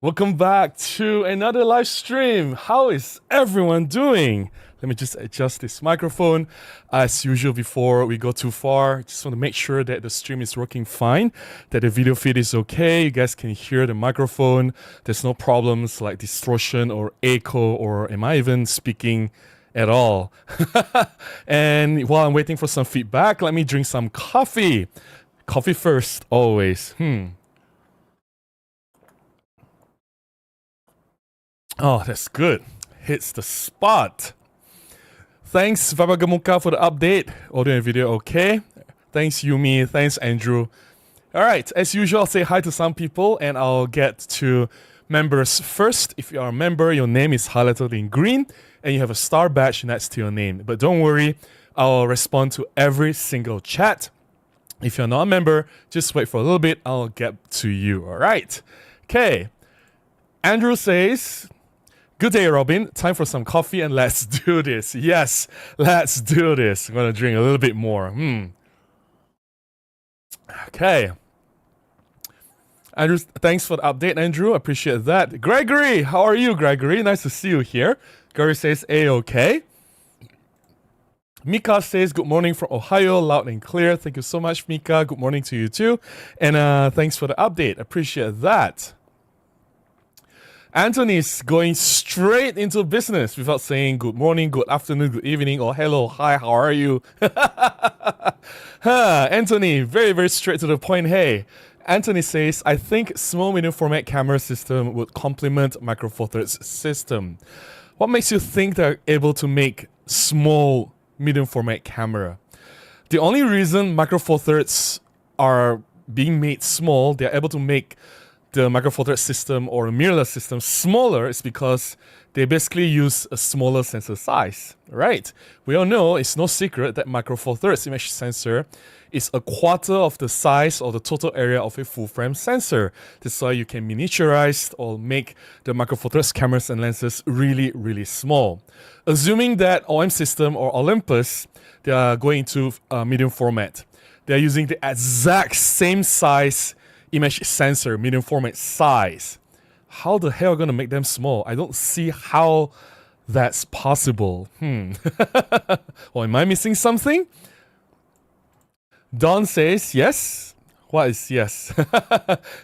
Welcome back to another live stream. How is everyone doing? Let me just adjust this microphone. As usual, before we go too far, just want to make sure that the stream is working fine, that the video feed is okay. You guys can hear the microphone. There's no problems like distortion or echo, or am I even speaking at all? And while I'm waiting for some feedback, let me drink some coffee. Coffee first, always. Oh, that's good. Hits the spot. Thanks, Vabagamuka, for the update. Audio and video okay. Thanks, Yumi. Thanks, Andrew. All right, as usual, I'll say hi to some people and I'll get to members first. If you are a member, your name is highlighted in green and you have a star badge next to your name. But don't worry, I'll respond to every single chat. If you're not a member, just wait for a little bit. I'll get to you. All right. Okay. Andrew says, good day, Robin. Time for some coffee and let's do this. Yes, let's do this. I'm going to drink a little bit more. Okay. Andrew, thanks for the update, Andrew. Appreciate that. Gregory, how are you, Gregory? Nice to see you here. Gregory says, A-okay. Mika says, good morning from Ohio, loud and clear. Thank you so much, Mika. Good morning to you too. And thanks for the update. Appreciate that. Anthony's going straight into business without saying good morning, good afternoon, good evening, or hello, hi, how are you? Anthony, very, very straight to the point. Hey, Anthony says, I think small medium format camera system would complement Micro Four Thirds system. What makes you think they're able to make small medium format camera? The only reason Micro Four Thirds are being made small, they're able to make the Micro Four Thirds system or a mirrorless system smaller is because they basically use a smaller sensor size, right? We all know it's no secret that Micro Four Thirds image sensor is a quarter of the size or the total area of a full frame sensor. That's why you can miniaturize or make the Micro Four Thirds cameras and lenses really, really small. Assuming that OM system or Olympus, they are going to medium format. They are using the exact same size image sensor, medium format size. How the hell are going to make them small? I don't see how that's possible. Or am I missing something? Don says, yes. What is yes?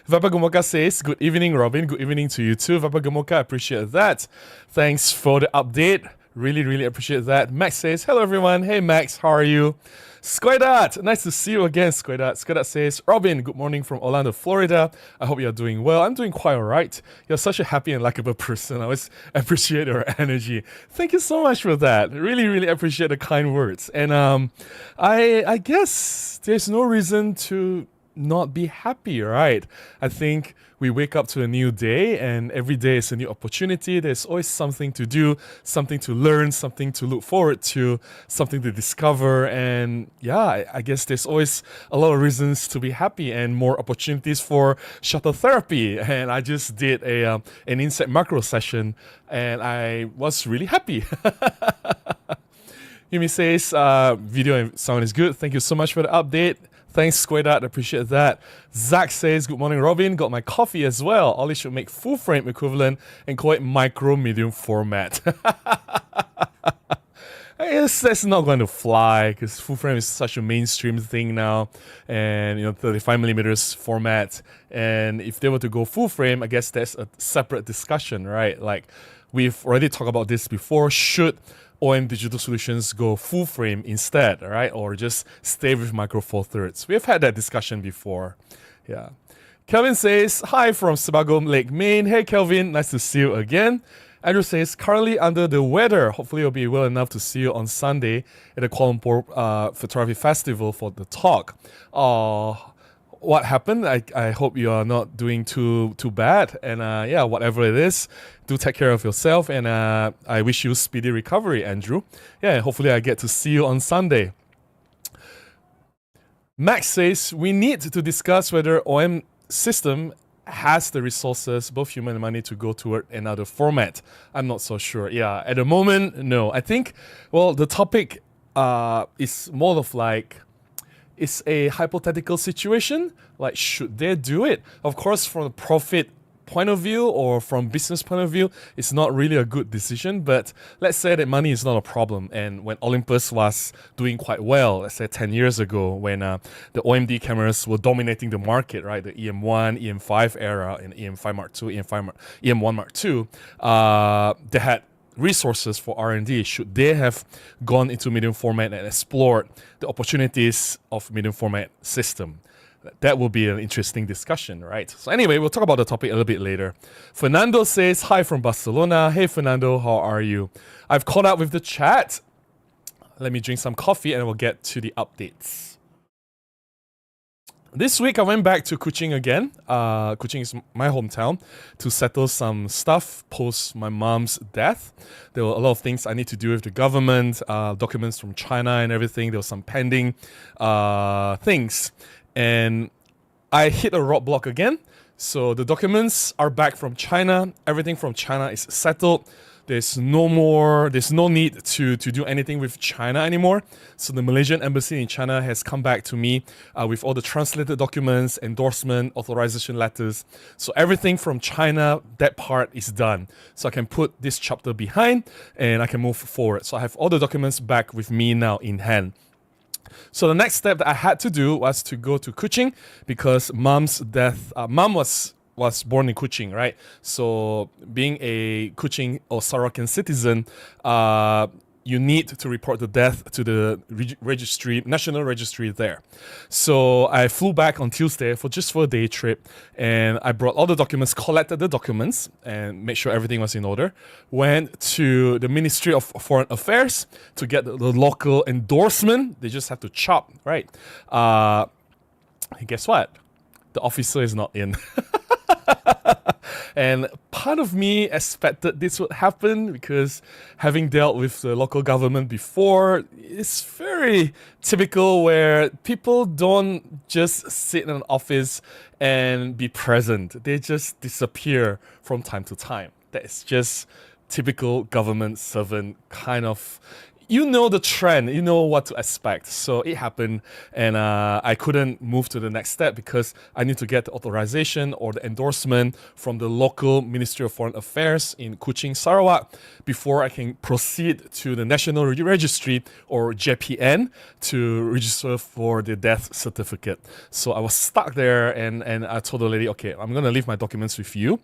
Vapagamoka says, good evening, Robin. Good evening to you too. Vapagamoka, appreciate that. Thanks for the update. Really, really appreciate that. Max says, hello everyone. Hey Max, how are you? Squadat, nice to see you again, Squadat. Squadat says, Robin, good morning from Orlando, Florida. I hope you're doing well. I'm doing quite alright. You're such a happy and likable person. I always appreciate your energy. Thank you so much for that. Really, really appreciate the kind words. And I guess there's no reason to not be happy, right? I think we wake up to a new day and every day is a new opportunity. There's always something to do, something to learn, something to look forward to, something to discover. And yeah, I guess there's always a lot of reasons to be happy and more opportunities for shuttle therapy. And I just did an insect macro session and I was really happy. Yumi says, video and sound is good. Thank you so much for the update. Thanks, Squadat. Appreciate that. Zach says, good morning, Robin. Got my coffee as well. Ollie should make full frame equivalent and call it micro medium format. I guess that's not going to fly because full frame is such a mainstream thing now, and 35mm format. And if they were to go full frame, I guess that's a separate discussion, right? Like we've already talked about this before. Should OM Digital Solutions go full frame instead, right? Or just stay with Micro Four Thirds? We've had that discussion before. Yeah. Kelvin says, hi from Sebago Lake, Maine. Hey, Kelvin, nice to see you again. Andrew says, currently under the weather. Hopefully you'll be well enough to see you on Sunday at the Kuala Lumpur Photography Festival for the talk. What happened? I hope you are not doing too bad. And yeah, whatever it is, do take care of yourself. And I wish you speedy recovery, Andrew. Yeah, hopefully I get to see you on Sunday. Max says, we need to discuss whether OM system has the resources, both human and money, to go toward another format. I'm not so sure. Yeah, at the moment, no. I think, well, the topic is more of like, it's a hypothetical situation. Like, should they do it? Of course, from the profit point of view or from business point of view, it's not really a good decision. But let's say that money is not a problem. And when Olympus was doing quite well, let's say 10 years ago, when the OMD cameras were dominating the market, right? The EM1, EM5 era, and EM5 Mark II, EM1 Mark II, they had resources for R&D. Should they have gone into medium format and explored the opportunities of medium format system? That will be an interesting discussion, right? So anyway, we'll talk about the topic a little bit later. Fernando says, hi from Barcelona. Hey, Fernando, how are you? I've caught up with the chat. Let me drink some coffee and we'll get to the updates. This week, I went back to Kuching again. Kuching is my hometown, to settle some stuff post my mom's death. There were a lot of things I need to do with the government, documents from China and everything. There were some pending things. And I hit a roadblock again. So the documents are back from China. Everything from China is settled. There's no need to do anything with China anymore. So the Malaysian embassy in China has come back to me with all the translated documents, endorsement, authorization letters. So everything from China, that part is done. So I can put this chapter behind and I can move forward. So I have all the documents back with me now in hand. So the next step that I had to do was to go to Kuching because mom's death, mom was born in Kuching, right? So being a Kuching or Sarawakian citizen, you need to report the death to the registry, national registry there. So I flew back on Tuesday for a day trip, and I brought all the documents, collected the documents, and made sure everything was in order. Went to the Ministry of Foreign Affairs to get the local endorsement. They just have to chop, right? And guess what? The officer is not in. And part of me expected this would happen because having dealt with the local government before, it's very typical where people don't just sit in an office and be present. They just disappear from time to time. That's just typical government servant kind of. You know the trend, you know what to expect. So it happened, and I couldn't move to the next step because I need to get the authorization or the endorsement from the local Ministry of Foreign Affairs in Kuching, Sarawak, before I can proceed to the National Registry or JPN to register for the death certificate. So I was stuck there, and I told the lady, okay, I'm going to leave my documents with you.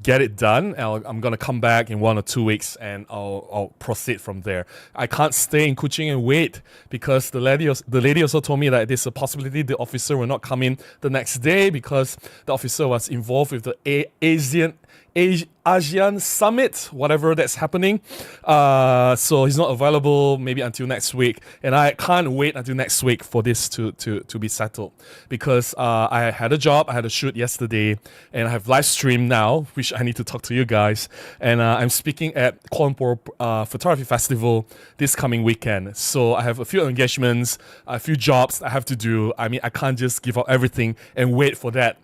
Get it done. I'm gonna come back in 1 or 2 weeks, and I'll proceed from there. I can't stay in Kuching and wait because the lady also told me that there's a possibility the officer will not come in the next day because the officer was involved with the ASEAN Summit, whatever that's happening. So he's not available maybe until next week. And I can't wait until next week for this to be settled. Because I had a job, I had a shoot yesterday, and I have live stream now, which I need to talk to you guys. And I'm speaking at Kuala Lumpur Photography Festival this coming weekend. So I have a few engagements, a few jobs I have to do. I mean, I can't just give up everything and wait for that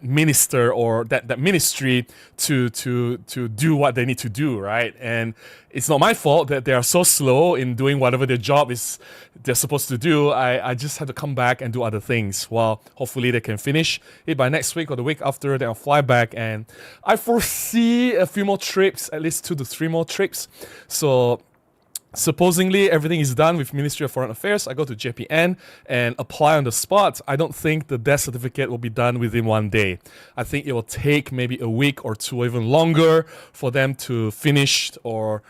minister or that ministry to do what they need to do, right? And it's not my fault that they are so slow in doing whatever their job is they're supposed to do. I just have to come back and do other things. Well, hopefully they can finish it by next week or the week after. Then I'll fly back, and I foresee a few more trips, at least 2 to 3 more trips. So supposedly everything is done with Ministry of Foreign Affairs. I go to JPN and apply on the spot. I don't think the death certificate will be done within 1 day. I think it will take maybe a week or 2 or even longer for them to finish or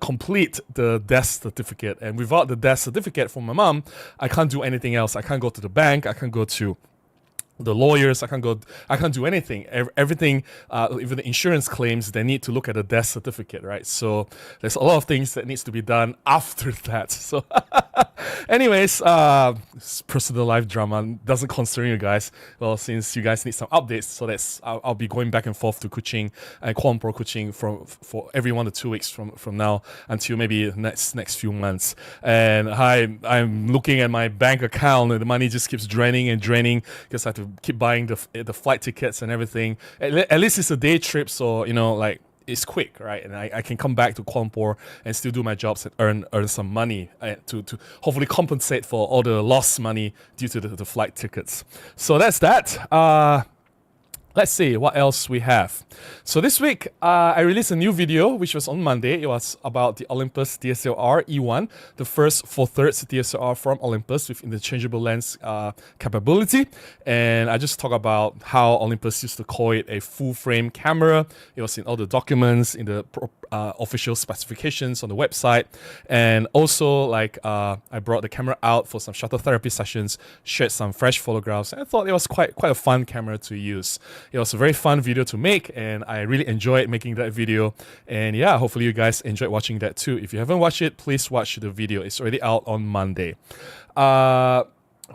complete the death certificate. And without the death certificate from my mom, I can't do anything else. I can't go to the bank. I can't go to the lawyers. I can't do anything. Everything, even the insurance claims, they need to look at the death certificate, right? So there's a lot of things that needs to be done after that. So anyways, personal life drama doesn't concern you guys. Well, since you guys need some updates, so I'll be going back and forth to Kuching and Kuala Lumpur Kuching for every 1 to 2 weeks from now until maybe next few months. And I'm looking at my bank account, and the money just keeps draining and draining because I have to keep buying the flight tickets and everything. At least it's a day trip, so like it's quick, right? And I can come back to Kuala Lumpur and still do my jobs and earn some money to hopefully compensate for all the lost money due to the flight tickets. So that's that. Let's see what else we have. So this week, I released a new video, which was on Monday. It was about the Olympus DSLR E1, the first 4/3 DSLR from Olympus with interchangeable lens capability. And I just talk about how Olympus used to call it a full-frame camera. It was in all the documents, in the official specifications on the website. And also, like, I brought the camera out for some shutter therapy sessions, shared some fresh photographs, and I thought it was quite a fun camera to use. It was a very fun video to make, and I really enjoyed making that video. And yeah, hopefully you guys enjoyed watching that too. If you haven't watched it, please watch the video. It's already out on Monday.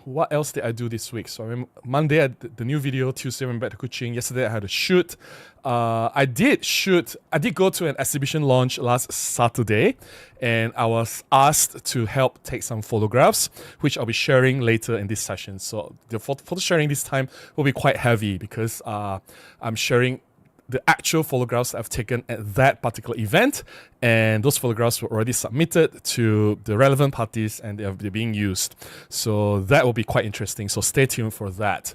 What else did I do this week? So I remember Monday I did the new video, Tuesday I went back to Kuching. Yesterday I had a shoot. I did go to an exhibition launch last Saturday, and I was asked to help take some photographs, which I'll be sharing later in this session. So the photo sharing this time will be quite heavy because I'm sharing the actual photographs I've taken at that particular event, and those photographs were already submitted to the relevant parties and they're being used. So that will be quite interesting. So stay tuned for that.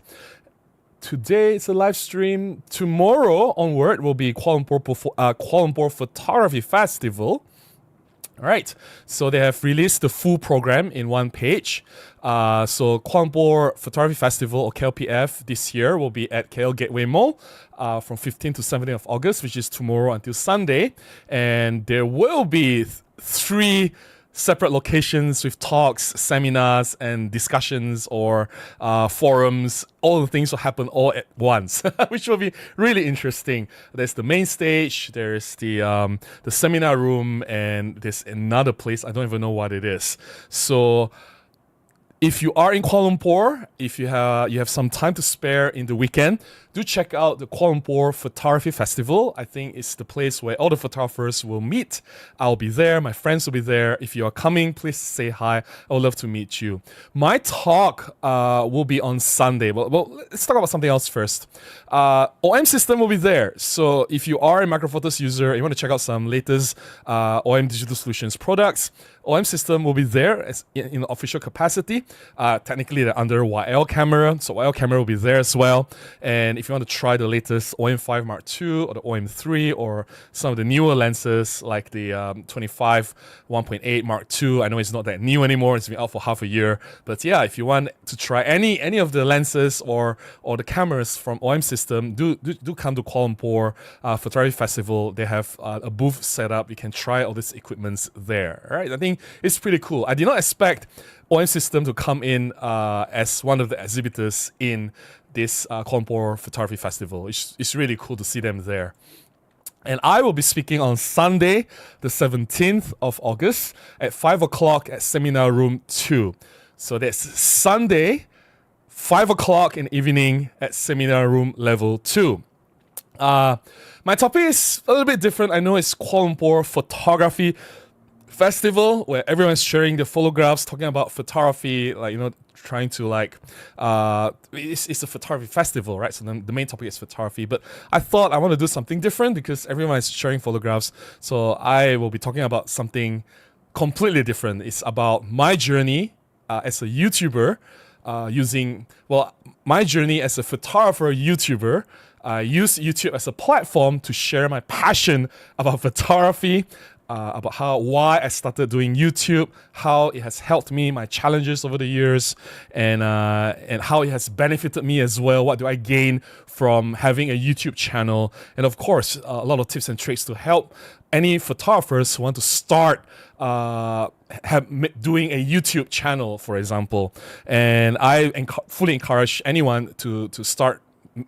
Today it's a live stream. Tomorrow onward will be Kuala Lumpur Photography Festival. All right, so they have released the full program in one page. So Kuala Lumpur Photography Festival, or KLPF, this year will be at KL Gateway Mall from 15th to 17th of August, which is tomorrow until Sunday. And there will be 3 separate locations with talks, seminars, and discussions or forums. All the things will happen all at once, which will be really interesting. There's the main stage, there's the seminar room, and there's another place. I don't even know what it is. So if you are in Kuala Lumpur, if you have some time to spare in the weekend, do check out the Kuala Lumpur Photography Festival. I think it's the place where all the photographers will meet. I'll be there. My friends will be there. If you are coming, please say hi. I would love to meet you. My talk will be on Sunday. Well, let's talk about something else first. OM system will be there. So if you are a Micro Four Thirds user, you want to check out some latest OM Digital Solutions products, OM system will be there as in official capacity. Technically, they're under YL camera, so YL camera will be there as well. And if you want to try the latest OM5 Mark II or the OM3 or some of the newer lenses like the 25 1.8 Mark II, I know it's not that new anymore. It's been out for half a year, but yeah, if you want to try any of the lenses or the cameras from OM system, do come to Kuala Lumpur Photography Festival. They have a booth set up. You can try all these equipments there. All right, I think it's pretty cool. I did not expect OM system to come in as one of the exhibitors in this Kuala Lumpur Photography Festival. It's really cool to see them there. And I will be speaking on Sunday, the 17th of August at 5 o'clock at Seminar Room 2. So that's Sunday, 5 o'clock in the evening at Seminar Room Level 2. My topic is a little bit different. I know it's Kuala Lumpur Photography Festival, where everyone's sharing the photographs, talking about photography, like, trying to it's a photography festival, right? So the main topic is photography, but I thought I want to do something different because everyone is sharing photographs. So I will be talking about something completely different. It's about my journey as a YouTuber, my journey as a photographer YouTuber. I use YouTube as a platform to share my passion about photography, about why I started doing YouTube, how it has helped me, my challenges over the years, and how it has benefited me as well. What do I gain from having a YouTube channel? And of course, a lot of tips and tricks to help any photographers who want to start doing a YouTube channel, for example. And I fully encourage anyone to start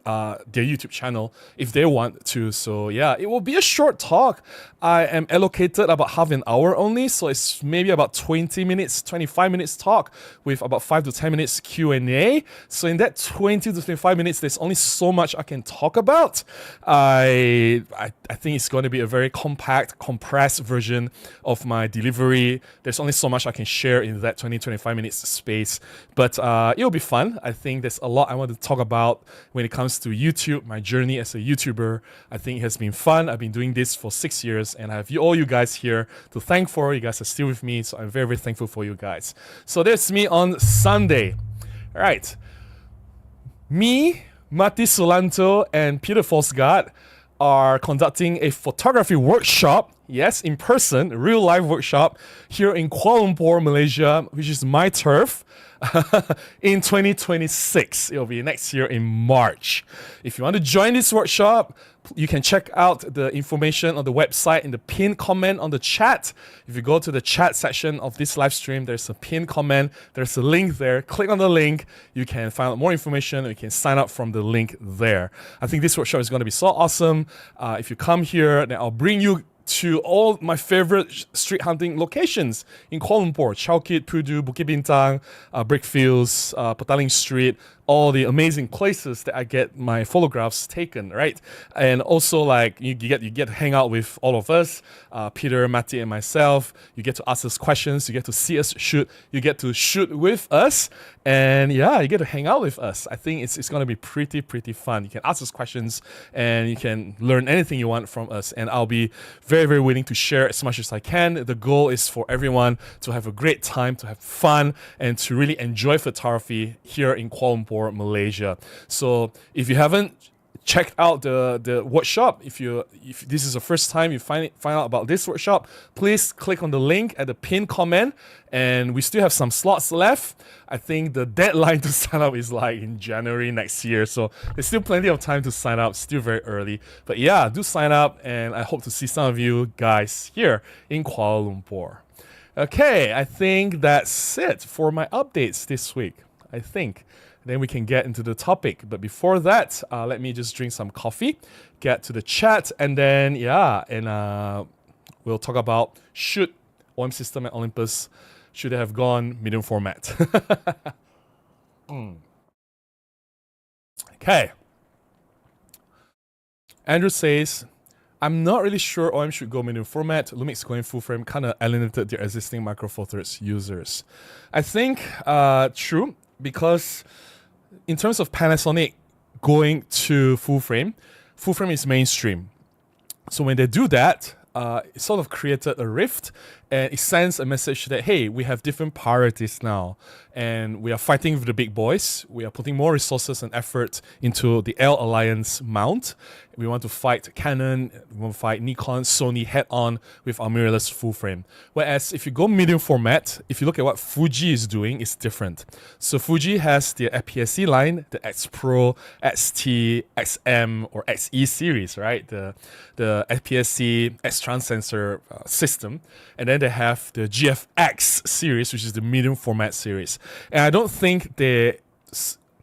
their YouTube channel if they want to. So yeah, it will be a short talk. I am allocated about half an hour only, so it's maybe about 20 minutes, 25 minutes talk with about 5 to 10 minutes Q&A. So in that 20 to 25 minutes, there's only so much I can talk about. I think it's going to be a very compact, compressed version of my delivery. There's only so much I can share in that 20-25 minutes space, but it'll be fun. I think there's a lot I want to talk about when it comes to YouTube, my journey as a YouTuber. I think it has been fun. I've been doing this for 6 years, and I have all you guys here to thank for. You guys are still with me, so I'm very, very thankful for you guys. So that's me on Sunday. All right. Me, Mati Solanto and Peter Forsgaard are conducting a photography workshop, yes, in person, real live workshop here in Kuala Lumpur, Malaysia, which is my turf, in 2026. It'll be next year in March. If you want to join this workshop, you can check out the information on the website in the pinned comment on the chat. If you go to the chat section of this live stream, there's a pinned comment. There's a link there. Click on the link. You can find out more information. You can sign up from the link there. I think this workshop is going to be so awesome. If you come here, then I'll bring you to all my favorite street hunting locations in Kuala Lumpur: Chowkit, Pudu, Bukit Bintang, Brickfields, Petaling Street, all the amazing places that I get my photographs taken, right? And also, like, you get to hang out with all of us, Peter, Matti, and myself. You get to ask us questions. You get to see us shoot. You get to shoot with us, and yeah, you get to hang out with us. I think it's going to be pretty fun. You can ask us questions, and you can learn anything you want from us. And I'll be very willing to share as much as I can. The goal is for everyone to have a great time, to have fun, and to really enjoy photography here in Kuala Lumpur, Malaysia. So if you haven't checked out the workshop, if this is the first time you find out about this workshop, please click on the link at the pinned comment. And we still have some slots left. I think the deadline to sign up is like in January next year, so there's still plenty of time to sign up. Still very early, but yeah, do sign up, and I hope to see some of you guys here in Kuala Lumpur. Okay, I think that's it for my updates this week. I think. Then we can get into the topic. But before that, let me just drink some coffee, get to the chat, and then, we'll talk about should OM system and Olympus should have gone medium format. Okay. Andrew says, I'm not really sure OM should go medium format. Lumix going full frame kind of alienated their existing Micro Four Thirds users. I think true, because in terms of Panasonic going to full frame is mainstream. So when they do that, it sort of created a rift, and it sends a message that, hey, we have different priorities now, and we are fighting with the big boys. We are putting more resources and effort into the L Alliance mount. We want to fight Canon, we want to fight Nikon, Sony head on with our mirrorless full frame. Whereas if you go medium format, if you look at what Fuji is doing, it's different. So Fuji has the APS-C line, the X Pro, XT, XM, or XE series, right? The APS-C X-Trans sensor system. And then they have the GFX series, which is the medium format series. And I don't think they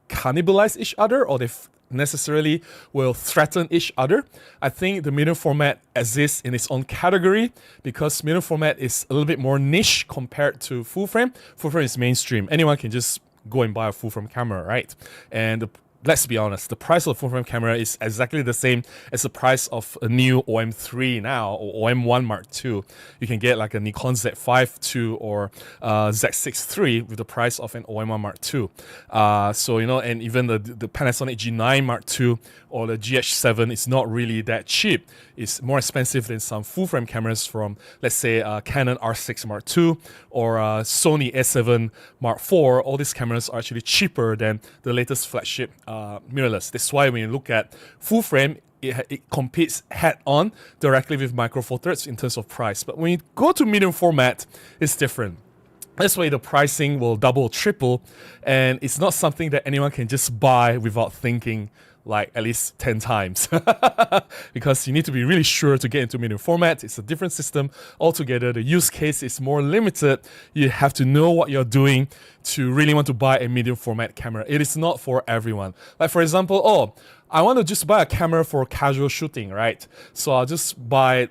cannibalize each other, or they necessarily will threaten each other. I think the medium format exists in its own category because medium format is a little bit more niche compared to full frame. Full frame is mainstream. Anyone can just go and buy a full frame camera, right? And let's be honest, the price of a full frame camera is exactly the same as the price of a new OM3 now, or OM1 Mark II. You can get like a Nikon Z5 II or Z6 III with the price of an OM1 Mark II. So, and even the Panasonic G9 Mark II or the GH7 is not really that cheap. It's more expensive than some full frame cameras from, let's say, Canon R6 Mark II or Sony A7 Mark IV. All these cameras are actually cheaper than the latest flagship mirrorless. That's why when you look at full frame, it competes head-on directly with Micro Four Thirds in terms of price. But when you go to medium format, it's different. That's why the pricing will double, triple, and it's not something that anyone can just buy without thinking like at least 10 times. Because you need to be really sure to get into medium format. It's a different system altogether. The use case is more limited. You have to know what you're doing to really want to buy a medium format camera. It is not for everyone. Like, for example, I want to just buy a camera for casual shooting, right? So I'll just buy,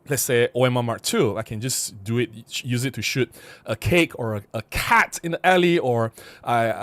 let's say, OM1 Mark II. I can just use it to shoot a cake or a cat in the alley, or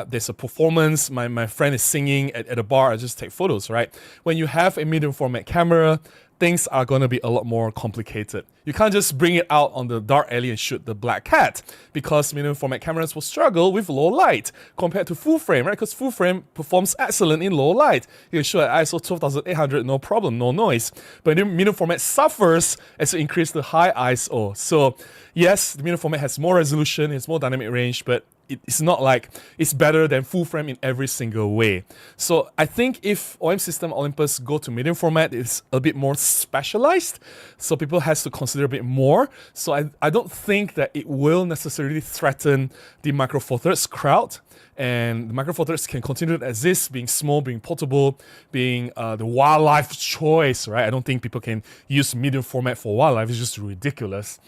there's a performance, my friend is singing at a bar, I just take photos, right? When you have a medium format camera, things are going to be a lot more complicated. You can't just bring it out on the dark alley and shoot the black cat, because medium format cameras will struggle with low light compared to full frame, right? Because full frame performs excellent in low light. You can shoot at ISO 12800, no problem, no noise. But medium format suffers as you increase the high ISO. So yes, the medium format has more resolution, it's more dynamic range, but it's not like it's better than full frame in every single way. So I think if OM system Olympus go to medium format, it's a bit more specialized, so people has to consider a bit more. So I don't think that it will necessarily threaten the Micro Four Thirds crowd. And the Micro Four Thirds can continue to exist, being small, being portable, being the wildlife choice, right? I don't think people can use medium format for wildlife. It's just ridiculous.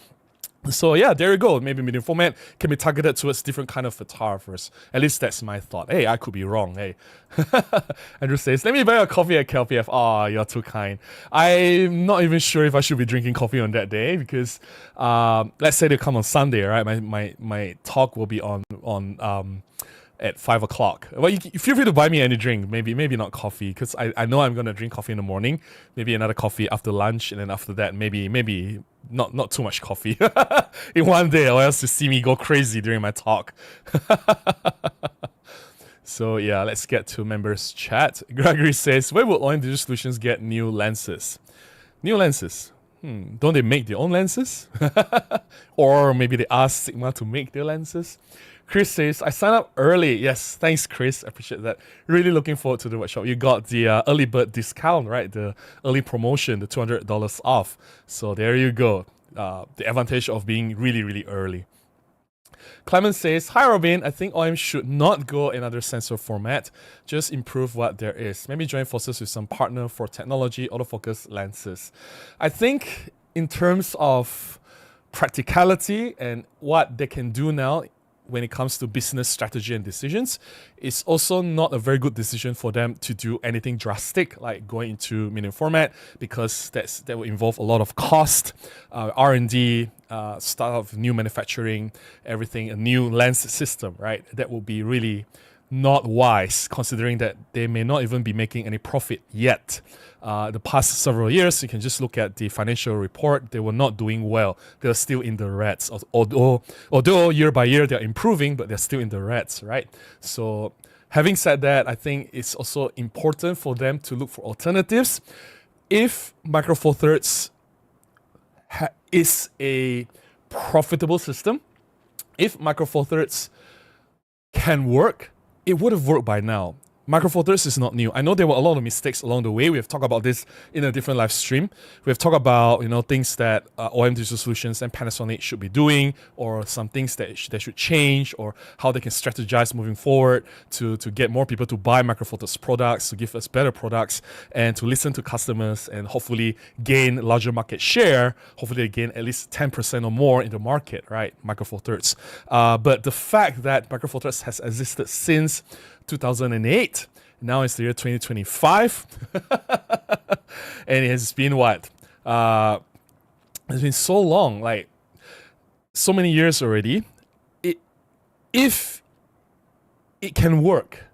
So yeah, there you go. Maybe medium format can be targeted towards different kind of photographers. At least that's my thought. Hey, I could be wrong. Hey, Andrew says, "Let me buy a coffee at KLPF." Oh, you're too kind. I'm not even sure if I should be drinking coffee on that day because, let's say they come on Sunday, right? My talk will be on at 5 o'clock. Well, you feel free to buy me any drink. Maybe not coffee, because I know I'm gonna drink coffee in the morning. Maybe another coffee after lunch, and then after that, maybe not too much coffee in one day, or else you see me go crazy during my talk. So yeah, let's get to members chat. Gregory says, "Where will OM Digital Solutions get new lenses?" New lenses. Don't they make their own lenses? Or maybe they ask Sigma to make their lenses? Chris says, "I signed up early." Yes, thanks, Chris. I appreciate that. Really looking forward to the workshop. You got the early bird discount, right? The early promotion, the $200 off. So there you go. The advantage of being really, really early. Clement says, "Hi Robin, I think OM should not go another sensor format, just improve what there is. Maybe join forces with some partner for technology, autofocus lenses." I think in terms of practicality and what they can do now when it comes to business strategy and decisions, it's also not a very good decision for them to do anything drastic like going into medium format, because that will involve a lot of cost, R&D, start of new manufacturing, everything, a new lens system, right? That will be really not wise, considering that they may not even be making any profit yet. The past several years, you can just look at the financial report, they were not doing well. They're still in the reds. Although year by year they're improving, but they're still in the reds, right? So having said that, I think it's also important for them to look for alternatives. If Micro Four Thirds is a profitable system, if Micro Four Thirds can work, it would have worked by now. Micro Four Thirds is not new. I know there were a lot of mistakes along the way. We have talked about this in a different live stream. We have talked about things that OM Digital Solutions and Panasonic should be doing, or some things that they should change, or how they can strategize moving forward to get more people to buy Micro Four Thirds products, to give us better products, and to listen to customers and hopefully gain larger market share. Hopefully gain at least 10% or more in the market, right? Micro Four Thirds. But the fact that Micro Four Thirds has existed since 2008. Now it's the year 2025. And it has been what? It's been so long, like so many years already. If it can work,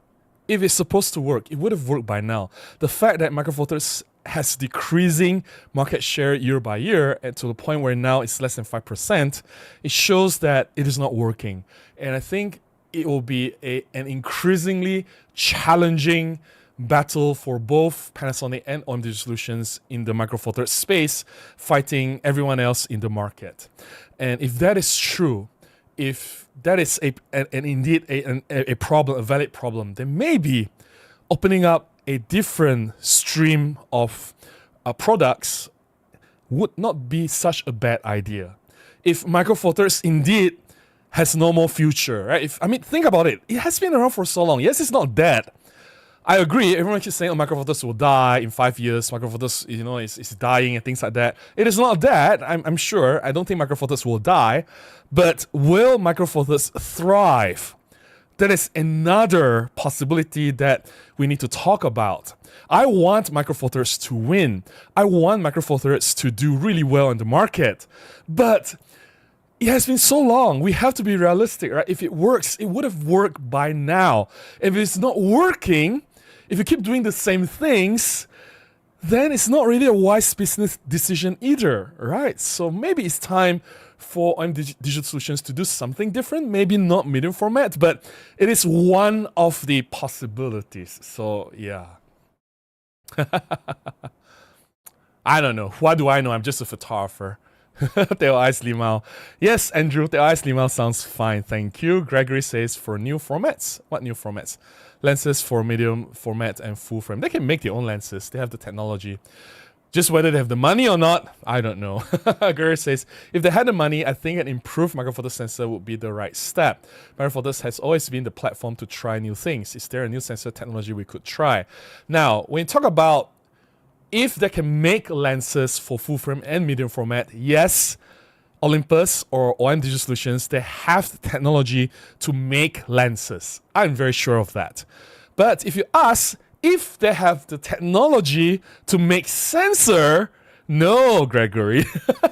if it's supposed to work, it would have worked by now. The fact that Micro Four Thirds has decreasing market share year by year, and to the point where now it's less than 5%, it shows that it is not working. And I think it will be an increasingly challenging battle for both Panasonic and OM Digital Solutions in the Micro Four Thirds space, fighting everyone else in the market. And if that is true, if that is indeed a problem, a valid problem, then maybe opening up a different stream of products would not be such a bad idea. If Micro Four Thirds indeed has no more future, right? Think about it. It has been around for so long. Yes, it's not dead. I agree. Everyone keeps saying, Micro Four Thirds will die in 5 years. Micro Four Thirds, is dying and things like that. It is not dead, I'm sure. I don't think Micro Four Thirds will die. But will Micro Four Thirds thrive? That is another possibility that we need to talk about. I want Micro Four Thirds to win. I want Micro Four Thirds to do really well in the market. But it has been so long. We have to be realistic, right? If it works, it would have worked by now. If it's not working, if you keep doing the same things, then it's not really a wise business decision either, right? So maybe it's time for OM Digital Solutions to do something different. Maybe not medium format, but it is one of the possibilities. So yeah. I don't know. What do I know? I'm just a photographer. Teo Ice Limao. Yes, Andrew, Teo Ice Limao sounds fine. Thank you. Gregory says for new formats. What new formats? Lenses for medium format and full frame. They can make their own lenses. They have the technology. Just whether they have the money or not, I don't know. Gregory says, if they had the money, I think an improved micro four thirds sensor would be the right step. Micro four thirds has always been the platform to try new things. Is there a new sensor technology we could try? Now, when you talk about if they can make lenses for full frame and medium format, yes, Olympus or OM Digital Solutions, they have the technology to make lenses. I'm very sure of that. But if you ask if they have the technology to make sensor, no, Gregory.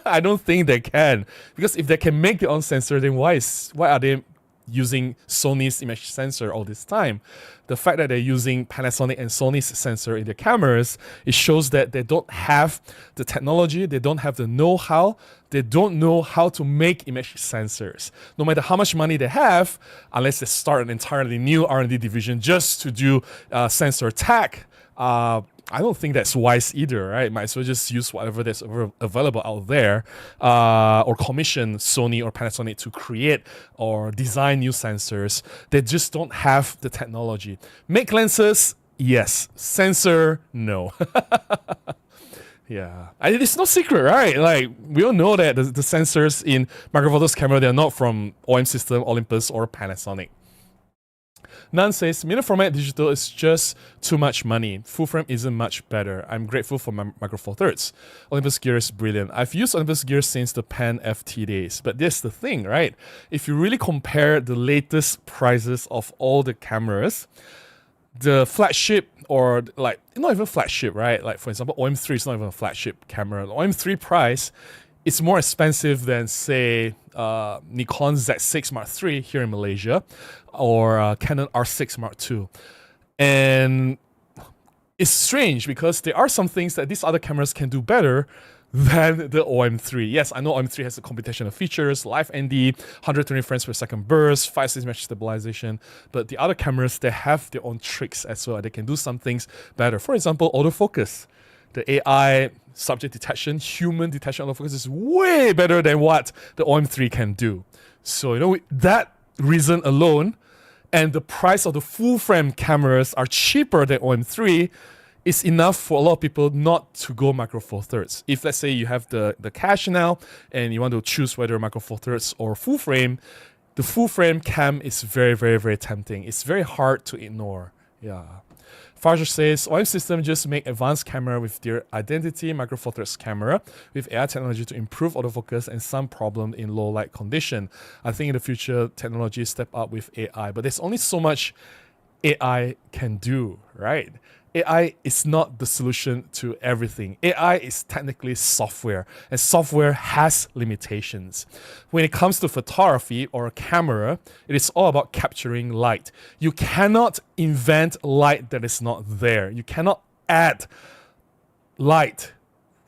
I don't think they can. Because if they can make their own sensor, then why are they using Sony's image sensor all this time? The fact that they're using Panasonic and Sony's sensor in their cameras, it shows that they don't have the technology, they don't have the know-how, they don't know how to make image sensors. No matter how much money they have, unless they start an entirely new R&D division just to do sensor tech, I don't think that's wise either, right? Might as well just use whatever that's available out there, or commission Sony or Panasonic to create or design new sensors. They just don't have the technology. Make lenses, yes. Sensor, no. Yeah, and it's no secret, right? Like, we all know that the sensors in micro four thirds camera, they're not from OM System, Olympus, or Panasonic. Nan says, medium format digital is just too much money. Full frame isn't much better. I'm grateful for my micro four thirds. Olympus gear is brilliant. I've used Olympus gear since the Pan FT days. But that's the thing, right? If you really compare the latest prices of all the cameras, the flagship, or like, not even flagship, right? Like, for example, OM3 is not even a flagship camera. The OM3 price is more expensive than, say, Nikon Z6 Mark III here in Malaysia, or Canon R6 Mark II. And it's strange because there are some things that these other cameras can do better than the OM3. Yes, I know OM3 has the computational features, live ND, 120 frames per second burst, 5/6 mesh stabilization, but the other cameras, they have their own tricks as well. They can do some things better. For example, autofocus. The AI subject detection, human detection autofocus is way better than what the OM3 can do. So, you know, that reason alone, and the price of the full frame cameras are cheaper than OM3, is enough for a lot of people not to go micro four thirds. If, let's say, you have the cash now and you want to choose whether micro four thirds or full frame, the full frame cam is very, very, very tempting. It's very hard to ignore. Yeah. Farger says, OM System just make advanced camera with their identity micro four thirds camera with AI technology to improve autofocus and some problem in low light condition. I think in the future, technology step up with AI, but there's only so much AI can do, right? AI is not the solution to everything. AI is technically software, and software has limitations. When it comes to photography or a camera, it is all about capturing light. You cannot invent light that is not there. You cannot add light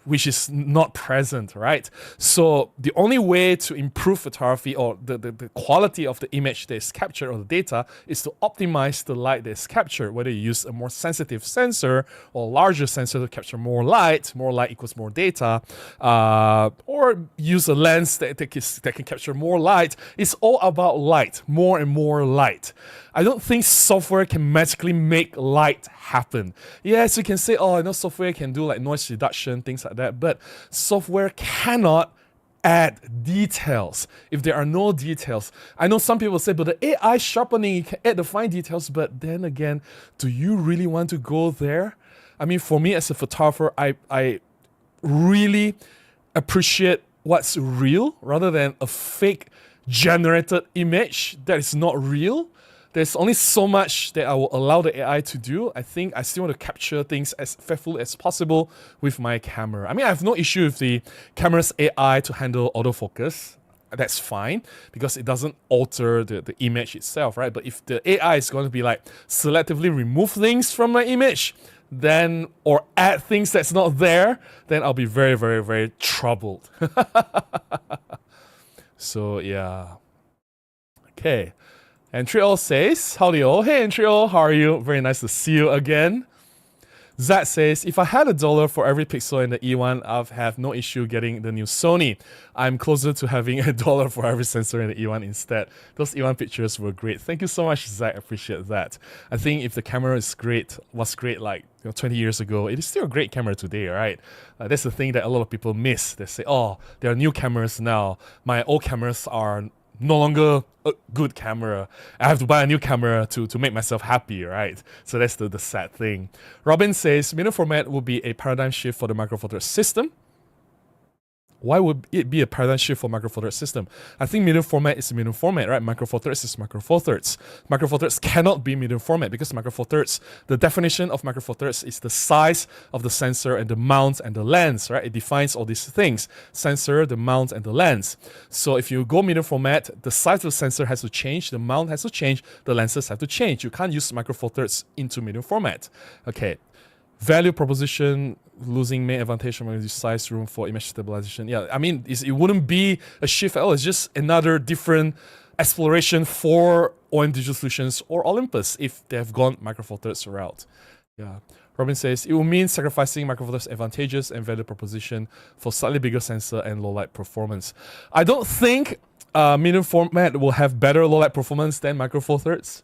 which is not present, right? So the only way to improve photography or the quality of the image that is captured or the data is to optimize the light that is captured, whether you use a more sensitive sensor or a larger sensor to capture more light equals more data, or use a lens that can capture more light. It's all about light, more and more light. I don't think software can magically make light happen. Yes, you can say, oh, I know software can do like noise reduction, things like that, but software cannot add details if there are no details. I know some people say, but the AI sharpening can add the fine details, but then again, do you really want to go there? I mean, for me as a photographer, I really appreciate what's real rather than a fake generated image that is not real. There's only so much that I will allow the AI to do. I think I still want to capture things as faithfully as possible with my camera. I mean, I have no issue with the camera's AI to handle autofocus. That's fine because it doesn't alter the image itself, right? But if the AI is going to be like selectively remove things from my image, then, or add things that's not there, then I'll be very, very, very troubled. So yeah. Okay. And Trio says, howdy all. Hey, Trio, how are you? Very nice to see you again. Zach says, if I had $1 for every pixel in the E1, I'd have no issue getting the new Sony. I'm closer to having $1 for every sensor in the E1 instead. Those E1 pictures were great. Thank you so much, Zach. I appreciate that. I think if the camera was great like 20 years ago, it is still a great camera today, right? That's the thing that a lot of people miss. They say, oh, there are new cameras now. My old cameras are no longer a good camera. I have to buy a new camera to make myself happy, right? So that's the sad thing. Robin says, medium format will be a paradigm shift for the Micro Four Thirds system. Why would it be a paradigm shift for Micro Four Thirds system? I think medium format is a medium format, right? Micro Four Thirds is Micro Four Thirds. Micro Four Thirds cannot be medium format because Micro Four Thirds, the definition of Micro Four Thirds is the size of the sensor and the mount and the lens, right? It defines all these things: sensor, the mount, and the lens. So if you go medium format, the size of the sensor has to change, the mount has to change, the lenses have to change. You can't use Micro Four Thirds into medium format. Okay. Value proposition, losing main advantage when you size room for image stabilization. Yeah, I mean, it wouldn't be a shift at all. It's just another different exploration for OM Digital Solutions or Olympus if they have gone Micro Four Thirds route. Yeah. Robin says, it will mean sacrificing Micro Four Thirds advantages and value proposition for slightly bigger sensor and low light performance. I don't think medium format will have better low light performance than Micro Four Thirds.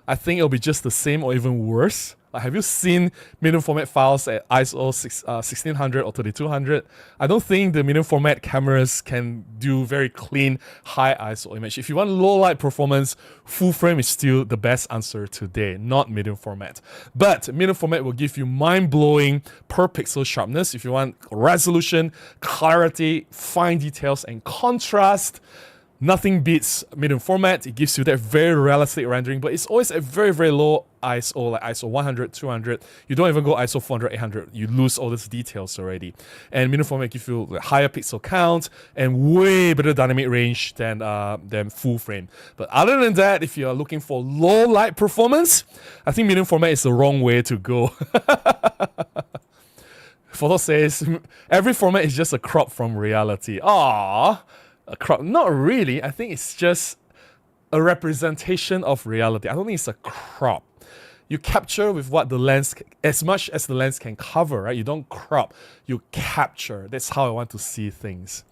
I think it'll be just the same or even worse. Have you seen medium format files at ISO 1600 or 3200? I don't think the medium format cameras can do very clean, high ISO image. If you want low light performance, full frame is still the best answer today, not medium format. But medium format will give you mind-blowing per pixel sharpness. If you want resolution, clarity, fine details, and contrast, nothing beats medium format. It gives you that very realistic rendering, but it's always at very, very low ISO, like ISO 100, 200. You don't even go ISO 400, 800. You lose all these details already. And medium format gives you higher pixel count and way better dynamic range than full frame. But other than that, if you are looking for low light performance, I think medium format is the wrong way to go. Photo says, every format is just a crop from reality. Aww. A crop? Not really. I think it's just a representation of reality. I don't think it's a crop. You capture with what the lens, as much as the lens can cover, right? You don't crop, you capture. That's how I want to see things.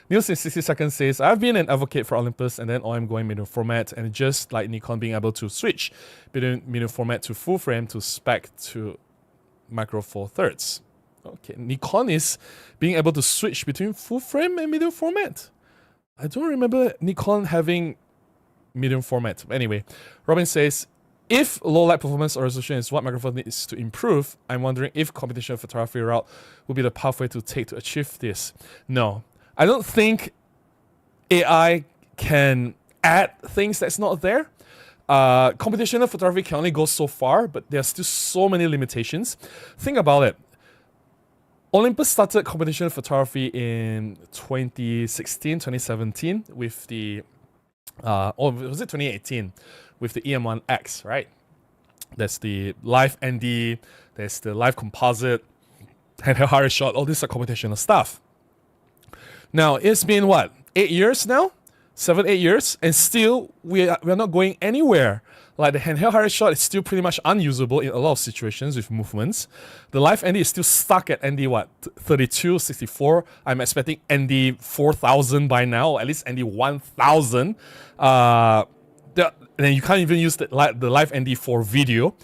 Niels in 60 seconds says, I've been an advocate for Olympus and then I'm going medium format, and just like Nikon being able to switch between medium format to full frame to spec to Micro Four Thirds. Okay, Nikon is being able to switch between full frame and medium format. I don't remember Nikon having medium format. Anyway, Robin says, if low light performance or resolution is what microphone needs to improve, I'm wondering if computational photography route will be the pathway to take to achieve this. No, I don't think AI can add things that's not there. Computational photography can only go so far, but there are still so many limitations. Think about it. Olympus started computational photography in 2016, 2017 with the, or was it 2018? With the EM1X, right? There's the live ND, there's the live composite, handheld higher shot, all this are computational stuff. Now, it's been what, 8 years now? 7, 8 years, and still we're not going anywhere. Like the handheld higher shot is still pretty much unusable in a lot of situations with movements. The live ND is still stuck at ND what, 32, 64. I'm expecting ND 4000 by now, or at least ND 1000. And you can't even use the live ND for video.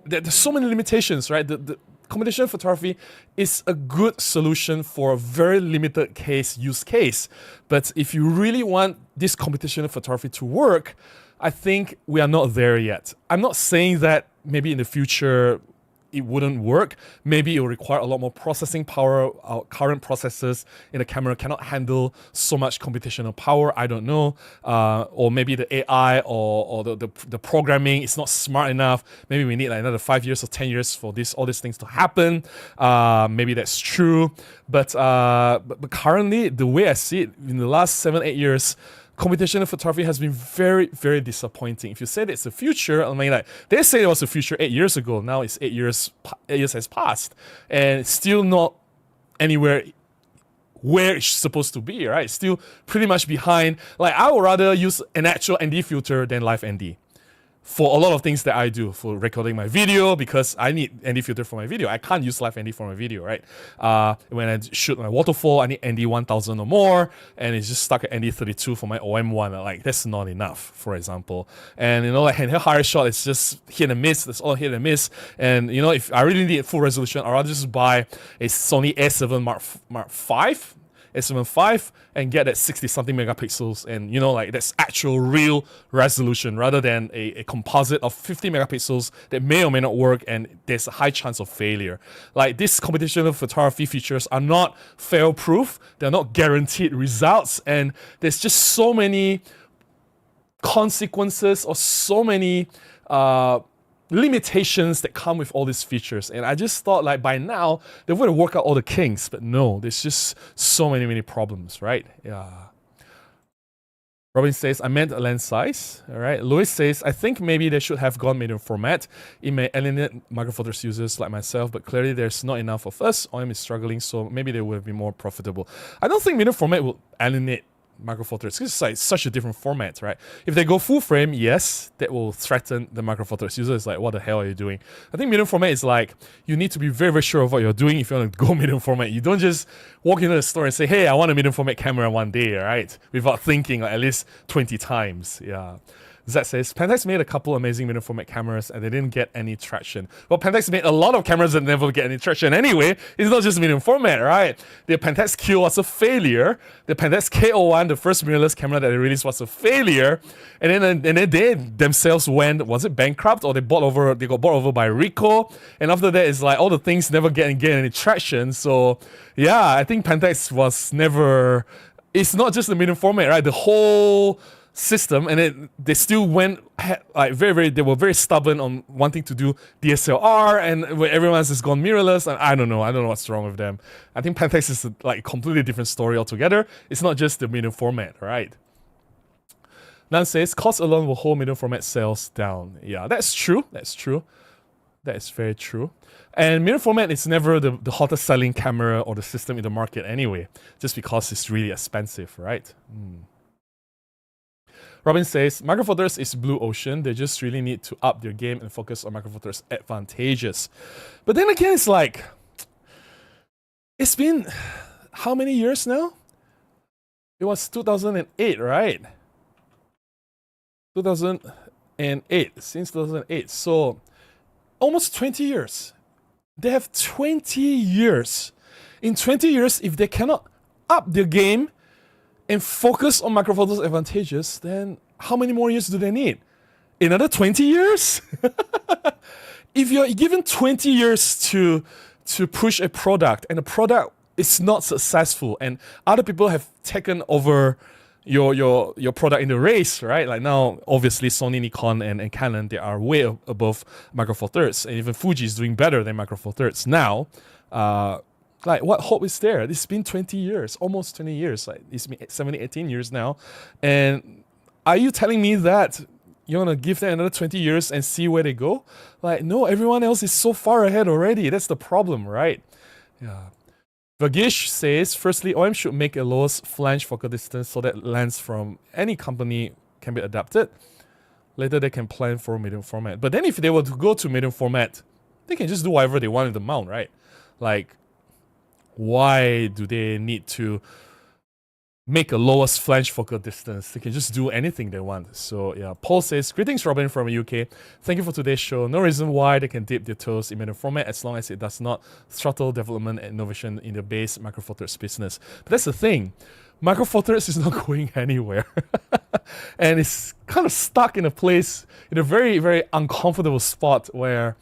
There's so many limitations, right? The computational photography is a good solution for a very limited use case. But if you really want this computational photography to work, I think we are not there yet. I'm not saying that maybe in the future it wouldn't work. Maybe it will require a lot more processing power. Our current processors in the camera cannot handle so much computational power. I don't know. Or maybe the AI or the programming is not smart enough. Maybe we need like another 5 years or 10 years for all these things to happen. Maybe that's true. But currently, the way I see it, in the last 7, 8 years, computational photography has been very, very disappointing. If you say that it's the future, I mean, like they say it was the future 8 years ago. Now it's 8 years. 8 years has passed, and it's still not anywhere where it's supposed to be. Right? It's still pretty much behind. Like I would rather use an actual ND filter than live ND. for a lot of things that I do, for recording my video, because I need ND filter for my video. I can't use live ND for my video, right? When I shoot my waterfall, I need ND 1000 or more, and it's just stuck at ND 32 for my OM one. Like, that's not enough, for example. And you know, like in a higher shot, it's just hit and miss. That's all hit and miss. And you know, if I really need full resolution, I'd rather just buy a Sony A7 Mark 5. A7 V and get that 60 something megapixels, and you know, like that's actual real resolution rather than a composite of 50 megapixels that may or may not work, and there's a high chance of failure. Like, these computational photography features are not fail proof, they're not guaranteed results, and there's just so many consequences or so many limitations that come with all these features. And I just thought, like, by now they would have worked out all the kinks, but no, there's just so many problems, right? Yeah. Robin says, I meant a lens size. All right. Louis says, I think maybe they should have gone medium format. It may alienate Micro Four Thirds users like myself, but clearly there's not enough of us. OM is struggling, so maybe they would have been more profitable. I don't think medium format will alienate Micro Four Thirds, because it's like such a different format, right? If they go full frame, yes, that will threaten the Micro Four Thirds user. It's like, what the hell are you doing? I think medium format is like, you need to be very sure of what you're doing if you want to go medium format. You don't just walk into the store and say, hey, I want a medium format camera one day, right? Without thinking like at least 20 times. Yeah. Zach says, Pentax made a couple amazing medium format cameras and they didn't get any traction. Well, Pentax made a lot of cameras that never get any traction anyway. It's not just medium format, right? The Pentax Q was a failure. The Pentax KO1, the first mirrorless camera that they released, was a failure. And then they themselves went, was it bankrupt, or they got bought over by Ricoh. And after that, it's like all the things never get any traction. So yeah, I think Pentax was never, it's not just the medium format, right? The whole system, and they still went like they were very stubborn on wanting to do DSLR, and everyone else has gone mirrorless, and I don't know what's wrong with them. I think Pentax is like a completely different story altogether. It's not just the medium format, right? Nan says, cost alone will hold medium format sales down. Yeah, that's true. That is very true. And medium format is never the hottest selling camera or the system in the market anyway, just because it's really expensive, right? Robin says, Micro Four Thirds is blue ocean. They just really need to up their game and focus on Micro Four Thirds advantages. But then again, it's like, it's been how many years now? It was 2008, right? 2008, since 2008. So almost 20 years. They have 20 years. In 20 years, if they cannot up their game and focus on Micro Four Thirds advantages, then how many more years do they need? Another 20 years? If you're given 20 years to push a product, and the product is not successful, and other people have taken over your product in the race, right? Like now, obviously, Sony, Nikon, and Canon, they are way above Micro Four Thirds, and even Fuji is doing better than Micro Four Thirds now. Like, what hope is there? It's been 20 years, almost 20 years. Like, it's been 17, 18 years now. And are you telling me that you're going to give them another 20 years and see where they go? Like, no, everyone else is so far ahead already. That's the problem, right? Yeah. Vagish says, firstly, OM should make a lowest flange focal distance so that lens from any company can be adapted. Later, they can plan for medium format. But then if they were to go to medium format, they can just do whatever they want with the mount, right? Like, why do they need to make a lowest flange focal distance? They can just do anything they want. So yeah, Paul says, greetings Robin from the UK. Thank you for today's show. No reason why they can dip their toes in medium format as long as it does not throttle development and innovation in the base Micro Four Thirds business. But that's the thing. Micro Four Thirds is not going anywhere. And it's kind of stuck in a place, in a very uncomfortable spot where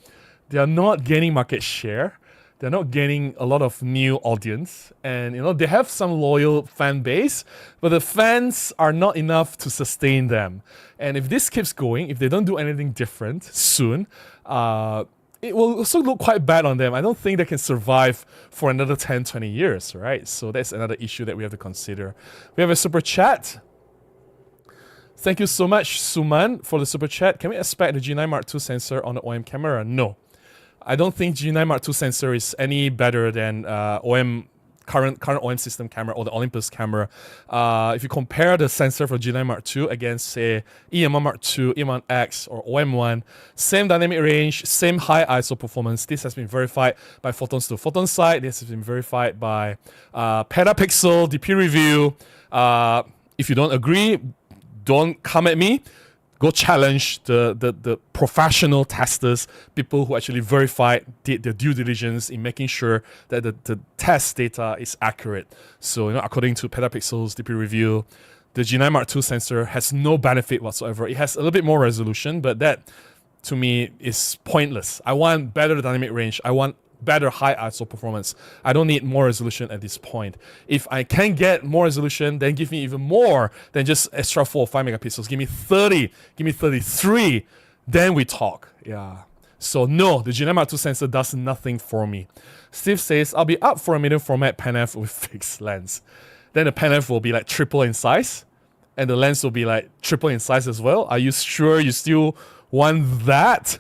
they are not gaining market share. They're not gaining a lot of new audience, and you know, they have some loyal fan base, but the fans are not enough to sustain them. And if this keeps going, if they don't do anything different soon, it will also look quite bad on them. I don't think they can survive for another 10, 20 years, right? So that's another issue that we have to consider. We have a super chat. Thank you so much, Suman, for the super chat. Can we expect the G9 Mark II sensor on the OM camera? No. I don't think G9 Mark II sensor is any better than OM current OM system camera or the Olympus camera, if you compare the sensor for G9 Mark II against, say, EM1 Mark II, EM1 X, or OM1, same dynamic range, same high ISO performance. This has been verified by Photons to Photon site. This has been verified by Petapixel, DP Review. If you don't agree, don't come at me. Go challenge the professional testers, people who actually verified, did their due diligence in making sure that the test data is accurate. So, according to Petapixel's DP Review, the G9 Mark II sensor has no benefit whatsoever. It has a little bit more resolution, but that, to me, is pointless. I want better dynamic range. I want better high ISO performance. I don't need more resolution at this point. If I can get more resolution, then give me even more than just extra 4 or 5 megapixels. Give me 30, give me 33, then we talk. Yeah. So no, the G9 Mark II sensor does nothing for me. Steve says, I'll be up for a medium format Pan-F with fixed lens. Then the Pan-F will be like triple in size, and the lens will be like triple in size as well. Are you sure you still want that?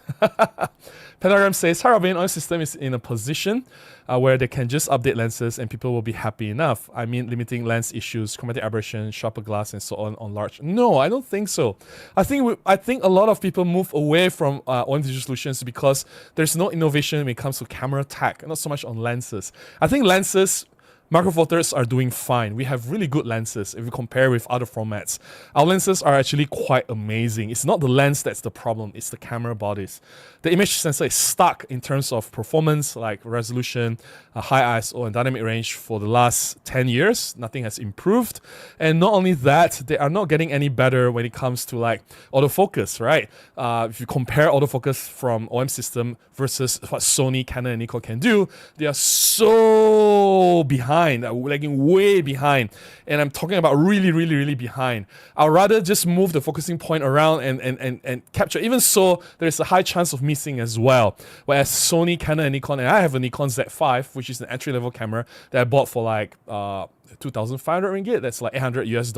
Pentagram says, Harbin OM system is in a position where they can just update lenses and people will be happy enough. I mean, limiting lens issues, chromatic aberration, sharper glass, and so on large. No, I don't think so. I think a lot of people move away from OM digital solutions because there's no innovation when it comes to camera tech, not so much on lenses. I think lenses, macro four thirds are doing fine. We have really good lenses if we compare with other formats. Our lenses are actually quite amazing. It's not the lens that's the problem, it's the camera bodies. The image sensor is stuck in terms of performance, like resolution, high ISO, and dynamic range for the last 10 years. Nothing has improved. And not only that, they are not getting any better when it comes to like autofocus, right? If you compare autofocus from OM system versus what Sony, Canon, and Nikon can do, they are so behind, lagging way behind. And I'm talking about really, really, really behind. I'd rather just move the focusing point around and capture. Even so, there's a high chance of missing as well. Whereas Sony, Canon, and Nikon, and I have a Nikon Z5, which is an entry-level camera that I bought for like 2,500 ringgit. That's like $800 US.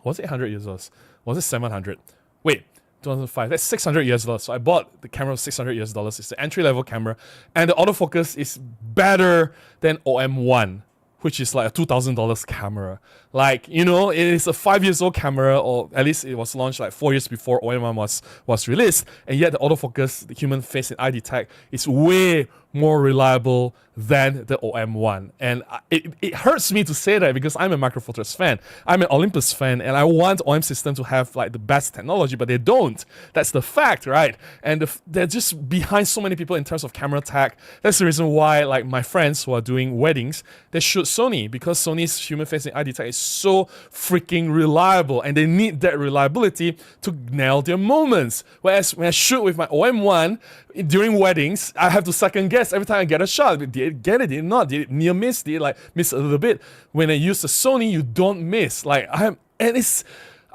Was it $800 US? Was it 700? Wait. 2005, that's $600 US. So I bought the camera for $600 US. It's an entry-level camera, and the autofocus is better than OM1, which is like a $2,000 camera. Like, it is a 5 years old camera, or at least it was launched like 4 years before OM1 was released, and yet the autofocus, the human face and eye detect, is way more reliable than the OM1. And it hurts me to say that because I'm a Micro Four Thirds fan. I'm an Olympus fan, and I want OM system to have like the best technology, but they don't. That's the fact, right? And they're just behind so many people in terms of camera tech. That's the reason why, like, my friends who are doing weddings, they shoot Sony, because Sony's human face and eye detect is so freaking reliable, and they need that reliability to nail their moments. Whereas when I shoot with my OM1 during weddings, I have to second guess every time I get a shot. Did it get it? Did it not? Did it near miss? Did it like miss a little bit? When I use the Sony, you don't miss.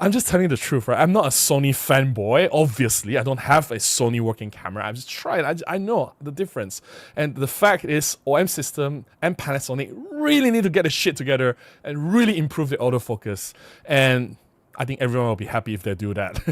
I'm just telling the truth, right? I'm not a Sony fanboy. Obviously, I don't have a Sony working camera. I've just tried. I know the difference. And the fact is, OM system and Panasonic really need to get the shit together and really improve the autofocus. And I think everyone will be happy if they do that.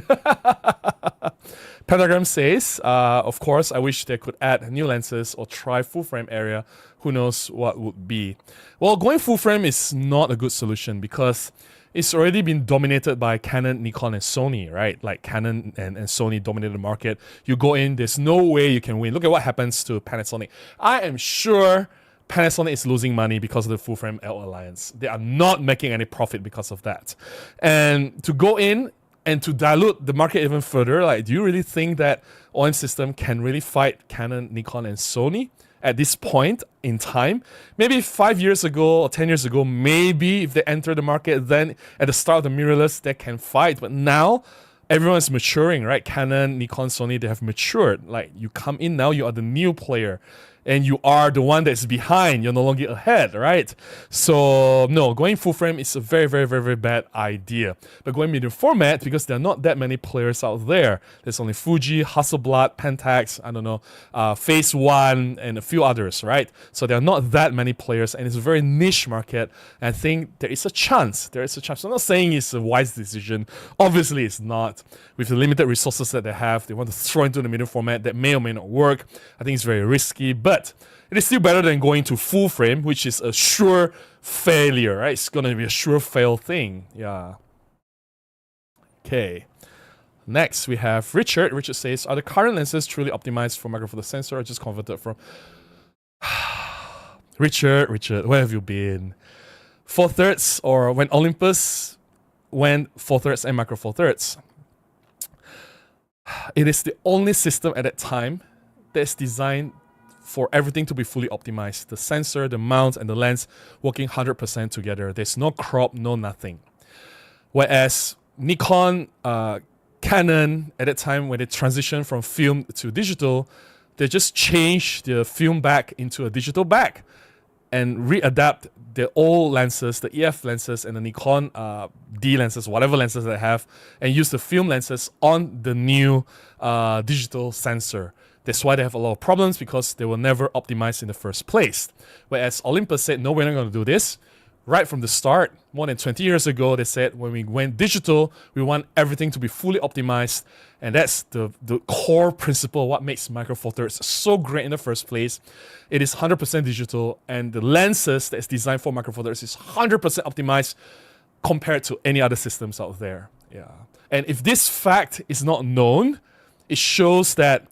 Pentagram says, of course, I wish they could add new lenses or try full frame area. Who knows what would be. Well, going full frame is not a good solution because it's already been dominated by Canon, Nikon, and Sony, right? Like Canon and Sony dominated the market. You go in, there's no way you can win. Look at what happens to Panasonic. I am sure Panasonic is losing money because of the full frame L alliance. They are not making any profit because of that. And to go in and to dilute the market even further, like, do you really think that OM system can really fight Canon, Nikon, and Sony at this point in time? Maybe 5 years ago or 10 years ago, maybe if they enter the market, then at the start of the mirrorless, they can fight. But now, everyone's maturing, right? Canon, Nikon, Sony, they have matured. Like, you come in now, you are the new player. And you are the one that's behind. You're no longer ahead, right? So, no, going full frame is a very, very, very, very bad idea. But going medium format, because there are not that many players out there. There's only Fuji, Hasselblad, Pentax, I don't know, Phase One, and a few others, right? So there are not that many players, and it's a very niche market. And I think there is a chance. There is a chance. I'm not saying it's a wise decision. Obviously, it's not. With the limited resources that they have, they want to throw into the medium format that may or may not work. I think it's very risky, but But it is still better than going to full frame, which is a sure failure, right? It's gonna be a sure fail thing. Yeah. Okay. Next, we have Richard. Richard says, are the current lenses truly optimized for micro four thirds sensor or just converted from... Richard, where have you been? 4/3, or when Olympus went 4/3 and micro 4/3. It is the only system at that time that's designed for everything to be fully optimized. The sensor, the mount, and the lens working 100% together. There's no crop, no nothing. Whereas Nikon, Canon, at that time when they transitioned from film to digital, they just changed the film back into a digital back and readapt the old lenses, the EF lenses and the Nikon D lenses, whatever lenses they have, and use the film lenses on the new digital sensor. That's why they have a lot of problems, because they were never optimized in the first place. Whereas Olympus said, no, we're not going to do this. Right from the start, more than 20 years ago, they said when we went digital, we want everything to be fully optimized. And that's the core principle, what makes micro four thirds so great in the first place. It is 100% digital, and the lenses that's designed for micro four thirds is 100% optimized compared to any other systems out there. Yeah. And if this fact is not known, it shows that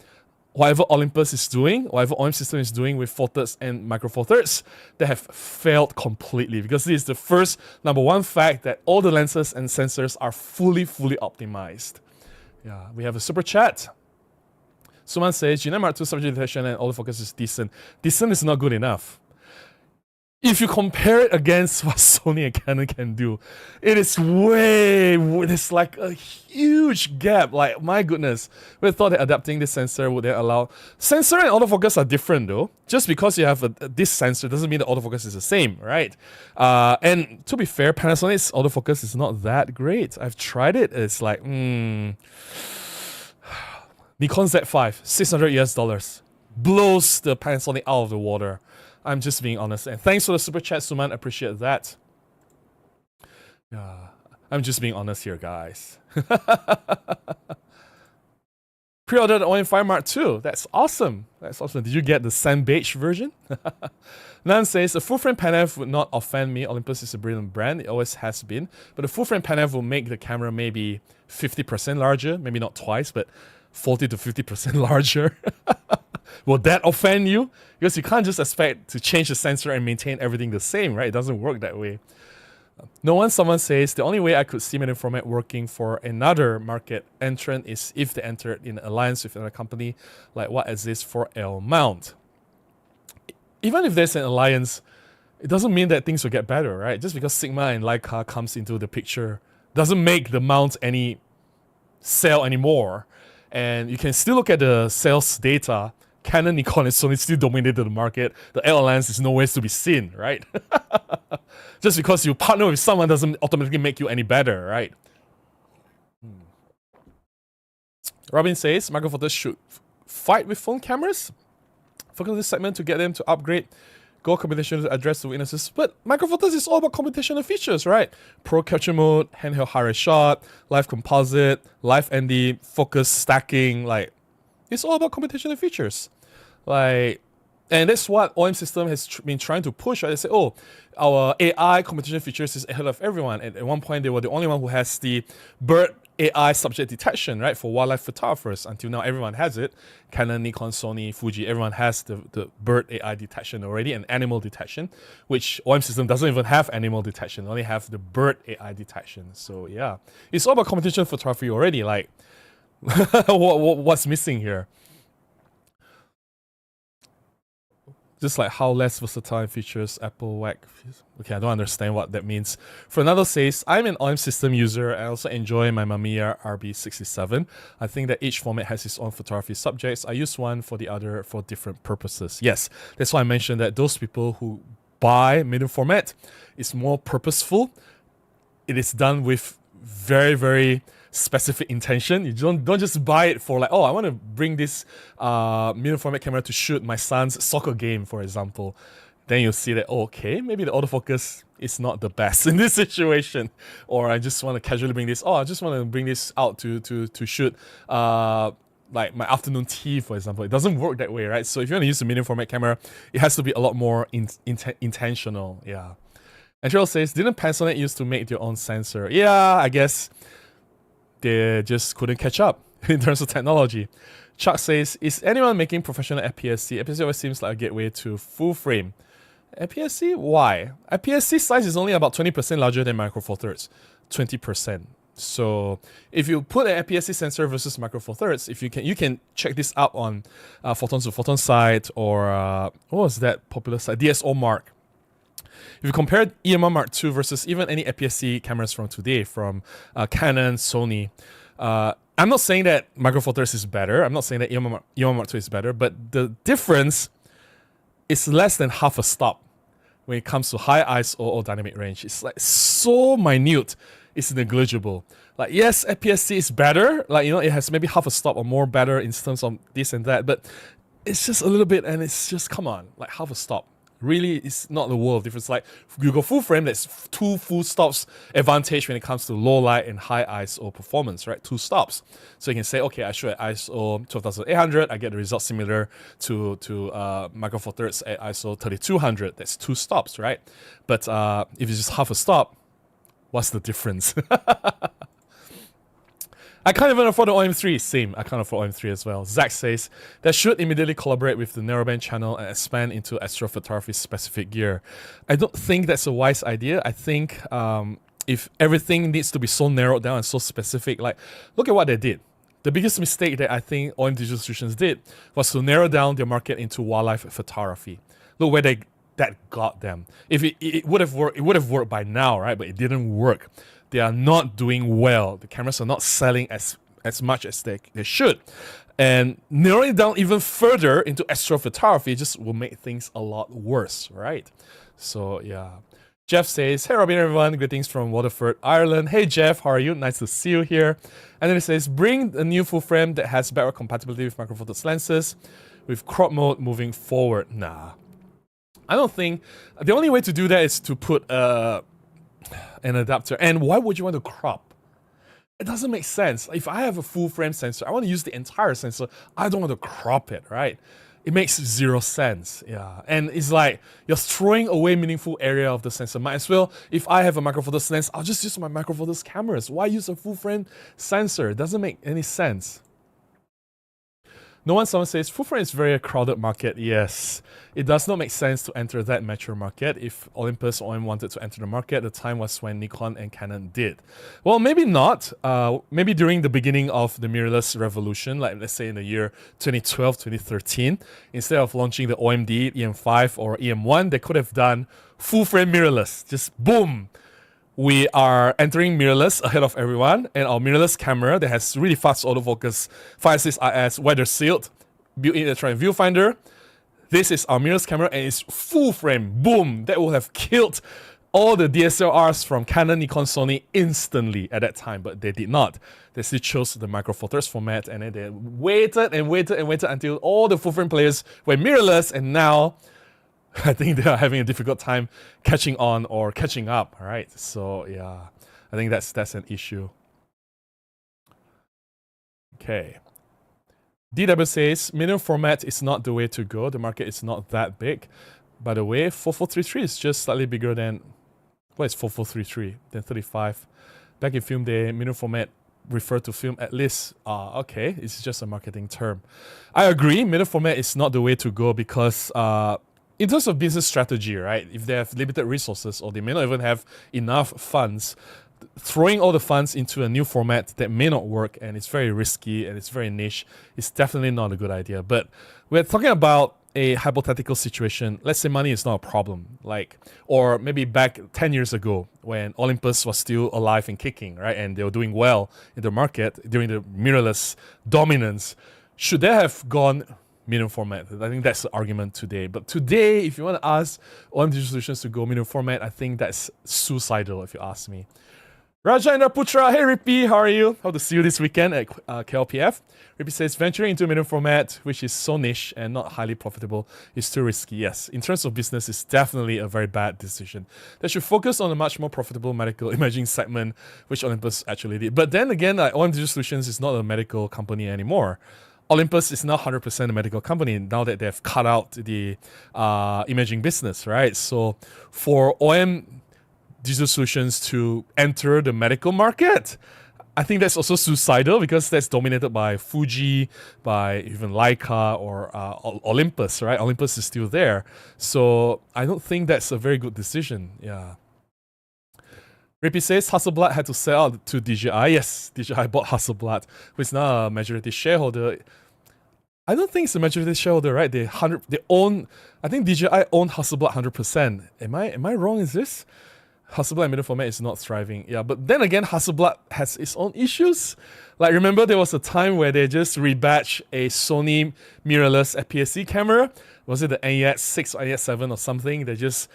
whatever Olympus is doing, whatever OM system is doing with 4/3 and micro 4/3, they have failed completely, because this is the first number one fact that all the lenses and sensors are fully optimized. Yeah, we have a super chat. Suman says, G9 Mark II subject detection and autofocus is decent. Decent is not good enough. If you compare it against what Sony and Canon can do, it is it's like a huge gap. Like, my goodness. We thought that adapting this sensor would then allow... Sensor and autofocus are different though. Just because you have this sensor doesn't mean the autofocus is the same, right? And to be fair, Panasonic's autofocus is not that great. I've tried it. It's like, Nikon Z5, $600 US. Blows the Panasonic out of the water. I'm just being honest. And thanks for the super chat, Suman. Appreciate that. Yeah, I'm just being honest here, guys. Pre-ordered the OM5 Mark II. That's awesome. That's awesome. Did you get the sand beige version? Nan says, a full-frame Pan-F would not offend me. Olympus is a brilliant brand. It always has been. But a full-frame Pan-F will make the camera maybe 50% larger. Maybe not twice, but 40 to 50% larger. Will that offend you? Because you can't just expect to change the sensor and maintain everything the same, right? It doesn't work that way. Someone says, the only way I could see medium format working for another market entrant is if they entered in alliance with another company, like what exists for L mount. Even if there's an alliance, it doesn't mean that things will get better, right? Just because Sigma and Leica comes into the picture doesn't make the mount sell anymore. And you can still look at the sales data. Canon, Nikon, and Sony still dominated the market. The L alliance is nowhere to be seen, right? Just because you partner with someone doesn't automatically make you any better, right? Robin says, micro four thirds should fight with phone cameras. Focus on this segment to get them to upgrade. Go computational to address the weaknesses. But micro four thirds is all about computational features, right? Pro capture mode, handheld high-res shot, live composite, live ND, focus stacking, like, it's all about computational features. Like, and that's what OM system has been trying to push, right? They say, oh, our AI computational features is ahead of everyone. And at one point, they were the only one who has the bird AI subject detection, right? For wildlife photographers. Until now, everyone has it. Canon, Nikon, Sony, Fuji, everyone has the bird AI detection already, and animal detection, which OM system doesn't even have animal detection, only have the bird AI detection. So yeah, it's all about computational photography already. Like, what's missing here? Just like how less versatile features Apple WAC. Okay, I don't understand what that means. Fernando says, I'm an OM system user. I also enjoy my Mamiya RB67. I think that each format has its own photography subjects. I use one for the other for different purposes. Yes, that's why I mentioned that those people who buy medium format is more purposeful. It is done with very specific intention. You don't just buy it for like, oh, I want to bring this medium format camera to shoot my son's soccer game, for example. Then you'll see that, okay, maybe the autofocus is not the best in this situation. Or I just want to casually bring this, I just want to bring this out to shoot like my afternoon tea, for example. It doesn't work that way, right? So if you want to use a medium format camera, it has to be a lot more intentional. Yeah. And Cheryl says, didn't Panasonic used to make their own sensor? Yeah, I guess they just couldn't catch up in terms of technology. Chuck says, is anyone making professional APS-C? APS-C always seems like a gateway to full frame. APS-C? Why? APS-C size is only about 20% larger than Micro Four Thirds. 20%. So if you put an APS-C sensor versus Micro Four Thirds, if you can check this out on Photons to Photon site, or what was that popular site? DSO Mark. If you compare EMR Mark II versus even any APS-C cameras from today, from Canon, Sony, I'm not saying that Micro Four Thirds is better. I'm not saying that EMR Mark II is better, but the difference is less than half a stop when it comes to high ISO or dynamic range. It's like so minute, it's negligible. Like, yes, APS-C is better. Like, it has maybe half a stop or more better in terms of this and that, but it's just a little bit, and it's just, come on, like half a stop. Really, it's not the world of difference. Like, you go full frame, that's 2 full stops advantage when it comes to low light and high ISO performance, right? 2 stops. So you can say, okay, I shoot at ISO 12,800, I get the result similar to Micro Four Thirds at ISO 3200. That's 2 stops, right? But if it's just half a stop, what's the difference? I can't even afford the OM3. Same, I can't afford OM3 as well. Zach says, that should immediately collaborate with the narrowband channel and expand into astrophotography specific gear. I don't think that's a wise idea. I think if everything needs to be so narrowed down and so specific, like, look at what they did. The biggest mistake that I think OM Digital Solutions did was to narrow down their market into wildlife photography. Look where that got them. If it would have worked, it would have worked by now, right? But it didn't work. They are not doing well. The cameras are not selling as much as they should. And narrowing it down even further into astrophotography just will make things a lot worse, right? So, yeah. Jeff says, hey Robin, everyone. Greetings from Waterford, Ireland. Hey Jeff, how are you? Nice to see you here. And then it says, bring a new full frame that has backward compatibility with Micro Four Thirds lenses with crop mode moving forward. Nah. I don't think... The only way to do that is to put an adapter. And why would you want to crop? It doesn't make sense. If I have a full frame sensor, I want to use the entire sensor. I don't want to crop it, right? It makes 0 sense. Yeah. And it's like you're throwing away meaningful area of the sensor. Might as well, if I have a Micro Four Thirds lens, I'll just use my Micro Four Thirds cameras. Why use a full frame sensor? It doesn't make any sense. Someone says, full frame is very a crowded market. Yes, it does not make sense to enter that mature market. If Olympus or OM wanted to enter the market, the time was when Nikon and Canon did. Well, maybe not. Maybe during the beginning of the mirrorless revolution, like let's say in the year 2012, 2013, instead of launching the OMD, EM5 or EM1, they could have done full frame mirrorless. Just boom. We are entering mirrorless ahead of everyone, and our mirrorless camera that has really fast autofocus, 5.6 IS, weather sealed, built-in electronic viewfinder. This is our mirrorless camera, and it's full frame. Boom! That would have killed all the DSLRs from Canon, Nikon, Sony instantly at that time, but they did not. They still chose the Micro Four Thirds format, and then they waited and waited and waited until all the full frame players were mirrorless, and now I think they are having a difficult time catching on or catching up, all right? So, yeah, I think that's an issue. Okay. DW says, medium format is not the way to go. The market is not that big. By the way, 4433 is just slightly bigger than, what is 4433? Than 35. Back in film day, medium format referred to film at least. Okay, it's just a marketing term. I agree, medium format is not the way to go because in terms of business strategy, right, if they have limited resources or they may not even have enough funds, throwing all the funds into a new format that may not work and it's very risky and it's very niche is definitely not a good idea. But we're talking about a hypothetical situation. Let's say money is not a problem, like, or maybe back 10 years ago when Olympus was still alive and kicking, right, and they were doing well in the market during the mirrorless dominance. Should they have gone medium format? I think that's the argument today. But today, if you want to ask OM Digital Solutions to go medium format, I think that's suicidal if you ask me. Rajendra Putra, hey Rippy, how are you? Hope to see you this weekend at KLPF. Rippy says, venturing into medium format, which is so niche and not highly profitable, is too risky. Yes, in terms of business, it's definitely a very bad decision. They should focus on a much more profitable medical imaging segment, which Olympus actually did. But then again, OM Digital Solutions is not a medical company anymore. Olympus is now 100% a medical company now that they've cut out the imaging business, right? So for OM Digital Solutions to enter the medical market, I think that's also suicidal because that's dominated by Fuji, by even Leica or Olympus, right? Olympus is still there. So I don't think that's a very good decision. Yeah. Rippy says Hasselblad had to sell out to DJI. Yes, DJI bought Hasselblad, who is now a majority shareholder. I don't think it's a majority shareholder, right? They own. I think DJI owned Hasselblad 100%. Am I wrong? Is this? Hasselblad middle format is not thriving. Yeah, but then again, Hasselblad has its own issues. Like, remember there was a time where they just rebatched a Sony mirrorless APS-C camera. Was it the NEX6 or NEX7 or something? They just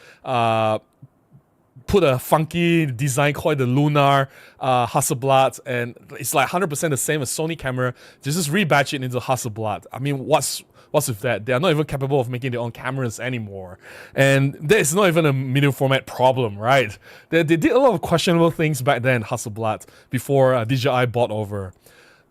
put a funky design called the Lunar Hasselblad, and it's like 100% the same as Sony camera. They just rebatch it into Hasselblad. I mean, what's with that? They are not even capable of making their own cameras anymore. And that is not even a medium format problem, right? They did a lot of questionable things back then, Hasselblad, before DJI bought over.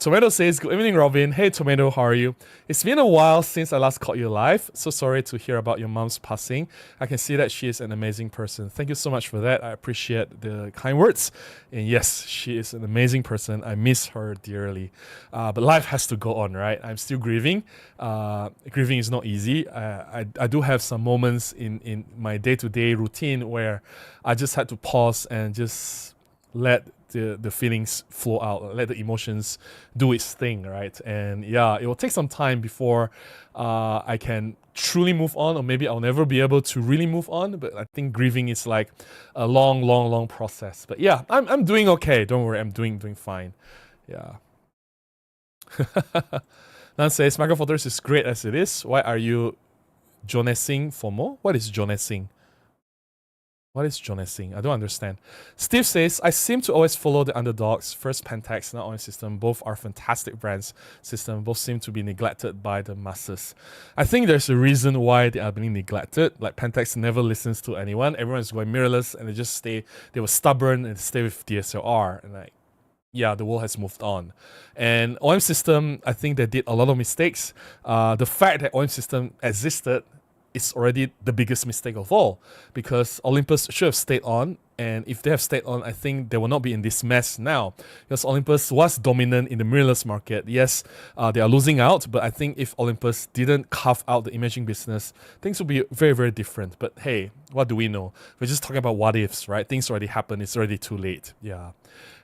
Tomato says, good evening, Robin. Hey, Tomato, how are you? It's been a while since I last caught you live. So sorry to hear about your mom's passing. I can see that she is an amazing person. Thank you so much for that. I appreciate the kind words. And yes, she is an amazing person. I miss her dearly. But life has to go on, right? I'm still grieving. Grieving is not easy. I do have some moments in my day-to-day routine where I just had to pause and just let the feelings flow out, let the emotions do its thing, right? And yeah, it will take some time before I can truly move on, or maybe I'll never be able to really move on. But I think grieving is like a long process. But yeah, I'm doing okay. Don't worry, I'm doing fine. Yeah. Nan says, Micro Four Thirds is great as it is. Why are you jonesing for more? What is jonesing? What is jonesing? I don't understand. Steve says, I seem to always follow the underdogs. First Pentax, now OM System. Both are fantastic brands. System. Both seem to be neglected by the masses. I think there's a reason why they are being neglected. Like Pentax never listens to anyone. Everyone's going mirrorless and they were stubborn and stay with DSLR. And like, yeah, the world has moved on. And OM System, I think they did a lot of mistakes. The fact that OM System existed is already the biggest mistake of all, because Olympus should have stayed on, and if they have stayed on, I think they will not be in this mess now, because Olympus was dominant in the mirrorless market. Yes, they are losing out, but I think if Olympus didn't carve out the imaging business, things would be very different. But hey, what do we know? We're just talking about what ifs, right? Things already happened, it's already too late. Yeah.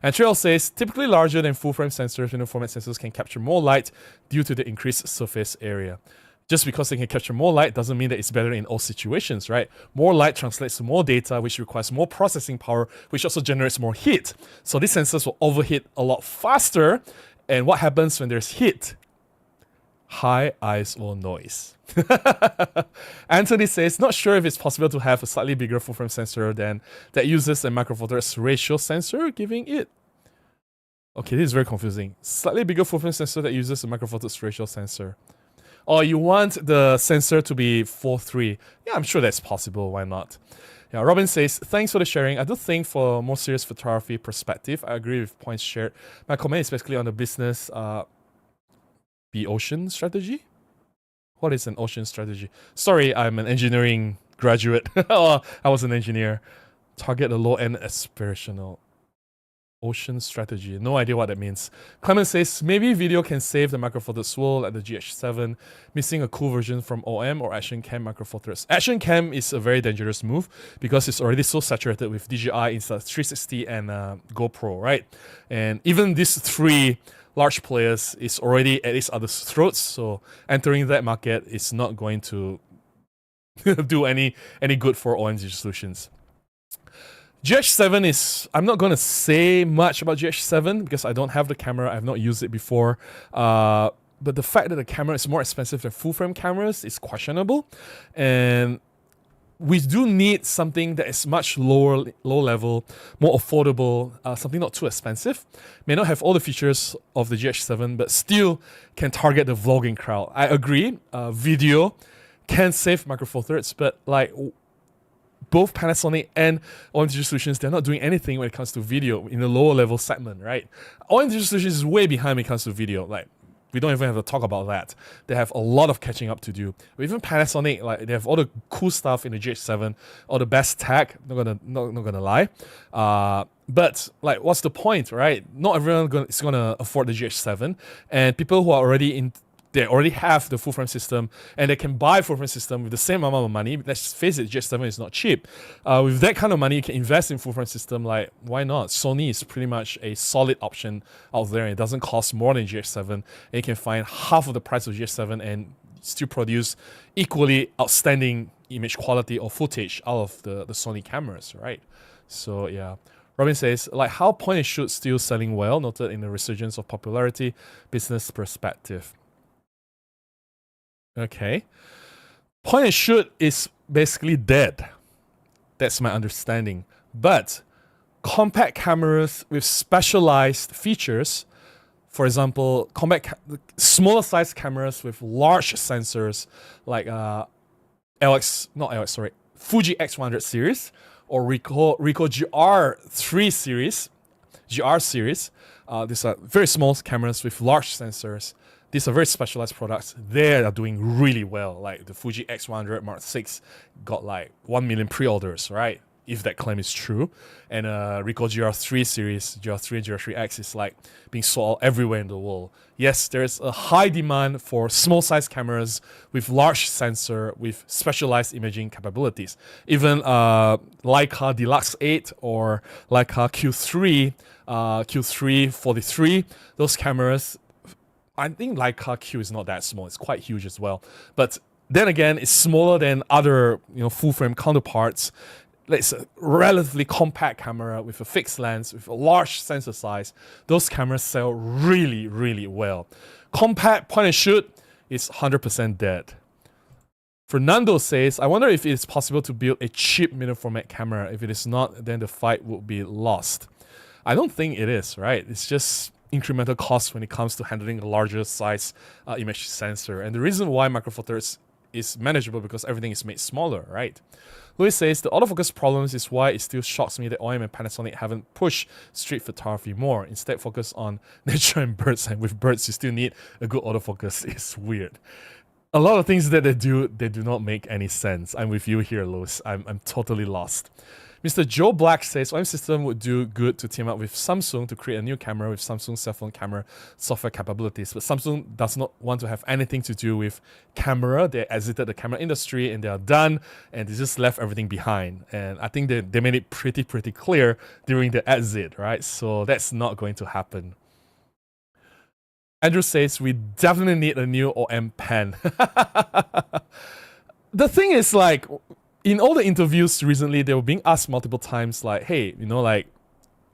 And Trail says, typically larger than full-frame sensors, window format sensors can capture more light due to the increased surface area. Just because they can capture more light doesn't mean that it's better in all situations, right? More light translates to more data, which requires more processing power, which also generates more heat. So these sensors will overheat a lot faster. And what happens when there's heat? High ISO noise. Anthony says, not sure if it's possible to have a slightly bigger full-frame sensor than that uses a Micro Four Thirds ratio sensor, giving it... Okay, this is very confusing. Slightly bigger full-frame sensor that uses a Micro Four Thirds ratio sensor. Or you want the sensor to be 4:3. Yeah, I'm sure that's possible. Why not? Yeah, Robin says, thanks for the sharing. I do think for a more serious photography perspective, I agree with points shared. My comment is basically on the business ocean strategy. What is an ocean strategy? Sorry, I'm an engineering graduate. I was an engineer. Target a low-end aspirational. Ocean strategy. No idea what that means. Clement says, maybe video can save the Micro Four Thirds world like the GH7, missing a cool version from OM or Action Cam Micro Four Thirds. Action Cam is a very dangerous move because it's already so saturated with DJI, Insta360 and GoPro, right? And even these three large players is already at each other's throats, so entering that market is not going to do any good for OM Digital Solutions. GH7 is, I'm not going to say much about GH7 because I don't have the camera, I have not used it before. But the fact that the camera is more expensive than full-frame cameras is questionable. And we do need something that is much low level, more affordable, something not too expensive. May not have all the features of the GH7, but still can target the vlogging crowd. I agree, video can save Micro Four Thirds, but like... both Panasonic and OM Digital Solutions, they're not doing anything when it comes to video in the lower level segment, right? OM Digital Solutions is way behind when it comes to video. Like, we don't even have to talk about that. They have a lot of catching up to do. Even Panasonic, like they have all the cool stuff in the GH7, all the best tech. Not gonna lie. But like, what's the point, right? Not everyone is gonna afford the GH7, and people who are already in, they already have the full frame system and they can buy full frame system with the same amount of money. Let's face it, GH7 is not cheap. With that kind of money, you can invest in full frame system. Like, why not? Sony is pretty much a solid option out there. And it doesn't cost more than GH7. And you can find half of the price of GH7 and still produce equally outstanding image quality or footage out of the Sony cameras, right? So yeah. Robin says, like, how point and shoot still selling well, noted in the resurgence of popularity, business perspective. Okay. Point and shoot is basically dead. That's my understanding. But compact cameras with specialized features, for example, smaller size cameras with large sensors like Fuji X100 series or Ricoh GR series. These are very small cameras with large sensors. These are very specialized products. They are doing really well. Like the Fuji X100 Mark VI got like 1 million pre-orders, right? If that claim is true. And Ricoh GR3 series, GR3 and GR3X is like being sold everywhere in the world. Yes, there's a high demand for small size cameras with large sensor, with specialized imaging capabilities. Even Leica Deluxe 8 or Leica Q343, those cameras, I think Leica Q is not that small. It's quite huge as well. But then again, it's smaller than other full frame counterparts. It's a relatively compact camera with a fixed lens, with a large sensor size. Those cameras sell really, really well. Compact point and shoot is 100% dead. Fernando says, I wonder if it is possible to build a cheap medium format camera. If it is not, then the fight would be lost. I don't think it is, right? It's just incremental cost when it comes to handling a larger size image sensor. And the reason why Micro Four Thirds is manageable because everything is made smaller, right? Louis says, the autofocus problems is why it still shocks me that OM and Panasonic haven't pushed street photography more. Instead, focus on nature and birds. And with birds, you still need a good autofocus. It's weird. A lot of things that they do not make any sense. I'm with you here, Louis. I'm totally lost. Mr. Joe Black says, OM system would do good to team up with Samsung to create a new camera with Samsung cell phone camera software capabilities. But Samsung does not want to have anything to do with camera. They exited the camera industry and they are done and they just left everything behind. And I think they made it pretty clear during the exit, right? So that's not going to happen. Andrew says, we definitely need a new OM pen. The thing is, like, in all the interviews recently, they were being asked multiple times, like, hey, do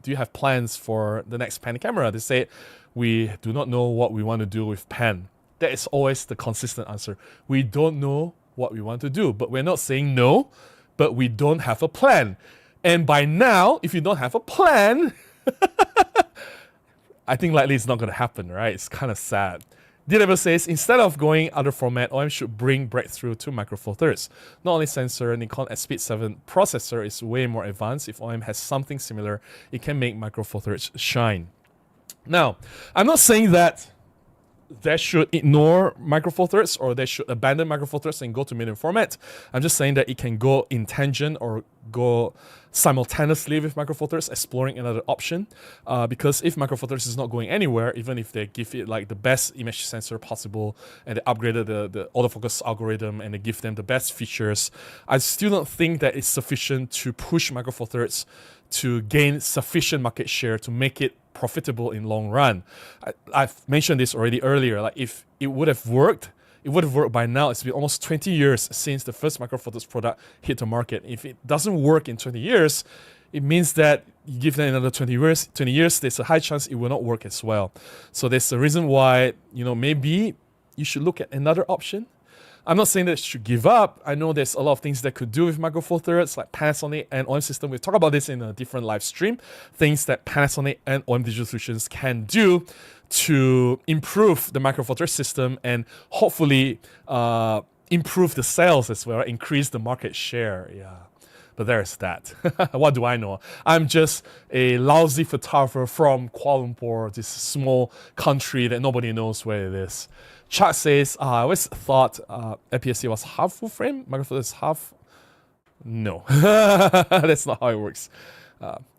you have plans for the next pen camera? They say, we do not know what we want to do with pen. That is always the consistent answer. We don't know what we want to do, but we're not saying no, but we don't have a plan. And by now, if you don't have a plan, I think likely it's not going to happen, right? It's kind of sad. D-Level says, instead of going other format, OM should bring breakthrough to Micro Four Thirds. Not only sensor, Nikon S-Speed 7 processor is way more advanced. If OM has something similar, it can make Micro Four Thirds shine. Now, I'm not saying that they should ignore Micro Four Thirds or they should abandon Micro Four Thirds and go to medium format. I'm just saying that it can go in tangent or go simultaneously with Micro Four Thirds, exploring another option. Because if Micro Four Thirds is not going anywhere, even if they give it like the best image sensor possible and they upgraded the autofocus algorithm and they give them the best features, I still don't think that it's sufficient to push Micro Four Thirds to gain sufficient market share to make it profitable in long run. I've mentioned this already earlier. Like, if it would have worked, by now. It's been almost 20 years since the first Micro Four Thirds product hit the market. If it doesn't work in 20 years, it means that you give them another 20 years, there's a high chance it will not work as well. So there's a reason why, maybe you should look at another option. I'm not saying that you should give up. I know there's a lot of things that could do with Micro Four Thirds, like Panasonic and OM system. We've talked about this in a different live stream. Things that Panasonic and OM Digital Solutions can do to improve the Micro Four Thirds system and hopefully improve the sales as well, increase the market share. Yeah. But there's that. What do I know? I'm just a lousy photographer from Kuala Lumpur, this small country that nobody knows where it is. Chuck says, I always thought APS-C was half full frame. Micro Four Thirds is half. No, that's not how it works.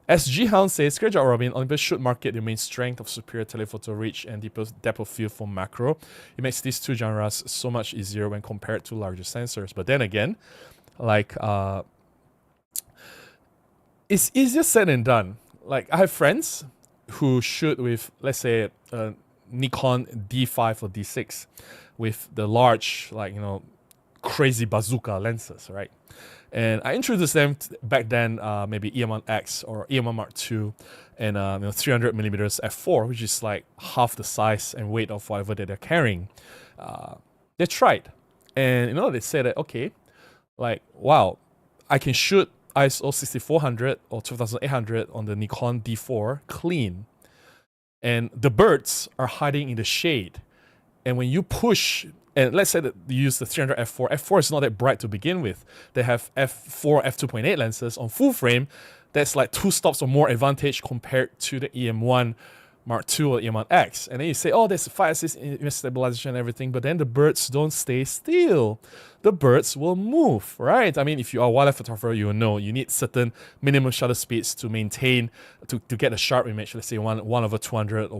SG Hound says, great job, Robin. Olympus should market the main strength of superior telephoto reach and depth of field for macro. It makes these two genres so much easier when compared to larger sensors. But then again, like, it's easier said than done. Like, I have friends who shoot with, let's say, Nikon D5 or D6 with the large, like, crazy bazooka lenses, right? And I introduced them back then, maybe EM1X or EM1 Mark II, and 300mm f4, which is like half the size and weight of whatever that they're carrying. They tried, and they said that, okay, like, wow, I can shoot ISO 6400 or 2800 on the Nikon D4 clean, and the birds are hiding in the shade. And when you push, and let's say that you use the 300 f4. F4 is not that bright to begin with. They have f4, f2.8 lenses on full frame. That's like 2 stops or more advantage compared to the EM1 Mark II or EM1X. And then you say, oh, there's 5-axis image stabilization and everything, but then the birds don't stay still. The birds will move, right? I mean, if you are a wildlife photographer, you will know you need certain minimum shutter speeds to maintain, to get a sharp image. Let's say 1/200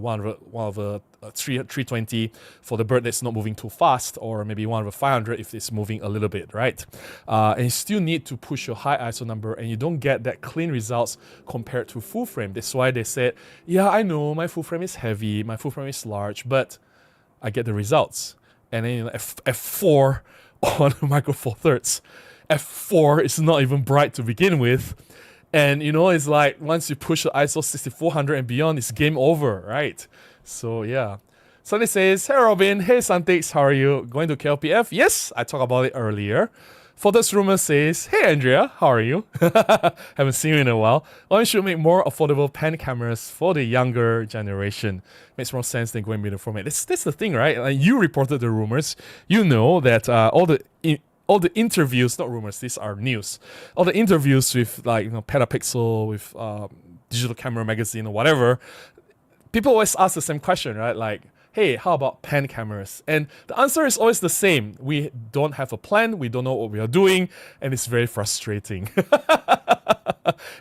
or 320 for the bird that's not moving too fast, or maybe 1/500 if it's moving a little bit, right? And you still need to push your high ISO number, and you don't get that clean results compared to full frame. That's why they said, yeah, I know my full frame is heavy, my full frame is large, but I get the results. And then f4 on Micro Four Thirds. f4 is not even bright to begin with. And it's like once you push the ISO 6400 and beyond, it's game over, right? So yeah. Sunday says, hey Robin, hey Santix, how are you? Going to KLPF? Yes, I talked about it earlier. Photos Rumor says, hey Andrea, how are you? Haven't seen you in a while. Why should make more affordable pen cameras for the younger generation? Makes more sense than going middle format. That's the thing, right? Like, you reported the rumors. You know that all the interviews, not rumors, these are news. All the interviews with Petapixel, with Digital Camera Magazine or whatever, people always ask the same question, right? Like, hey, how about pen cameras? And the answer is always the same. We don't have a plan, we don't know what we are doing, and it's very frustrating.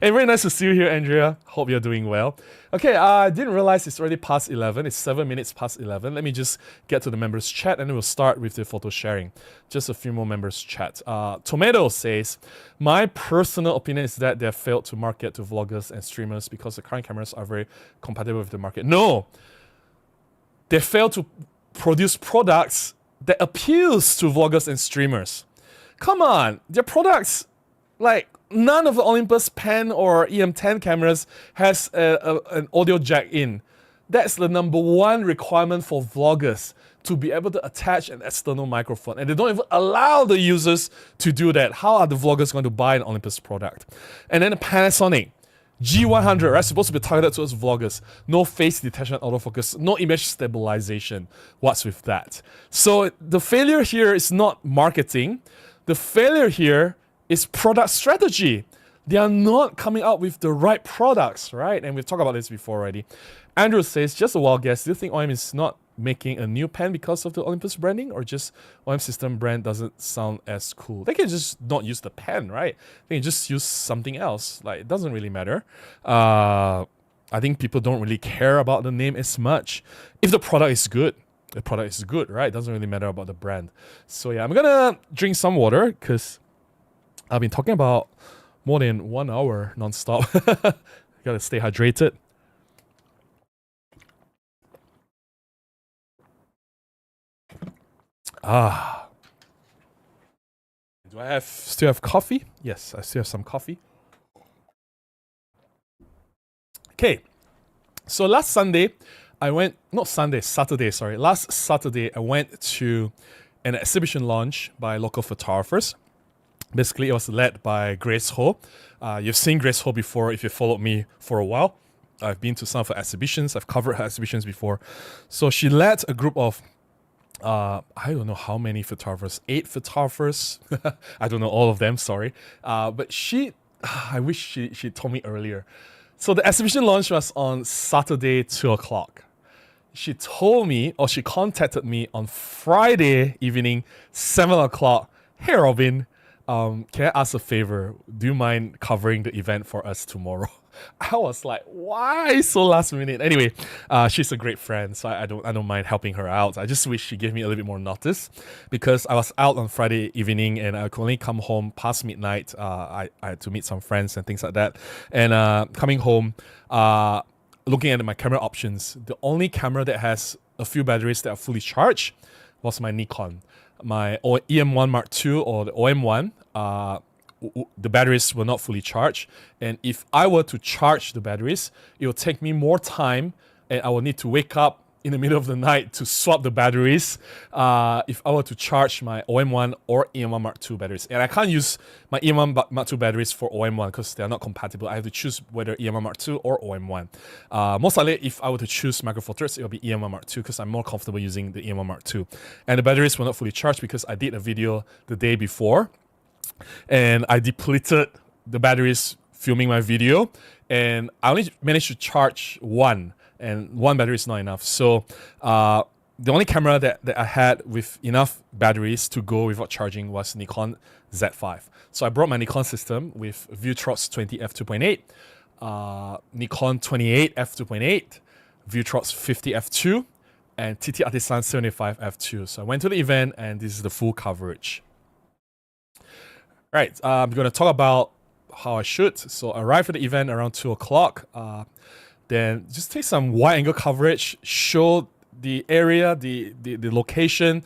And very nice to see you here, Andrea. Hope you're doing well. Okay, I didn't realize it's already past 11. It's 7 minutes past 11. Let me just get to the members chat, and then we'll start with the photo sharing. Just a few more members chat. Tomato says, my personal opinion is that they have failed to market to vloggers and streamers because the current cameras are very compatible with the market. No! They fail to produce products that appeals to vloggers and streamers. Come on, their products, like, none of the Olympus Pen or EM10 cameras has an audio jack in. That's the #1 requirement for vloggers, to be able to attach an external microphone. And they don't even allow the users to do that. How are the vloggers going to buy an Olympus product? And then the Panasonic G100, right, supposed to be targeted towards vloggers. No face detection autofocus, no image stabilization. What's with that? So the failure here is not marketing. The failure here is product strategy. They are not coming out with the right products, right? And we've talked about this before already. Andrew says, just a wild guess, do you think OM is not making a new pen because of the Olympus branding, or just OM system brand doesn't sound as cool? They can just not use the pen, right? They can just use something else. Like, it doesn't really matter. I think people don't really care about the name as much. If the product is good, the product is good, right? It doesn't really matter about the brand. So yeah, I'm gonna drink some water because I've been talking about more than 1 hour non-stop. Gotta stay hydrated. Do I still have coffee? Yes, I still have some coffee. Okay, so last Saturday, I went to an exhibition launch by local photographers. Basically, it was led by Grace Ho. You've seen Grace Ho before if you followed me for a while. I've been to some of her exhibitions. I've covered her exhibitions before. So she led a group of, I don't know how many photographers, 8 photographers. I don't know all of them, sorry. But she I wish she told me earlier. So the exhibition launch was on Saturday, 2 o'clock. She told me, or she contacted me on Friday evening, 7 o'clock. Hey, Robin, can I ask a favor? Do you mind covering the event for us tomorrow? I was like, why so last minute? Anyway, she's a great friend, so I don't mind helping her out. I just wish she gave me a little bit more notice, because I was out on Friday evening and I could only come home past midnight. I had to meet some friends and things like that. And coming home, looking at my camera options, the only camera that has a few batteries that are fully charged was my Nikon. My EM1 Mark II or the OM1, the batteries were not fully charged. And if I were to charge the batteries, it will take me more time and I will need to wake up in the middle of the night to swap the batteries if I were to charge my OM1 or EM1 Mark II batteries. And I can't use my EM1 Mark II batteries for OM1 because they are not compatible. I have to choose whether EM1 Mark II or OM1. Most likely, if I were to choose Micro Four Thirds, it will be EM1 Mark II because I'm more comfortable using the EM1 Mark II. And the batteries were not fully charged because I did a video the day before and I depleted the batteries filming my video, and I only managed to charge one, and one battery is not enough. So the only camera that I had with enough batteries to go without charging was Nikon Z5. So I brought my Nikon system with Vutrox 20 f2.8, Nikon 28 f2.8, Vutrox 50 f2, and TT Artisan 75 f2. So I went to the event, and this is the full coverage. Right, I'm going to talk about how I shoot. So I arrived at the event around 2 o'clock. Then just take some wide angle coverage, show the area, the location,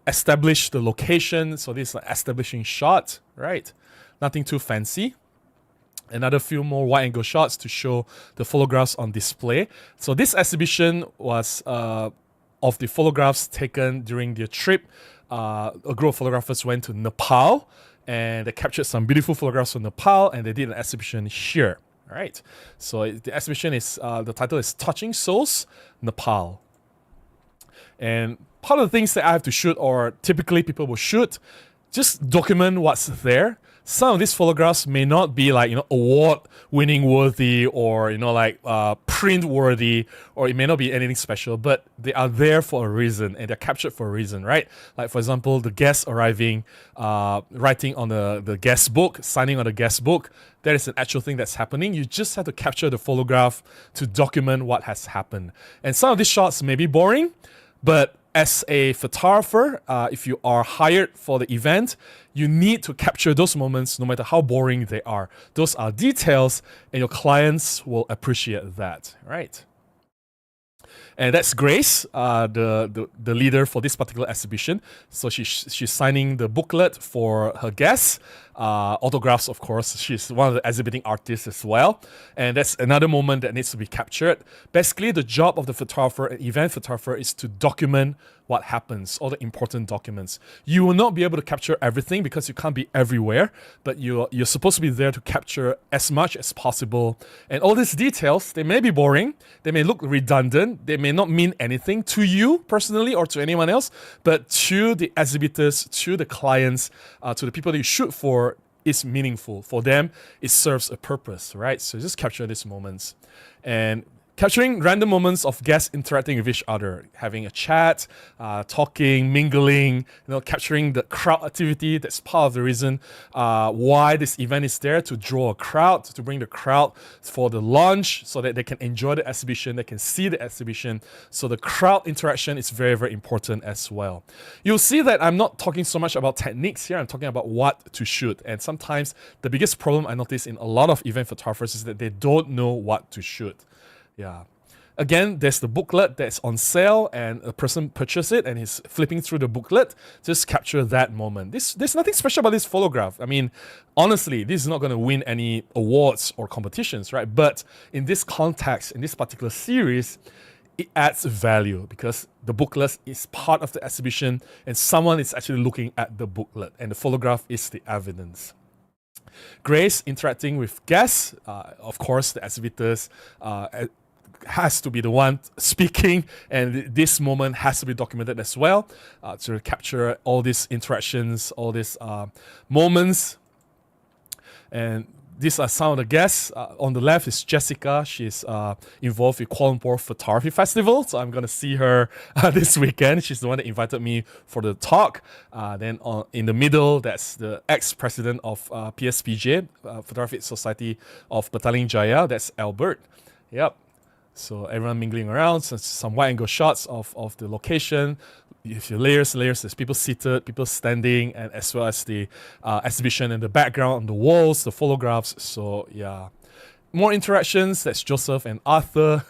establish the location. So this is an establishing shot, right? Nothing too fancy. Another few more wide angle shots to show the photographs on display. So this exhibition was of the photographs taken during their trip. A group of photographers went to Nepal, and they captured some beautiful photographs from Nepal, and they did an exhibition here. All right. So the exhibition is, the title is Touching Souls, Nepal. And part of the things that I have to shoot, or typically people will shoot, just document what's there. Some of these photographs may not be like, award-winning worthy, or, print worthy, or it may not be anything special, but they are there for a reason, and they're captured for a reason, right? Like, for example, the guest arriving, writing on the guest book, signing on the guest book. That is an actual thing that's happening. You just have to capture the photograph to document what has happened. And some of these shots may be boring, but as a photographer, if you are hired for the event, you need to capture those moments no matter how boring they are. Those are details, and your clients will appreciate that, right? And that's Grace, the leader for this particular exhibition. So she's signing the booklet for her guests. Autographs, of course. She's one of the exhibiting artists as well. And that's another moment that needs to be captured. Basically, the job of the photographer, an event photographer, is to document what happens, all the important documents. You will not be able to capture everything because you can't be everywhere, but you're supposed to be there to capture as much as possible. And all these details, they may be boring, they may look redundant, they may not mean anything to you personally or to anyone else, but to the exhibitors, to the clients, to the people that you shoot for, it's meaningful. For them, it serves a purpose, right? So just capture these moments. And capturing random moments of guests interacting with each other, having a chat, talking, mingling, capturing the crowd activity. That's part of the reason why this event is there, to draw a crowd, to bring the crowd for the launch so that they can enjoy the exhibition, they can see the exhibition. So the crowd interaction is very, very important as well. You'll see that I'm not talking so much about techniques here, I'm talking about what to shoot. And sometimes the biggest problem I notice in a lot of event photographers is that they don't know what to shoot. Yeah. Again, there's the booklet that's on sale, and a person purchased it and he's flipping through the booklet. Just capture that moment. There's nothing special about this photograph. I mean, honestly, this is not going to win any awards or competitions, right? But in this context, in this particular series, it adds value because the booklet is part of the exhibition and someone is actually looking at the booklet, and the photograph is the evidence. Grace interacting with guests, of course, the exhibitors, has to be the one speaking, and this moment has to be documented as well to capture all these interactions, all these moments. And these are some of the guests. On the left is Jessica. She's involved with Kuala Lumpur Photography Festival, so I'm going to see her this weekend. She's the one that invited me for the talk. Then in the middle, that's the ex-president of PSPJ, Photography Society of Petaling Jaya. That's Albert. Yep. So everyone mingling around, so some wide angle shots of the location. If you layers, there's people seated, people standing, and as well as the exhibition in the background on the walls, the photographs. So yeah, more interactions. That's Joseph and Arthur.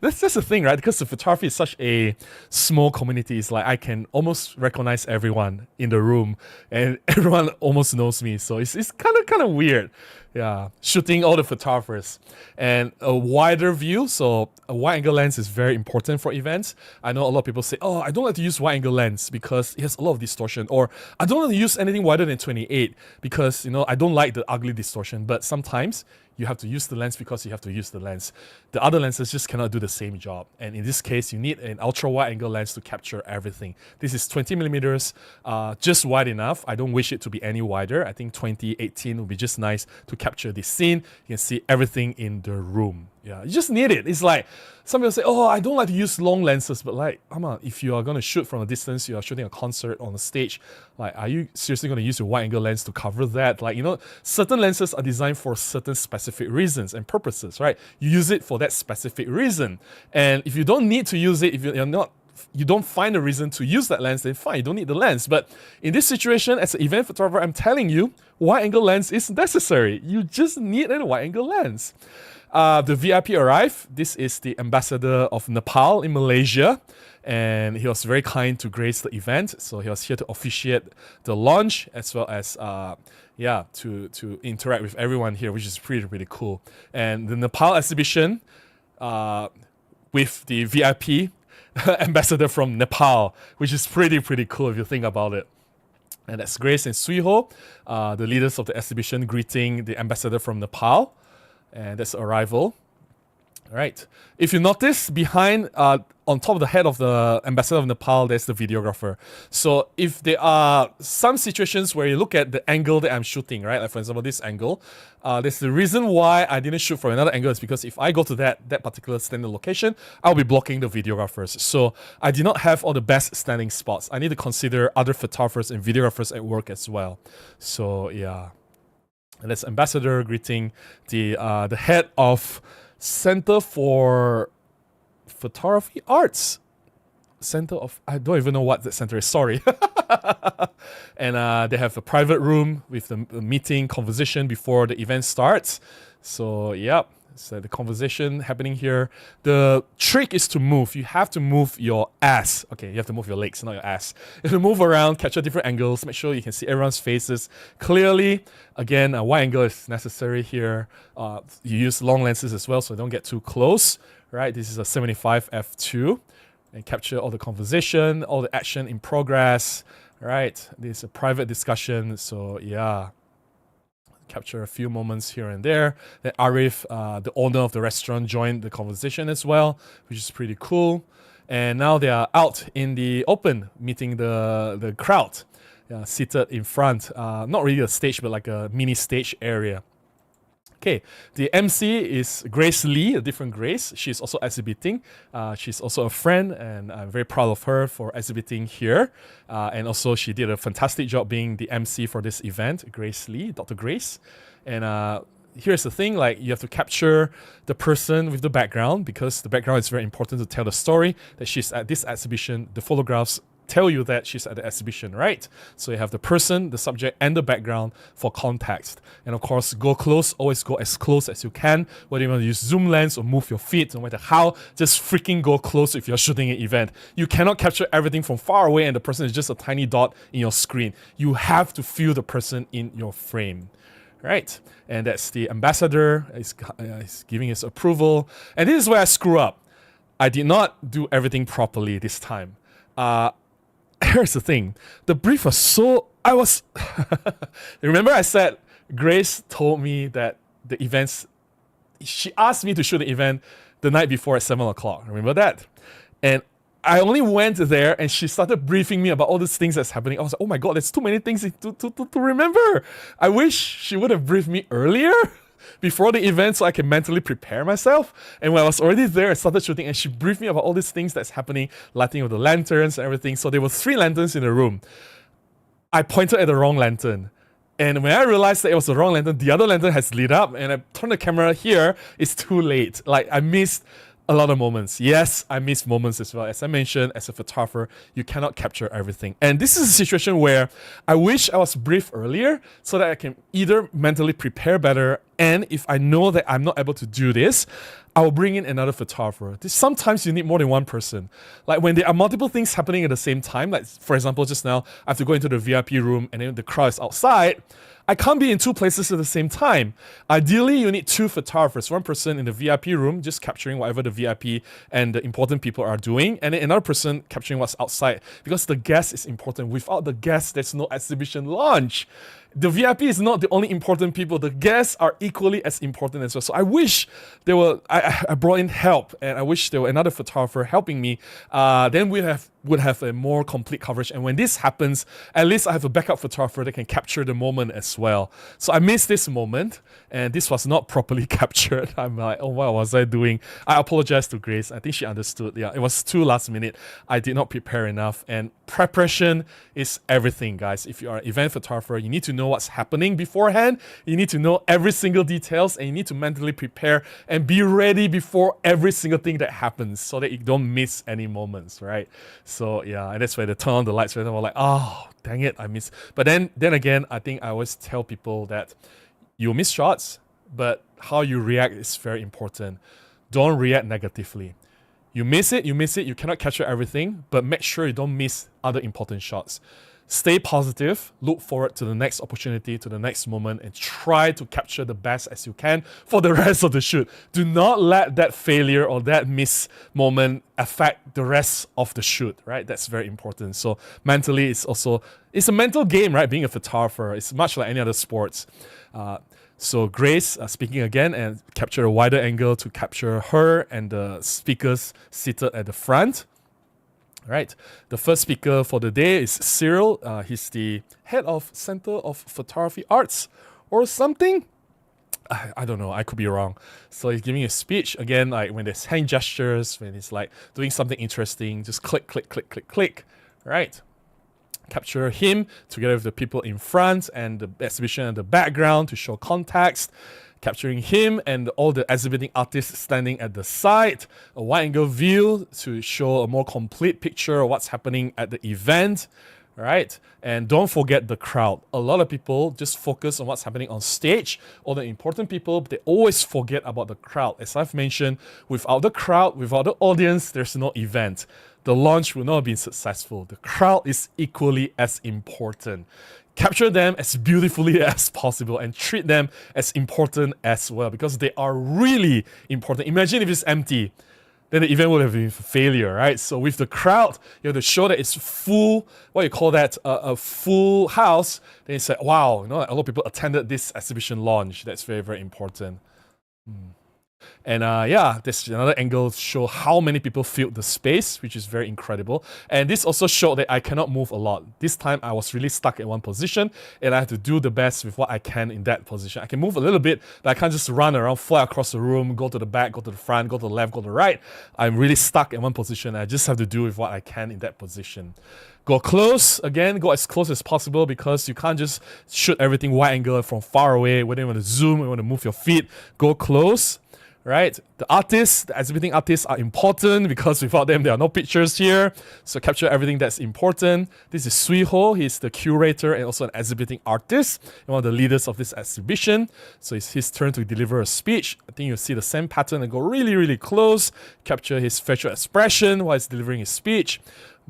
That's the thing, right? Because the photography is such a small community. It's like I can almost recognize everyone in the room, and everyone almost knows me. So it's kind of weird. Yeah, shooting all the photographers and a wider view. So a wide angle lens is very important for events. I know a lot of people say, oh, I don't like to use wide angle lens because it has a lot of distortion, or I don't like to use anything wider than 28 because, you know, I don't like the ugly distortion. But sometimes you have to use the lens because you have to use the lens. The other lenses just cannot do the same job. And in this case, you need an ultra wide angle lens to capture everything. This is 20 millimeters, just wide enough. I don't wish it to be any wider. I think 2018 would be just nice to capture this scene. You can see everything in the room. Yeah, you just need it. It's like some people say, oh, I don't like to use long lenses, but like, come on, if you are going to shoot from a distance, you are shooting a concert on a stage, like, are you seriously going to use your wide angle lens to cover that? Like, you know, certain lenses are designed for certain specific reasons and purposes, right? You use it for that specific reason. And if you don't need to use it, if you don't find a reason to use that lens, then fine, you don't need the lens. But in this situation, as an event photographer, I'm telling you, wide angle lens is necessary. You just need a wide angle lens. The VIP arrived. This is the ambassador of Nepal in Malaysia, and he was very kind to grace the event. So he was here to officiate the launch as well as to interact with everyone here, which is pretty cool. And the Nepal exhibition with the VIP ambassador from Nepal, which is pretty cool if you think about it. And that's Grace and Suiho, the leaders of the exhibition, greeting the ambassador from Nepal. And that's arrival. All right. If you notice, behind, on top of the head of the ambassador of Nepal, there's the videographer. So if there are some situations where you look at the angle that I'm shooting, right? Like for example, this angle, there's the reason why I didn't shoot from another angle is because if I go to that particular standing location, I'll be blocking the videographers. So I did not have all the best standing spots. I need to consider other photographers and videographers at work as well. So yeah. And that's ambassador greeting the head of Center for Photography Arts. Center of, I don't even know what that center is, sorry. And they have a private room with the meeting, conversation before the event starts. So, yep. So the conversation happening here. The trick is to move. You have to move your ass. Okay, you have to move your legs, not your ass. You have to move around, capture different angles, make sure you can see everyone's faces clearly. Again, a wide angle is necessary here. You use long lenses as well, so don't get too close. Right, this is a 75 f2, and capture all the conversation, all the action in progress. Right, this is a private discussion. So yeah. Capture a few moments here and there. Then Arif, the owner of the restaurant, joined the conversation as well, which is pretty cool. And now they are out in the open, meeting the crowd, seated in front. Not really a stage, but like a mini stage area. Okay, the MC is Grace Lee, a different Grace. She's also exhibiting. She's also a friend, and I'm very proud of her for exhibiting here. And also, she did a fantastic job being the MC for this event, Grace Lee, Dr. Grace. And here's the thing, like, you have to capture the person with the background, because the background is very important to tell the story that she's at this exhibition. The photographs tell you that she's at the exhibition, right? So you have the person, the subject, and the background for context. And of course, go close, always go as close as you can. Whether you want to use zoom lens or move your feet, no matter how, just freaking go close if you're shooting an event. You cannot capture everything from far away and the person is just a tiny dot in your screen. You have to feel the person in your frame. Right? And that's the ambassador, is giving his approval. And this is where I screw up. I did not do everything properly this time. Here's the thing. The brief was so... Remember I said Grace told me that the events... She asked me to shoot the event the night before at 7 o'clock. Remember that? And I only went there and she started briefing me about all these things that's happening. I was like, oh my god, there's too many things to remember. I wish she would have briefed me earlier before the event so I can mentally prepare myself. And when I was already there, I started shooting and she briefed me about all these things that's happening, lighting of the lanterns and everything. So there were 3 lanterns in the room. I pointed at the wrong lantern. And when I realized that it was the wrong lantern, the other lantern has lit up and I turned the camera here, it's too late. Like, I missed a lot of moments. Yes, I miss moments as well. As I mentioned, as a photographer, you cannot capture everything. And this is a situation where I wish I was briefed earlier so that I can either mentally prepare better, and if I know that I'm not able to do this, I will bring in another photographer. Sometimes you need more than one person. Like when there are multiple things happening at the same time, like for example, just now, I have to go into the VIP room and then the crowd is outside. I can't be in 2 places at the same time. Ideally, you need 2 photographers. One person in the VIP room, just capturing whatever the VIP and the important people are doing, and then another person capturing what's outside. Because the guest is important. Without the guest, there's no exhibition launch. The VIP is not the only important people. The guests are equally as important as well. So I wish there were, I brought in help, and I wish there were another photographer helping me. Then we would have a more complete coverage. And when this happens, at least I have a backup photographer that can capture the moment as well. So I missed this moment, and this was not properly captured. I'm like, oh, what was I doing? I apologize to Grace. I think she understood. Yeah, it was too last minute. I did not prepare enough, and preparation is everything, guys. If you are an event photographer, you need to know what's happening beforehand. You need to know every single details, and you need to mentally prepare and be ready before every single thing that happens so that you don't miss any moments, right? So yeah, and that's why they turn on the lights and we're like, oh, dang it, I missed. But then again, I think I always tell people that you'll miss shots, but how you react is very important. Don't react negatively. You miss it, you cannot capture everything, but make sure you don't miss other important shots. Stay positive, look forward to the next opportunity, to the next moment, and try to capture the best as you can for the rest of the shoot. Do not let that failure or that miss moment affect the rest of the shoot, right? That's very important. So mentally, it's a mental game, right? Being a photographer, it's much like any other sports. So Grace, speaking again, and capture a wider angle to capture her and the speakers seated at the front. Right. The first speaker for the day is Cyril. He's the head of Center of Photography Arts or something. I don't know. I could be wrong. So he's giving a speech. Again, like when there's hand gestures, when he's like doing something interesting, just click, click, click, click, click. Right. Capture him together with the people in front and the exhibition in the background to show context. Capturing him and all the exhibiting artists standing at the side, a wide-angle view to show a more complete picture of what's happening at the event, right? And don't forget the crowd. A lot of people just focus on what's happening on stage, all the important people, but they always forget about the crowd. As I've mentioned, without the crowd, without the audience, there's no event. The launch will not have been successful. The crowd is equally as important. Capture them as beautifully as possible and treat them as important as well because they are really important. Imagine if it's empty, then the event would have been a failure, right? So with the crowd, you have to show that it's full, what you call that, a full house. Then you say, wow, a lot of people attended this exhibition launch. That's very, very important. And yeah, there's another angle to show how many people filled the space, which is very incredible. And this also showed that I cannot move a lot. This time I was really stuck in one position and I have to do the best with what I can in that position. I can move a little bit, but I can't just run around, fly across the room, go to the back, go to the front, go to the left, go to the right. I'm really stuck in one position. I just have to do with what I can in that position. Go close, again, go as close as possible because you can't just shoot everything wide angle from far away. Whether you want to zoom, you want to move your feet, go close. Right, the artists, the exhibiting artists are important because without them there are no pictures here. So capture everything that's important. This is Sui Ho. He's the curator and also an exhibiting artist and one of the leaders of this exhibition. So it's his turn to deliver a speech. I think you'll see the same pattern and go really, really close. Capture his facial expression while he's delivering his speech.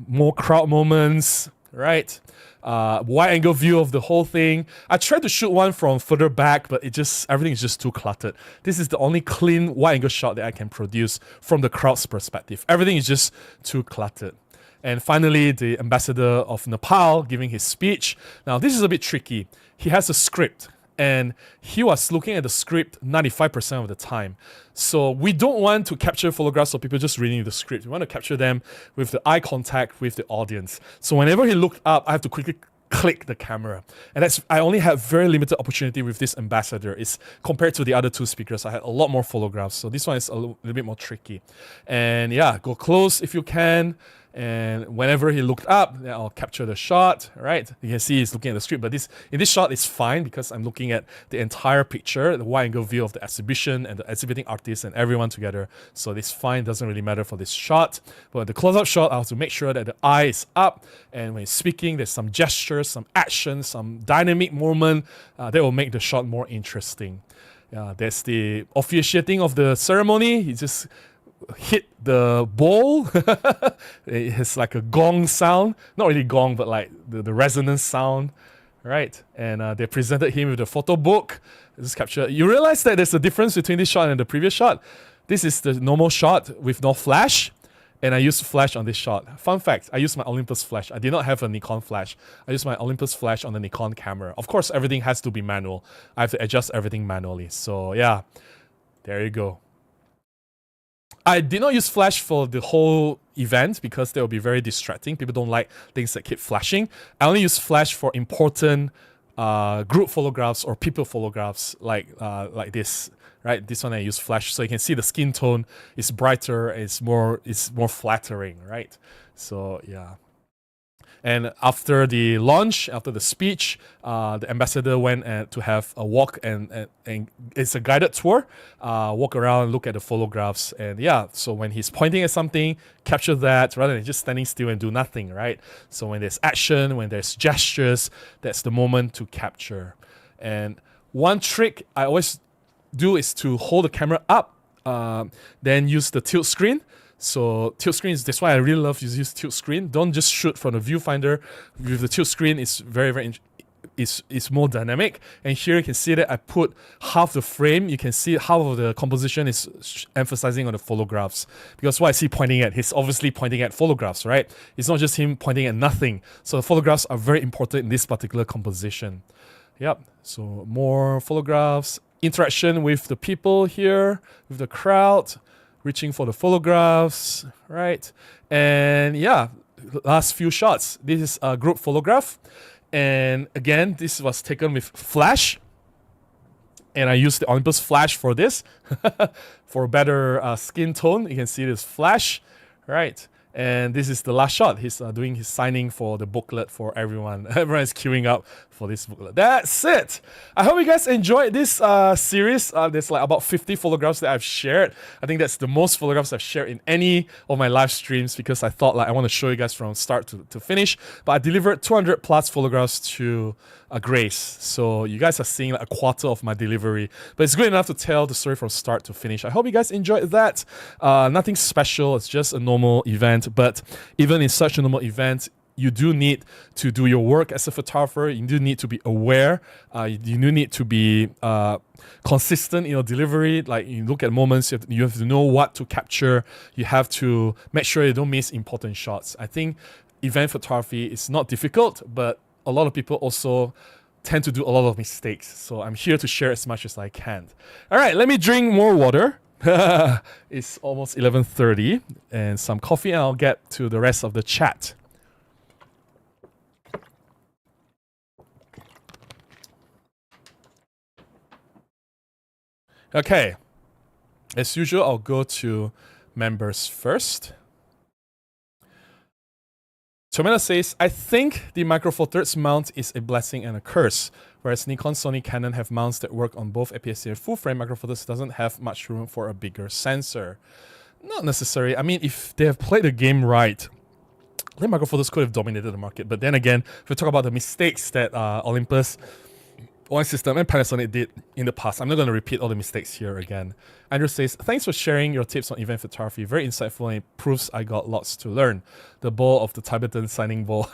More crowd moments, right? Wide angle view of the whole thing. I tried to shoot one from further back, but everything is just too cluttered. This is the only clean wide angle shot that I can produce from the crowd's perspective. Everything is just too cluttered. And finally, the ambassador of Nepal giving his speech. Now, this is a bit tricky. He has a script. and he was looking at the script 95% of the time. So we don't want to capture photographs of people just reading the script. We want to capture them with the eye contact with the audience. So whenever he looked up, I have to quickly click the camera. And I only had very limited opportunity with this ambassador. It's compared to the other two speakers, I had a lot more photographs. So this one is a little bit more tricky. And yeah, go close if you can. And whenever he looked up, then I'll capture the shot, right? You can see he's looking at the script, but in this shot it's fine because I'm looking at the entire picture, the wide angle view of the exhibition and the exhibiting artists and everyone together. So this fine, doesn't really matter for this shot. But the close-up shot, I have to make sure that the eye is up, and when he's speaking, there's some gestures, some action, some dynamic movement that will make the shot more interesting. There's the officiating of the ceremony. He just hit the bowl. It has like a gong sound, not really gong, but like the resonance sound, right? And they presented him with a photo book. Just capture. You realize that there's a difference between this shot and the previous shot. This is the normal shot with no flash, and I used flash on this shot. Fun fact, I used my Olympus flash. I did not have a Nikon flash. I used my Olympus flash on the Nikon camera. Of course, everything has to be manual. I have to adjust everything manually. So yeah, there you go. I did not use flash for the whole event because they will be very distracting. People don't like things that keep flashing. I only use flash for important group photographs or people photographs like this, right? This one I use flash, so you can see the skin tone is brighter, it's more flattering, right? So yeah. And after the launch, after the speech, the ambassador went to have a walk, and it's a guided tour. Walk around, look at the photographs, and yeah. So when he's pointing at something, capture that rather than just standing still and do nothing, right? So when there's action, when there's gestures, that's the moment to capture. And one trick I always do is to hold the camera up, then use the tilt screen. So tilt screen that's why I really love to use tilt screen. Don't just shoot from the viewfinder. With the tilt screen, it's very it's more dynamic. And here you can see that I put half the frame. You can see half of the composition is emphasizing on the photographs. Because what I see pointing at, he's obviously pointing at photographs, right? It's not just him pointing at nothing. So the photographs are very important in this particular composition. Yep. So more photographs, interaction with the people here, with the crowd. Reaching for the photographs, right? And yeah, last few shots. This is a group photograph. And again, this was taken with flash. And I used the Olympus flash for this. For better skin tone, you can see this flash, right? And this is the last shot. He's doing his signing for the booklet for everyone. Everyone is queuing up for this booklet. That's it. I hope you guys enjoyed this series. There's like about 50 photographs that I've shared. I think that's the most photographs I've shared in any of my live streams because I thought like I want to show you guys from start to finish. But I delivered 200 plus photographs to Grace. So you guys are seeing like a quarter of my delivery. But it's good enough to tell the story from start to finish. I hope you guys enjoyed that. Nothing special. It's just a normal event. But even in such a normal event, you do need to do your work as a photographer. You do need to be aware. You do need to be consistent in your delivery. Like you look at moments, you have to know what to capture. You have to make sure you don't miss important shots. I think event photography is not difficult, but a lot of people also tend to do a lot of mistakes. So I'm here to share as much as I can. All right, let me drink more water. It's almost 11:30 and some coffee, and I'll get to the rest of the chat. Okay, as usual, I'll go to members first. Tomena says, I think the Micro Four Thirds mount is a blessing and a curse, whereas Nikon, Sony, Canon have mounts that work on both APS-C and full frame. Micro Four Thirds doesn't have much room for a bigger sensor. Not necessary. I mean, if they have played the game right, I think Micro Four Thirds could have dominated the market. But then again, if we talk about the mistakes that Olympus, One System, and Panasonic did in the past, I'm not going to repeat all the mistakes here again. Andrew says, thanks for sharing your tips on event photography. Very insightful, and it proves I got lots to learn. The bowl of the Tibetan signing bowl.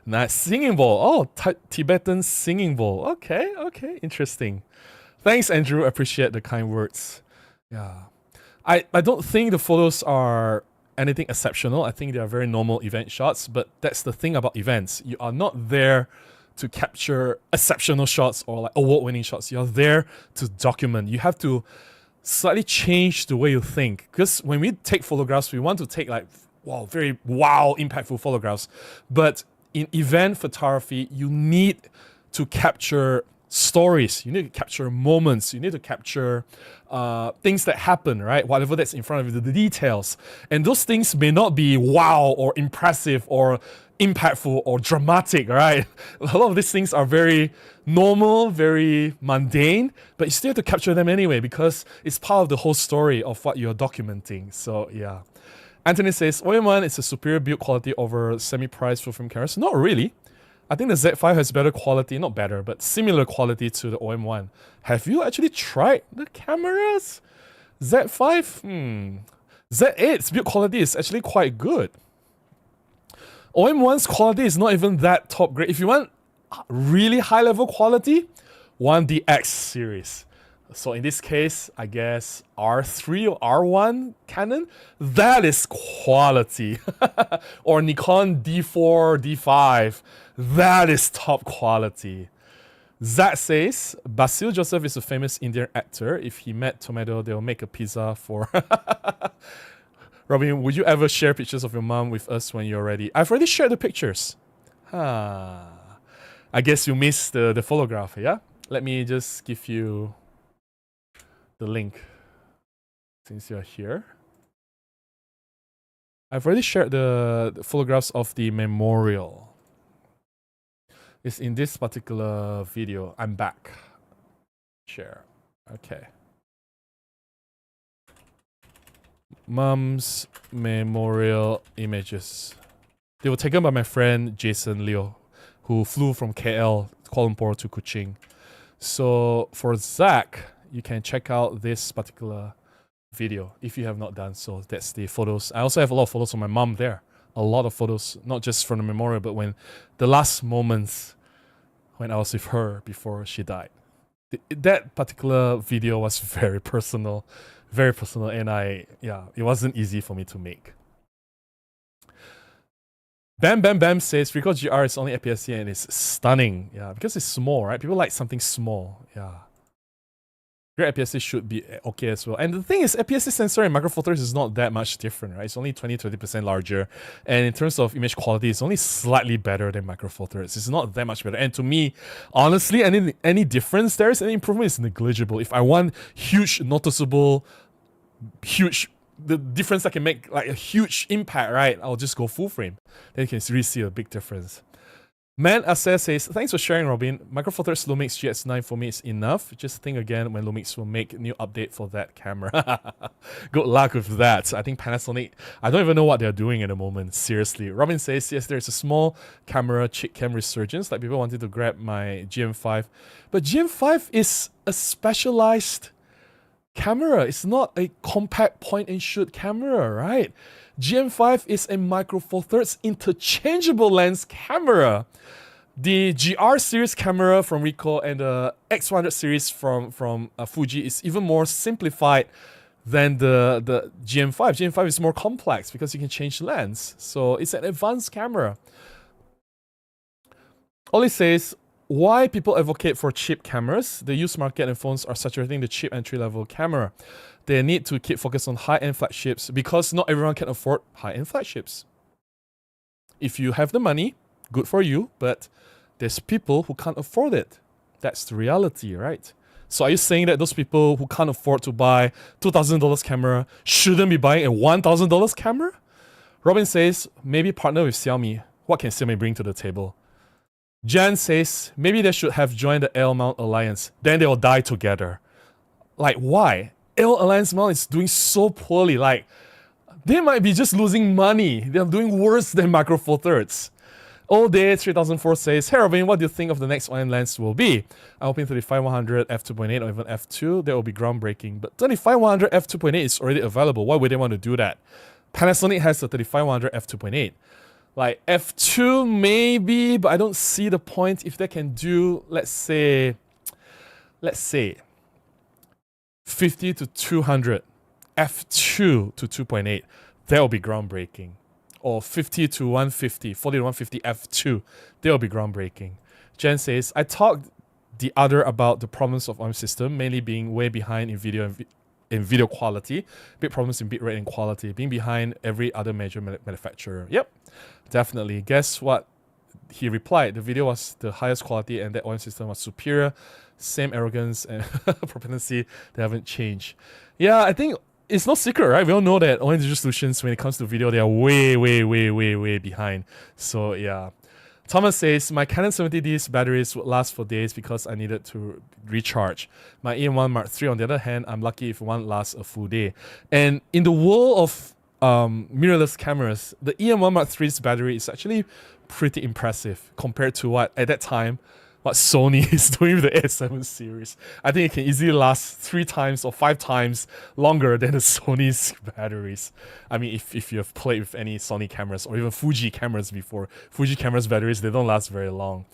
Nice. Singing bowl. Oh, Tibetan singing bowl. Okay, interesting. Thanks, Andrew. Appreciate the kind words. Yeah. I don't think the photos are anything exceptional. I think they are very normal event shots, but that's the thing about events. You are not there to capture exceptional shots or like award-winning shots. You're there to document. You have to slightly change the way you think, because when we take photographs, we want to take like very impactful photographs. But in event photography, you need to capture stories, you need to capture moments, you need to capture things that happen, right? Whatever that's in front of you, the details. And those things may not be wow or impressive or impactful or dramatic, right? A lot of these things are very normal, very mundane, but you still have to capture them anyway because it's part of the whole story of what you're documenting. So yeah. Anthony says, OM1 is a superior build quality over semi-priced full-frame cameras. Not really. I think the Z5 has better quality, not better, but similar quality to the OM1. Have you actually tried the cameras? Z5? Z8's build quality is actually quite good. OM1's quality is not even that top grade. If you want really high level quality, 1DX series. So in this case, I guess R3 or R1 Canon, that is quality. Or Nikon D4, D5, that is top quality. Zach says, Basil Joseph is a famous Indian actor. If he met Tomato, they'll make a pizza for... Robin, would you ever share pictures of your mom with us when you're ready? I've already shared the pictures. I guess you missed the photograph, yeah? Let me just give you the link since you're here. I've already shared the photographs of the memorial. It's in this particular video. I'm back. Share. Okay. Mom's memorial images. They were taken by my friend Jason Leo, who flew from KL, Kuala Lumpur to Kuching. So for Zach, you can check out this particular video if you have not done so. That's the photos. I also have a lot of photos of my mom there. A lot of photos, not just from the memorial, but when the last moments when I was with her before she died. That particular video was very personal, and it wasn't easy for me to make. Bam Bam Bam says, Ricoh GR is only APS-C and it's stunning. Yeah, because it's small, right? People like something small. Yeah. Your APS-C should be okay as well. And the thing is, APS-C sensor and micro four thirds is not that much different, right? It's only 20-30% larger. And in terms of image quality, it's only slightly better than micro four thirds. It's not that much better. And to me, honestly, any difference there is, any improvement is negligible. If I want the difference I can make, like a huge impact, right? I'll just go full frame. Then you can really see a big difference. Man Assess says, thanks for sharing, Robin. Micro Four Thirds Lumix GX9 for me is enough. Just think again when Lumix will make a new update for that camera. Good luck with that. I think Panasonic, I don't even know what they're doing at the moment, seriously. Robin says, yes, there's a small camera chick cam resurgence, like people wanted to grab my GM5. But GM5 is a specialized camera. It's not a compact point and shoot camera, right? GM5 is a micro four thirds interchangeable lens camera. The GR series camera from Ricoh and the X100 series from Fuji is even more simplified than the GM5. GM5 is more complex because you can change lens. So it's an advanced camera. Oli says, why people advocate for cheap cameras? The used market and phones are saturating the cheap entry-level camera. They need to keep focus on high-end flagships because not everyone can afford high-end flagships. If you have the money, good for you, but there's people who can't afford it. That's the reality, right? So are you saying that those people who can't afford to buy $2,000 camera shouldn't be buying a $1,000 camera? Robin says, maybe partner with Xiaomi. What can Xiaomi bring to the table? Jan says, maybe they should have joined the L mount alliance. Then they will die together. Like, why? L alliance mount is doing so poorly. Like, they might be just losing money. They're doing worse than micro four thirds. All Day 3004 says, hey Robin, what do you think of the next OM lens will be? I'm hoping 35-100 f2.8 or even f2. That will be groundbreaking. But 35-100 f2.8 is already available. Why would they want to do that? Panasonic has the 35-100 f2.8. Like f2 maybe, but I don't see the point if they can do, let's say 50 to 200 f2 to 2.8. That will be groundbreaking. Or 50 to 150, 40 to 150 f2. That will be groundbreaking. Jen says, I talked the other about the problems of ARM system, mainly being way behind in video quality, big problems in bitrate and quality, being behind every other major manufacturer. Yep, definitely. Guess what? He replied, the video was the highest quality and that OM system was superior. Same arrogance and propensity, they haven't changed. Yeah, I think it's no secret, right? We all know that OM digital solutions, when it comes to video, they are way behind. So yeah. Thomas says, my Canon 70D's batteries would last for days because I needed to recharge. My EM1 Mark III, on the other hand, I'm lucky if one lasts a full day. And in the world of mirrorless cameras, the EM1 Mark III's battery is actually pretty impressive compared to what, at that time, what Sony is doing with the A7 series. I think it can easily last 3 times or 5 times longer than the Sony's batteries. I mean, if you have played with any Sony cameras or even Fuji cameras before, Fuji cameras batteries, they don't last very long.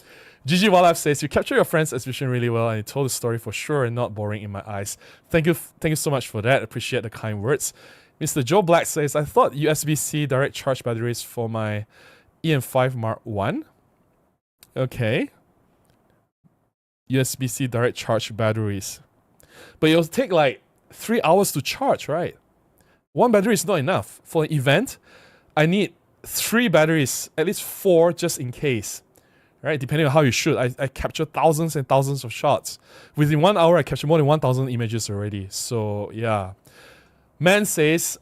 GG Wildlife says, you capture your friend's exhibition really well and you told the story for sure and not boring in my eyes. Thank you so much for that. Appreciate the kind words. Mr. Joe Black says, I thought USB-C direct charge batteries for my EM5 Mark I. Okay. USB-C direct charge batteries. But it'll take like 3 hours to charge, right? One battery is not enough. For an event, I need 3 batteries, at least 4 just in case. Right? Depending on how you shoot. I capture thousands and thousands of shots. Within 1 hour, I capture more than 1,000 images already. So yeah. Man says,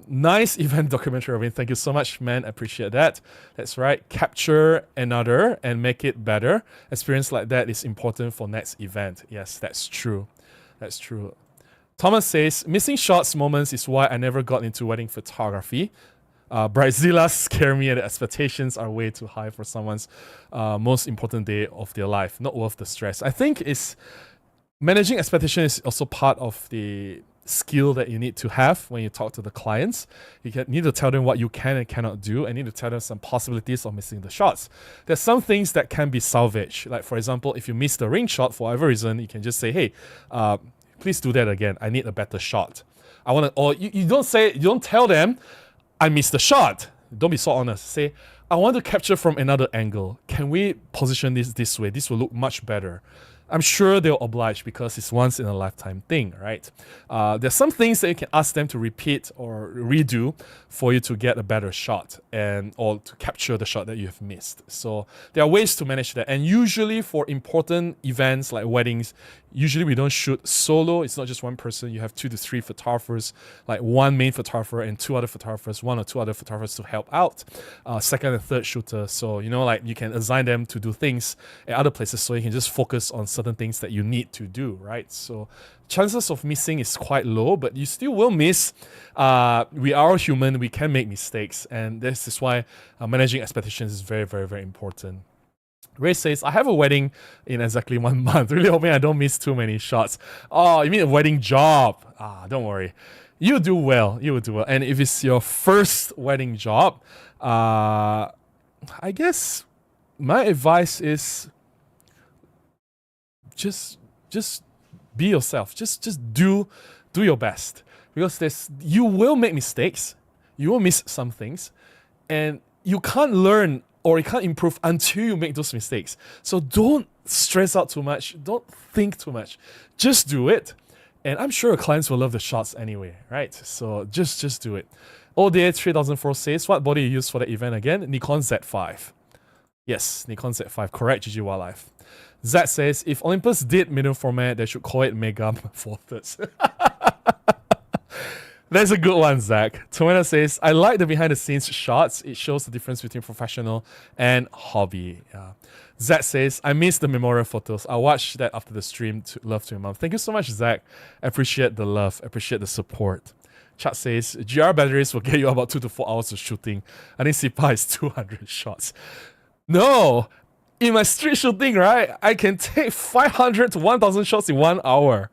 nice event documentary, Robin. Thank you so much, man. I appreciate that. That's right. Capture another and make it better. Experience like that is important for next event. Yes, that's true. That's true. Thomas says, missing shots moments is why I never got into wedding photography. Bridezilla scare me and the expectations are way too high for someone's most important day of their life. Not worth the stress. I think it's managing expectations is also part of the skill that you need to have when you talk to the clients. You need to tell them what you can and cannot do, and need to tell them some possibilities of missing the shots. There's some things that can be salvaged. Like for example, if you miss the ring shot for whatever reason, you can just say, hey, please do that again. I need a better shot. I want to, or you don't tell them, I missed the shot. Don't be so honest. Say, I want to capture from another angle. Can we position this way? This will look much better. I'm sure they'll oblige because it's once in a lifetime thing, right? There's some things that you can ask them to repeat or redo for you to get a better shot or to capture the shot that you have missed. So there are ways to manage that. And usually for important events like weddings, usually we don't shoot solo. It's not just one person. You have 2 to 3 photographers, like one main photographer and 2 other photographers, 1 or 2 other photographers to help out. Second and third shooter. So, like you can assign them to do things at other places so you can just focus on certain things that you need to do, right? So chances of missing is quite low, but you still will miss. We are human. We can make mistakes. And this is why managing expectations is very, very, very important. Ray says, I have a wedding in exactly 1 month. Really hoping I don't miss too many shots. Oh, you mean a wedding job? Don't worry. You do well. You will do well. And if it's your first wedding job, I guess my advice is just be yourself. Just do your best. Because you will make mistakes. You will miss some things. And you can't learn or you can't improve until you make those mistakes. So don't stress out too much. Don't think too much. Just do it. And I'm sure clients will love the shots anyway, right? So just do it. ODA 3004 says, what body you use for the event again? Nikon Z5. Yes, Nikon Z5. Correct, GG Wildlife. Zach says, if Olympus did medium format, they should call it Mega 4/3. That's a good one, Zach. Tomato says, I like the behind-the-scenes shots. It shows the difference between professional and hobby. Yeah. Zach says, I miss the memorial photos. I'll watch that after the stream. Love to your mom. Thank you so much, Zach. I appreciate the love. I appreciate the support. Chat says, GR batteries will get you about 2 to 4 hours of shooting. I think CPA is 200 shots. No! In my street shooting, right, I can take 500 to 1,000 shots in 1 hour.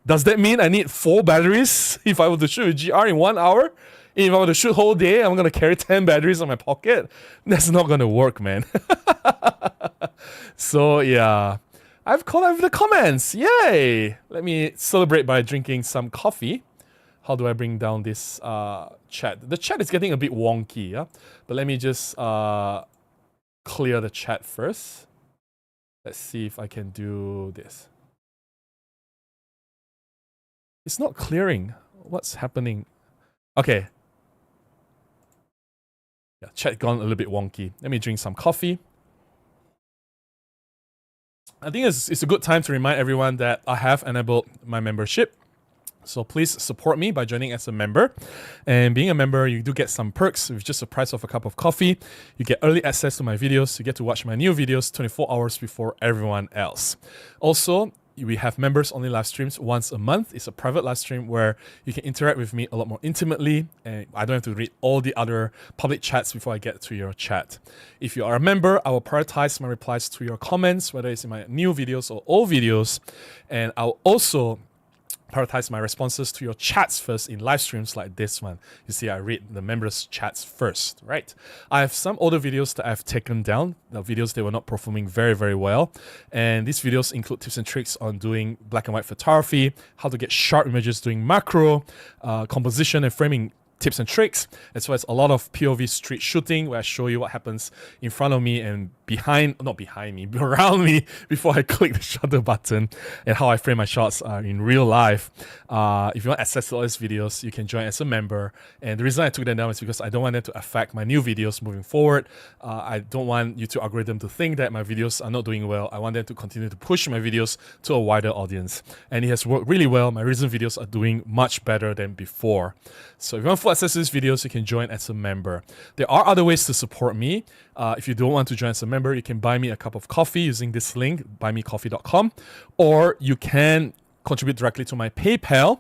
Does that mean I need 4 batteries if I were to shoot a GR in 1 hour? If I were to shoot whole day, I'm going to carry 10 batteries in my pocket? That's not going to work, man. So, yeah. I've caught up with the comments. Yay! Let me celebrate by drinking some coffee. How do I bring down this chat? The chat is getting a bit wonky, yeah? But let me just clear the chat first. Let's see if I can do this. It's not clearing. What's happening? Okay. Yeah, chat gone a little bit wonky. Let me drink some coffee. I think it's a good time to remind everyone that I have enabled my membership. So please support me by joining as a member. And being a member, you do get some perks with just the price of a cup of coffee. You get early access to my videos. You get to watch my new videos 24 hours before everyone else. Also, we have members only live streams once a month. It's a private live stream where you can interact with me a lot more intimately, and I don't have to read all the other public chats before I get to your chat. If you are a member, I will prioritize my replies to your comments, whether it's in my new videos or old videos, and I'll also prioritize my responses to your chats first in live streams like this one. You see, I read the members' chats first, right? I have some older videos that I've taken down, the videos that were not performing very, very well. And these videos include tips and tricks on doing black and white photography, how to get sharp images doing macro, composition and framing tips and tricks, as well as a lot of POV street shooting where I show you what happens in front of me and not behind me, around me before I click the shutter button, and how I frame my shots in real life. If you want access to all these videos, you can join as a member. And the reason I took them down is because I don't want them to affect my new videos moving forward. I don't want YouTube algorithm to think that my videos are not doing well. I want them to continue to push my videos to a wider audience. And it has worked really well. My recent videos are doing much better than before. So if you want full access to these videos, you can join as a member. There are other ways to support me. If you don't want to join as a member, you can buy me a cup of coffee using this link, buymecoffee.com, or you can contribute directly to my PayPal,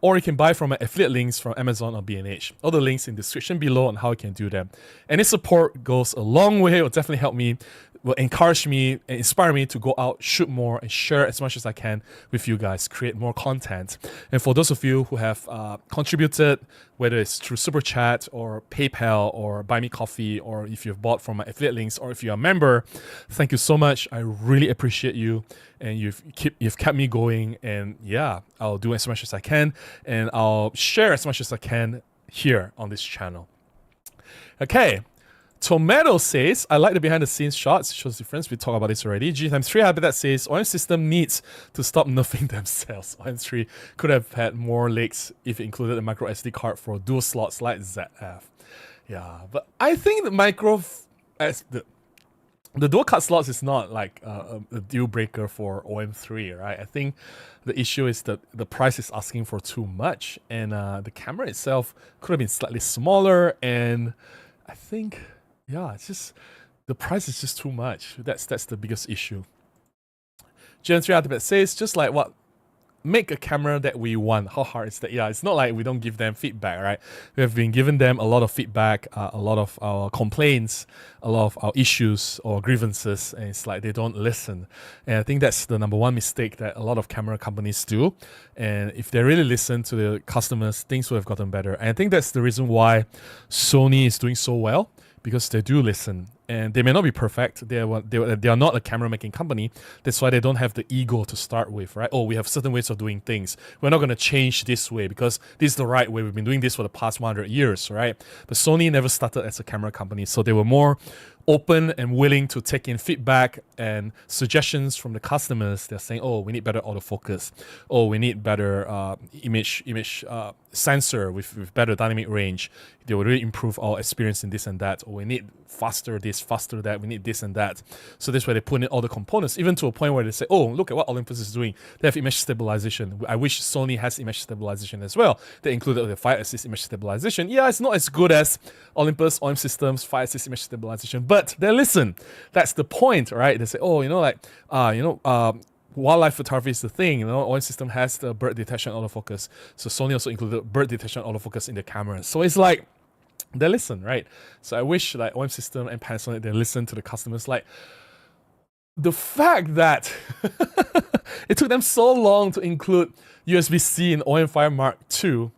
or you can buy from my affiliate links from Amazon or B&H. All the links in the description below on how you can do them. Any support goes a long way. It will definitely help me, will encourage me and inspire me to go out, shoot more, and share as much as I can with you guys, create more content. And for those of you who have contributed, whether it's through Super Chat or PayPal or Buy Me Coffee, or if you've bought from my affiliate links, or if you're a member, thank you so much. I really appreciate you, and you've kept me going. And yeah, I'll do as much as I can, and I'll share as much as I can here on this channel. Okay. Tomato says, I like the behind the scenes shots. It shows difference. We talked about this already. G3 Habitat says, OM system needs to stop nerfing themselves. OM3 could have had more legs if it included a micro SD card for dual slots like ZF. Yeah, but I think the the dual card slots is not like a deal breaker for OM3, right? I think the issue is that the price is asking for too much, and the camera itself could have been slightly smaller, and I think, yeah, it's just, the price is just too much. That's the biggest issue. Gen3 Ultimate says, just like what, make a camera that we want. How hard is that? Yeah, it's not like we don't give them feedback, right? We have been giving them a lot of feedback, a lot of our complaints, a lot of our issues or grievances, and it's like they don't listen. And I think that's the number one mistake that a lot of camera companies do. And if they really listen to the customers, things would have gotten better. And I think that's the reason why Sony is doing so well, because they do listen. And they may not be perfect. They are not a camera making company. That's why they don't have the ego to start with, right? Oh, we have certain ways of doing things. We're not going to change this way because this is the right way. We've been doing this for the past 100 years, right? But Sony never started as a camera company. So they were more open and willing to take in feedback and suggestions from the customers. They're saying, oh, we need better autofocus. Oh, we need better image sensor with better dynamic range. They will really improve our experience in this and that. Or we need faster this, faster that. We need this and that. So that's why they put in all the components, even to a point where they say, oh, look at what Olympus is doing. They have image stabilization. I wish Sony has image stabilization as well. They included the 5-axis image stabilization. Yeah, it's not as good as Olympus OM Systems 5-axis image stabilization, but they listen. That's the point, right? They say, oh, wildlife photography is the thing. OM system has the bird detection autofocus. So Sony also included bird detection autofocus in the camera. So it's like, they listen, right? So I wish like OM system and Panasonic, they listen to the customers. Like the fact that it took them so long to include USB-C in OM5 Mark II.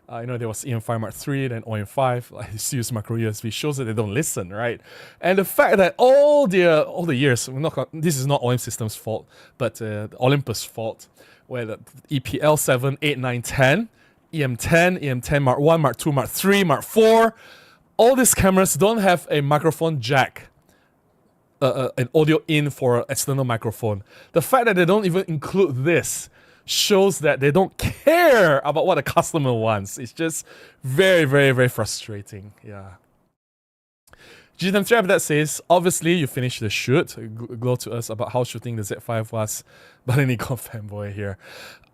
There was EM5 Mark III, then OM5, like use micro USB, shows that they don't listen, right? And the fact that all the years, this is not OM Systems' fault, but Olympus' fault, where the EPL 7, 8, 9, 10, EM10, EM10 Mark 1, Mark 2, Mark 3, Mark 4, all these cameras don't have a microphone jack an audio in for an external microphone. The fact that they don't even include this shows that they don't care about what the customer wants. It's just very, very, very frustrating. Yeah. GTM3 that says, obviously you finished the shoot. Glow to us about how shooting the Z5 was, but a Nikon fanboy here.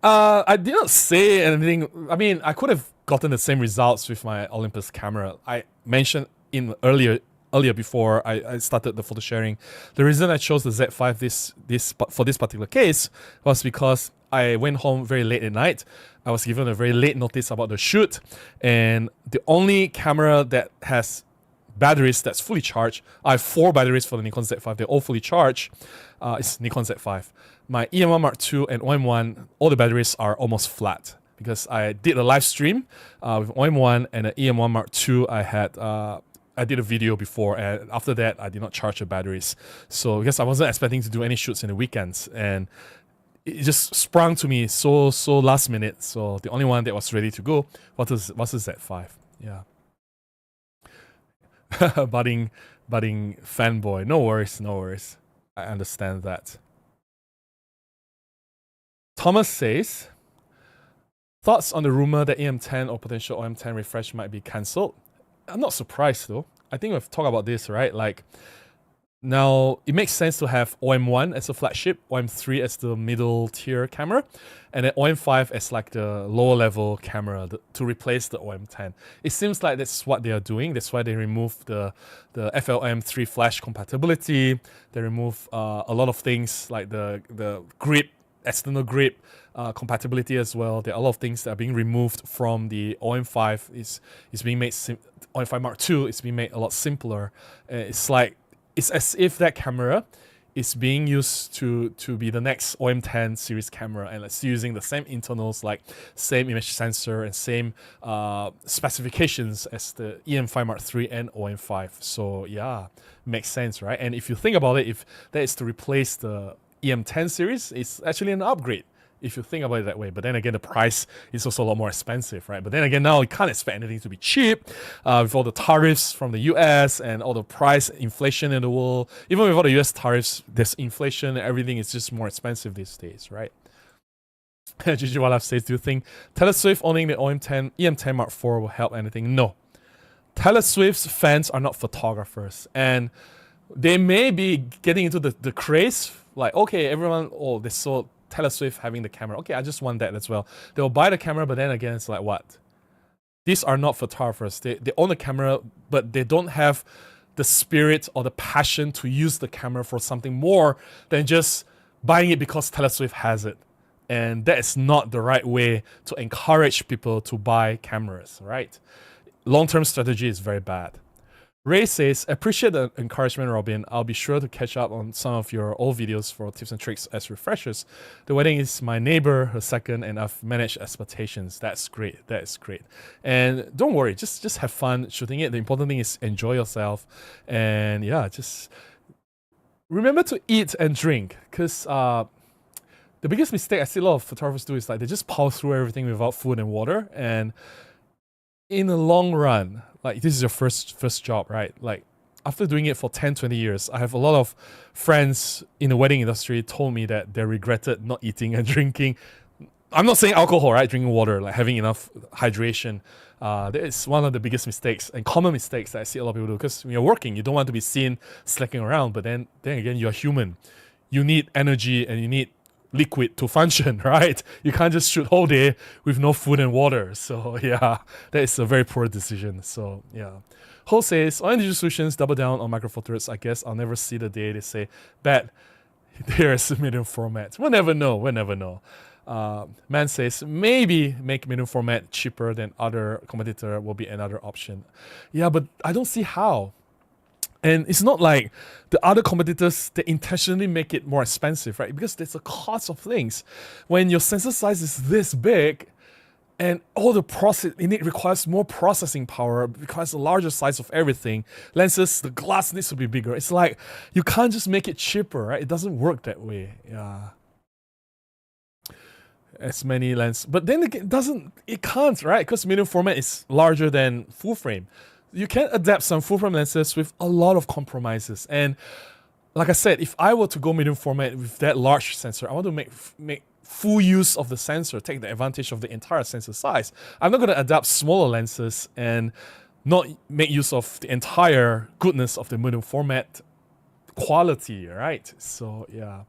I did not say anything. I mean, I could have gotten the same results with my Olympus camera. I mentioned in earlier before I started the photo sharing. The reason I chose the Z5 for this particular case was because I went home very late at night. I was given a very late notice about the shoot, and the only camera that has batteries that's fully charged, I have 4 batteries for the Nikon Z5, they're all fully charged, it's Nikon Z5. My EM1 Mark II and OM1, all the batteries are almost flat because I did a live stream with OM1 and an EM1 Mark II. I did a video before, and after that I did not charge the batteries. So because I wasn't expecting to do any shoots in the weekends, and it just sprung to me so last minute. So the only one that was ready to go was the Z5. Yeah. budding fanboy. No worries. I understand that. Thomas says, thoughts on the rumor that EM10 or potential OM10 refresh might be cancelled? I'm not surprised though. I think we've talked about this, right? Like, now it makes sense to have OM1 as a flagship, OM3 as the middle tier camera, and then OM5 as like the lower level camera to replace the OM10. It seems like that's what they are doing. That's why they remove the FLM3 flash compatibility. They remove a lot of things like the grip, external grip compatibility as well. There are a lot of things that are being removed from the OM5. Is being made OM5 Mark II is being made a lot simpler. It's as if that camera is being used to be the next OM10 series camera, and it's using the same internals, like same image sensor and same specifications as the EM5 Mark III and OM5. So yeah, makes sense, right? And if you think about it, if that is to replace the EM10 series, it's actually an upgrade if you think about it that way. But then again, the price is also a lot more expensive, right? But then again, now you can't expect anything to be cheap with all the tariffs from the US and all the price inflation in the world. Even with all the US tariffs, there's inflation, everything is just more expensive these days, right? Gigi Walaf says, do you think Taylor Swift owning the EM10 Mark IV will help anything? No. Taylor Swift's fans are not photographers, and they may be getting into the craze, like, okay, everyone, oh, they saw Taylor Swift having the camera. Okay, I just want that as well. They'll buy the camera, but then again, it's like, what? These are not photographers. They own the camera, but they don't have the spirit or the passion to use the camera for something more than just buying it because Taylor Swift has it. And that is not the right way to encourage people to buy cameras, right? Long-term strategy is very bad. Ray says, appreciate the encouragement, Robin. I'll be sure to catch up on some of your old videos for tips and tricks as refreshers. The wedding is my neighbor, her second, and I've managed expectations. That's great. That is great. And don't worry, just have fun shooting it. The important thing is enjoy yourself. And yeah, just remember to eat and drink, because the biggest mistake I see a lot of photographers do is like they just power through everything without food and water. And in the long run, like, this is your first job, right? Like, after doing it for 10, 20 years, I have a lot of friends in the wedding industry told me that they regretted not eating and drinking. I'm not saying alcohol, right? Drinking water, like having enough hydration. That is one of the biggest mistakes and common mistakes that I see a lot of people do. Because when you're working, you don't want to be seen slacking around. But then again, you're human. You need energy and you need liquid to function, right? You can't just shoot whole day with no food and water. So yeah, that is a very poor decision. So yeah. Ho says, all Digital Solutions double down on micro four thirds. I guess I'll never see the day they say, bet there's a medium format. We'll never know. Man says, maybe make medium format cheaper than other competitor will be another option. Yeah, but I don't see how. And it's not like the other competitors, they intentionally make it more expensive, right? Because there's a cost of things. When your sensor size is this big and all the process in it requires more processing power, requires a larger size of everything. Lenses, the glass needs to be bigger. It's like you can't just make it cheaper, right? It doesn't work that way. Yeah. As many lenses. But then it can't, right? Because medium format is larger than full frame. You can adapt some full frame lenses with a lot of compromises. And like I said, if I were to go medium format with that large sensor, I want to make full use of the sensor, take the advantage of the entire sensor size. I'm not going to adapt smaller lenses and not make use of the entire goodness of the medium format quality, right? So yeah.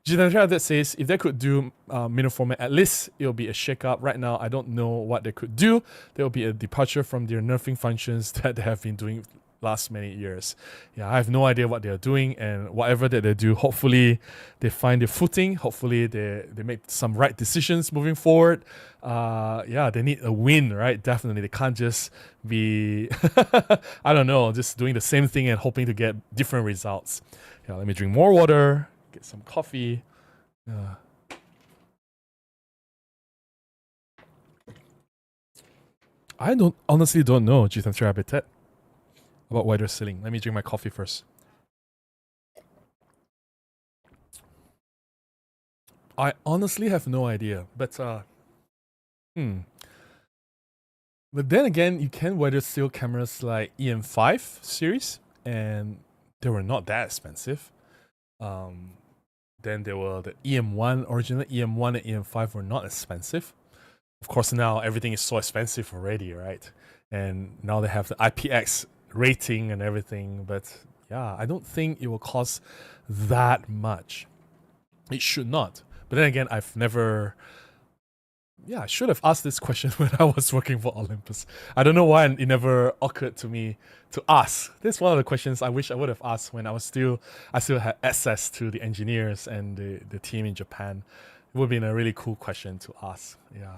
Jitantra that says if they could do medium format, at least it'll be a shake-up. Right now, I don't know what they could do. There will be a departure from their nerfing functions that they have been doing last many years. Yeah, I have no idea what they are doing, and whatever that they do, hopefully they find their footing. Hopefully they make some right decisions moving forward. Yeah, they need a win, right? Definitely, they can't just be I don't know, just doing the same thing and hoping to get different results. Yeah, let me drink more water. Get some coffee. I honestly don't know, Jitan Habitat, about why they're selling. Let me drink my coffee first. I honestly have no idea, but But then again, you can weather seal cameras like EM5 series, and they were not that expensive. Then there were the EM1, original EM1 and EM5 were not expensive. Of course, now everything is so expensive already, right? And now they have the IPX rating and everything, but yeah, I don't think it will cost that much. It should not. But then again, I've never... Yeah, I should have asked this question when I was working for Olympus. I don't know why it never occurred to me to ask. This is one of the questions I wish I would have asked when I still had access to the engineers and the team in Japan. It would have been a really cool question to ask. Yeah.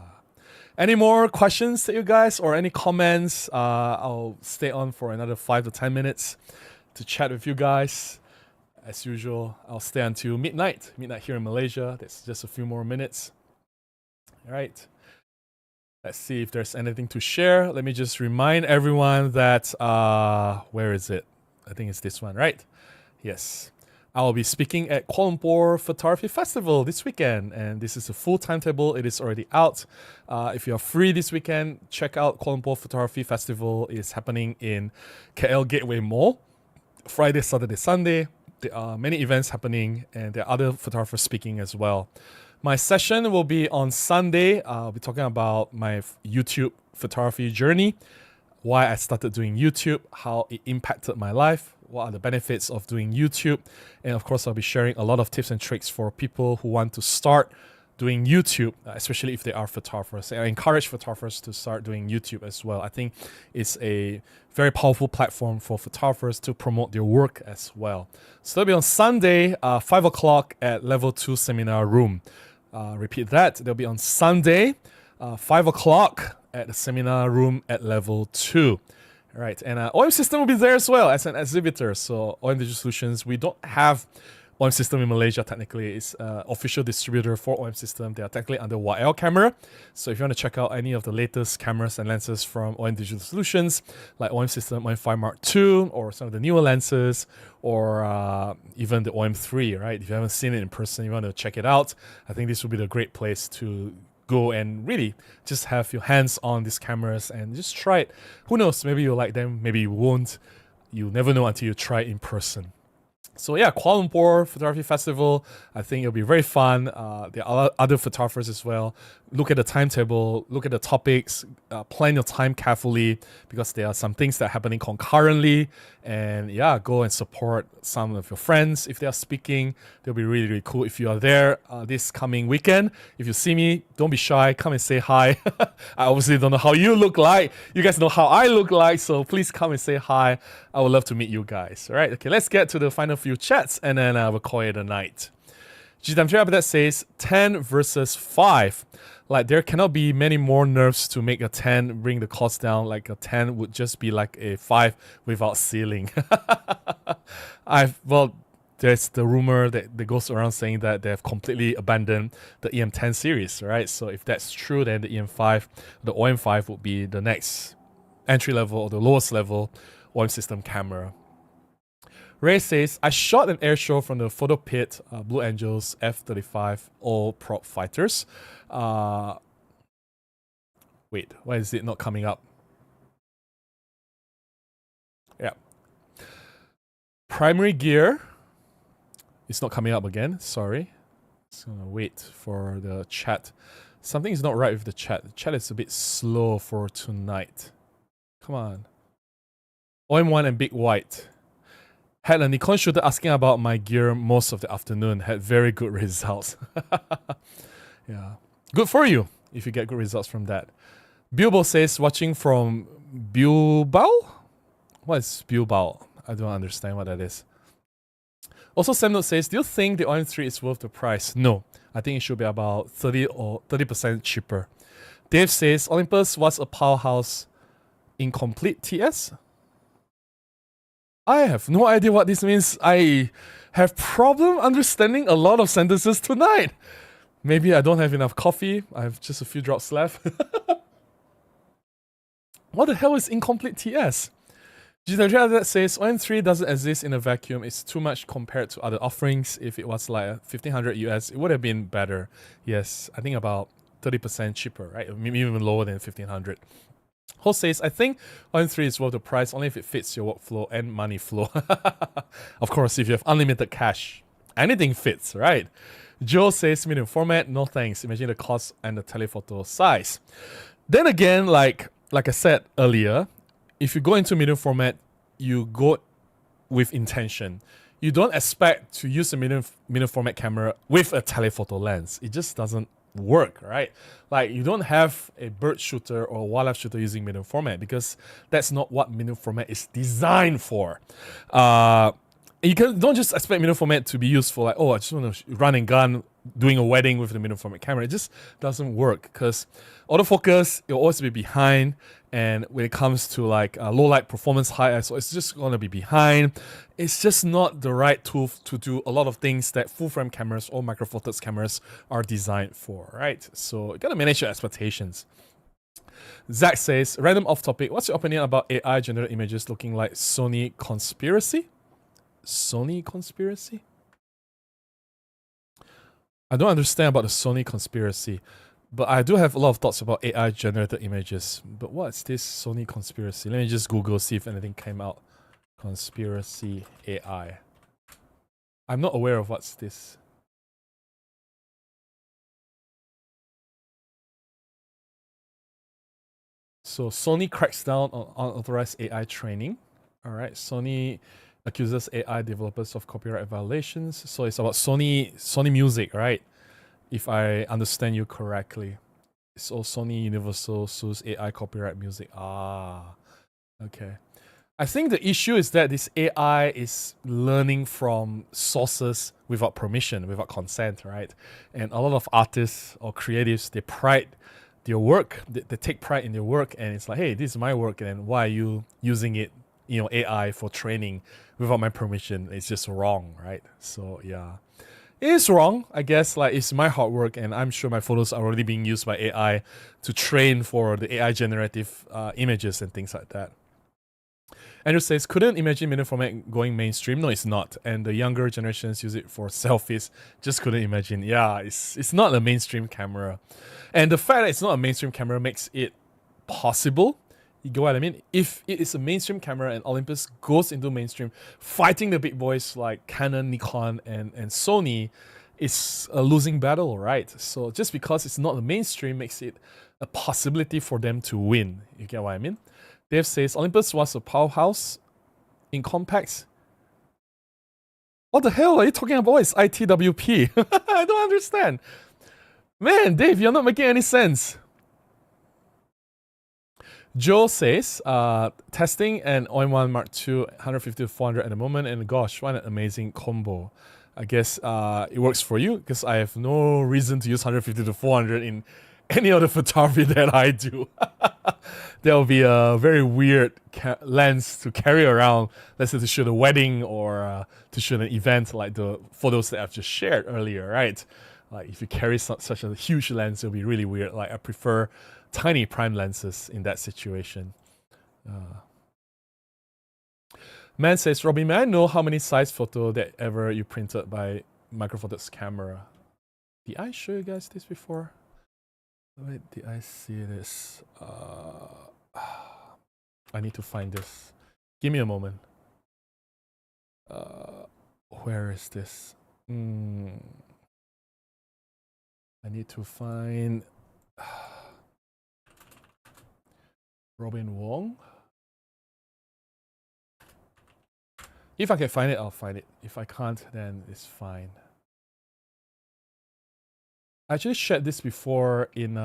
Any more questions to you guys or any comments? I'll stay on for another 5 to 10 minutes to chat with you guys. As usual, I'll stay until midnight here in Malaysia. That's just a few more minutes. All right. Let's see if there's anything to share. Let me just remind everyone that, where is it? I think it's this one, right? Yes. I will be speaking at Kuala Lumpur Photography Festival this weekend, and this is a full timetable. It is already out. If you are free this weekend, check out Kuala Lumpur Photography Festival. It is happening in KL Gateway Mall, Friday, Saturday, Sunday. There are many events happening, and there are other photographers speaking as well. My session will be on Sunday. I'll be talking about my YouTube photography journey, why I started doing YouTube, how it impacted my life, what are the benefits of doing YouTube, and of course I'll be sharing a lot of tips and tricks for people who want to start doing YouTube, especially if they are photographers. And I encourage photographers to start doing YouTube as well. I think it's a very powerful platform for photographers to promote their work as well. So that'll be on Sunday, 5 o'clock at Level 2 Seminar Room. Repeat that. They'll be on Sunday, 5 o'clock at the seminar room at Level 2. All right, and OM System will be there as well as an exhibitor. So OM Digital Solutions, we don't have OM System in Malaysia technically. It's official distributor for OM System. They are technically under YL Camera. So if you want to check out any of the latest cameras and lenses from OM Digital Solutions, like OM System OM5 Mark II, or some of the newer lenses, or even the OM3, right? If you haven't seen it in person, you want to check it out, I think this would be the great place to go and really just have your hands on these cameras and just try it. Who knows, maybe you'll like them, maybe you won't. You'll never know until you try it in person. So yeah, Kuala Lumpur Photography Festival, I think it'll be very fun. There are other photographers as well. Look at the timetable, look at the topics, plan your time carefully because there are some things that are happening concurrently. And yeah, go and support some of your friends if they are speaking. They'll be really, really cool. If you are there this coming weekend, if you see me, don't be shy, come and say hi. I obviously don't know how you look like. You guys know how I look like, so please come and say hi. I would love to meet you guys. All right, okay, let's get to the final few chats and then we'll call it a night. Jitam that says 10 versus 5. Like there cannot be many more nerfs to make a 10 bring the cost down. Like a 10 would just be like a 5 without ceiling. Well, there's the rumor that goes around saying that they have completely abandoned the EM10 series, right? So if that's true, then the EM5, the OM5 would be the next entry level or the lowest level OM system camera. Ray says, I shot an air show from the photo pit, Blue Angels F-35 all prop fighters. Wait, why is it not coming up? Yeah. Primary gear It's not coming up again. Sorry. Just gonna wait for the chat. Something is not right with the chat. The chat is a bit slow for tonight. Come on. OM1 and Big White. Had a Nikon shooter asking about my gear most of the afternoon. Had very good results. Yeah. Good for you if you get good results from that. Bilbo says, watching from Bilbao? What is Bilbao? I don't understand what that is. Also, Samnote says, do you think the OM3 is worth the price? No. I think it should be about 30% cheaper. Dave says, Olympus was a powerhouse. Incomplete TS? I have no idea what this means. I have problem understanding a lot of sentences tonight. Maybe I don't have enough coffee. I have just a few drops left. What the hell is incomplete TS? That says OM3 doesn't exist in a vacuum. It's too much compared to other offerings. If it was like 1500 US, it would have been better. Yes, I think about 30% cheaper, right? Maybe even lower than 1500. Ho says, I think OM3 is worth the price only if it fits your workflow and money flow. Of course, if you have unlimited cash, anything fits, right? Joe says, medium format, no thanks. Imagine the cost and the telephoto size. Then again, like I said earlier, if you go into medium format, you go with intention. You don't expect to use a medium format camera with a telephoto lens. It just doesn't work, right? Like, you don't have a bird shooter or a wildlife shooter using medium format because that's not what medium format is designed for. Don't just expect medium format to be used for like, oh, I just want to run and gun doing a wedding with the medium format camera. It just doesn't work because autofocus, it'll always be behind. And when it comes to like low light performance, high ISO, it's just going to be behind. It's just not the right tool to do a lot of things that full frame cameras or micro four thirds cameras are designed for, right? So you got to manage your expectations. Zach says, random off topic, what's your opinion about AI generated images looking like Sony conspiracy? Sony conspiracy? I don't understand about the Sony conspiracy. But I do have a lot of thoughts about AI generated images. But what's this Sony conspiracy? Let me just Google, see if anything came out. Conspiracy AI. I'm not aware of what's this. So Sony cracks down on unauthorized AI training. All right, Sony accuses AI developers of copyright violations. So it's about Sony Music, right? If I understand you correctly. So Sony Universal sues AI copyright music. Ah, okay. I think the issue is that this AI is learning from sources without permission, without consent, right? And a lot of artists or creatives, they pride their work, they take pride in their work, and it's like, hey, this is my work, and why are you using it, AI for training without my permission? It's just wrong, right? So yeah. It is wrong, I guess. Like, it's my hard work, and I'm sure my photos are already being used by AI to train for the AI generative images and things like that. Andrew says, couldn't imagine medium format going mainstream. No, it's not. And the younger generations use it for selfies. Just couldn't imagine. Yeah, it's not a mainstream camera. And the fact that it's not a mainstream camera makes it possible. You get what I mean? If it is a mainstream camera and Olympus goes into mainstream, fighting the big boys like Canon, Nikon, and Sony, it's a losing battle, right? So just because it's not the mainstream makes it a possibility for them to win. You get what I mean? Dave says, Olympus was a powerhouse in compacts. What the hell are you talking about? It's ITWP. I don't understand. Man, Dave, you're not making any sense. Joe says, testing an OM1 Mark II 150 to 400 at the moment, and gosh, what an amazing combo. I guess it works for you, because I have no reason to use 150 to 400 in any other photography that I do. That will be a very weird lens to carry around, let's say to shoot a wedding or to shoot an event like the photos that I've just shared earlier, right? Like if you carry such a huge lens, it'll be really weird. Like I prefer tiny prime lenses in that situation. Man says, Robin, may I know how many size photo that ever you printed by Micro Four Thirds camera? Did I show you guys this before? Wait, did I see this? I need to find this. Give me a moment. Where is this? I need to find Robin Wong. If I can find it, I'll find it. If I can't, then it's fine. I actually shared this before in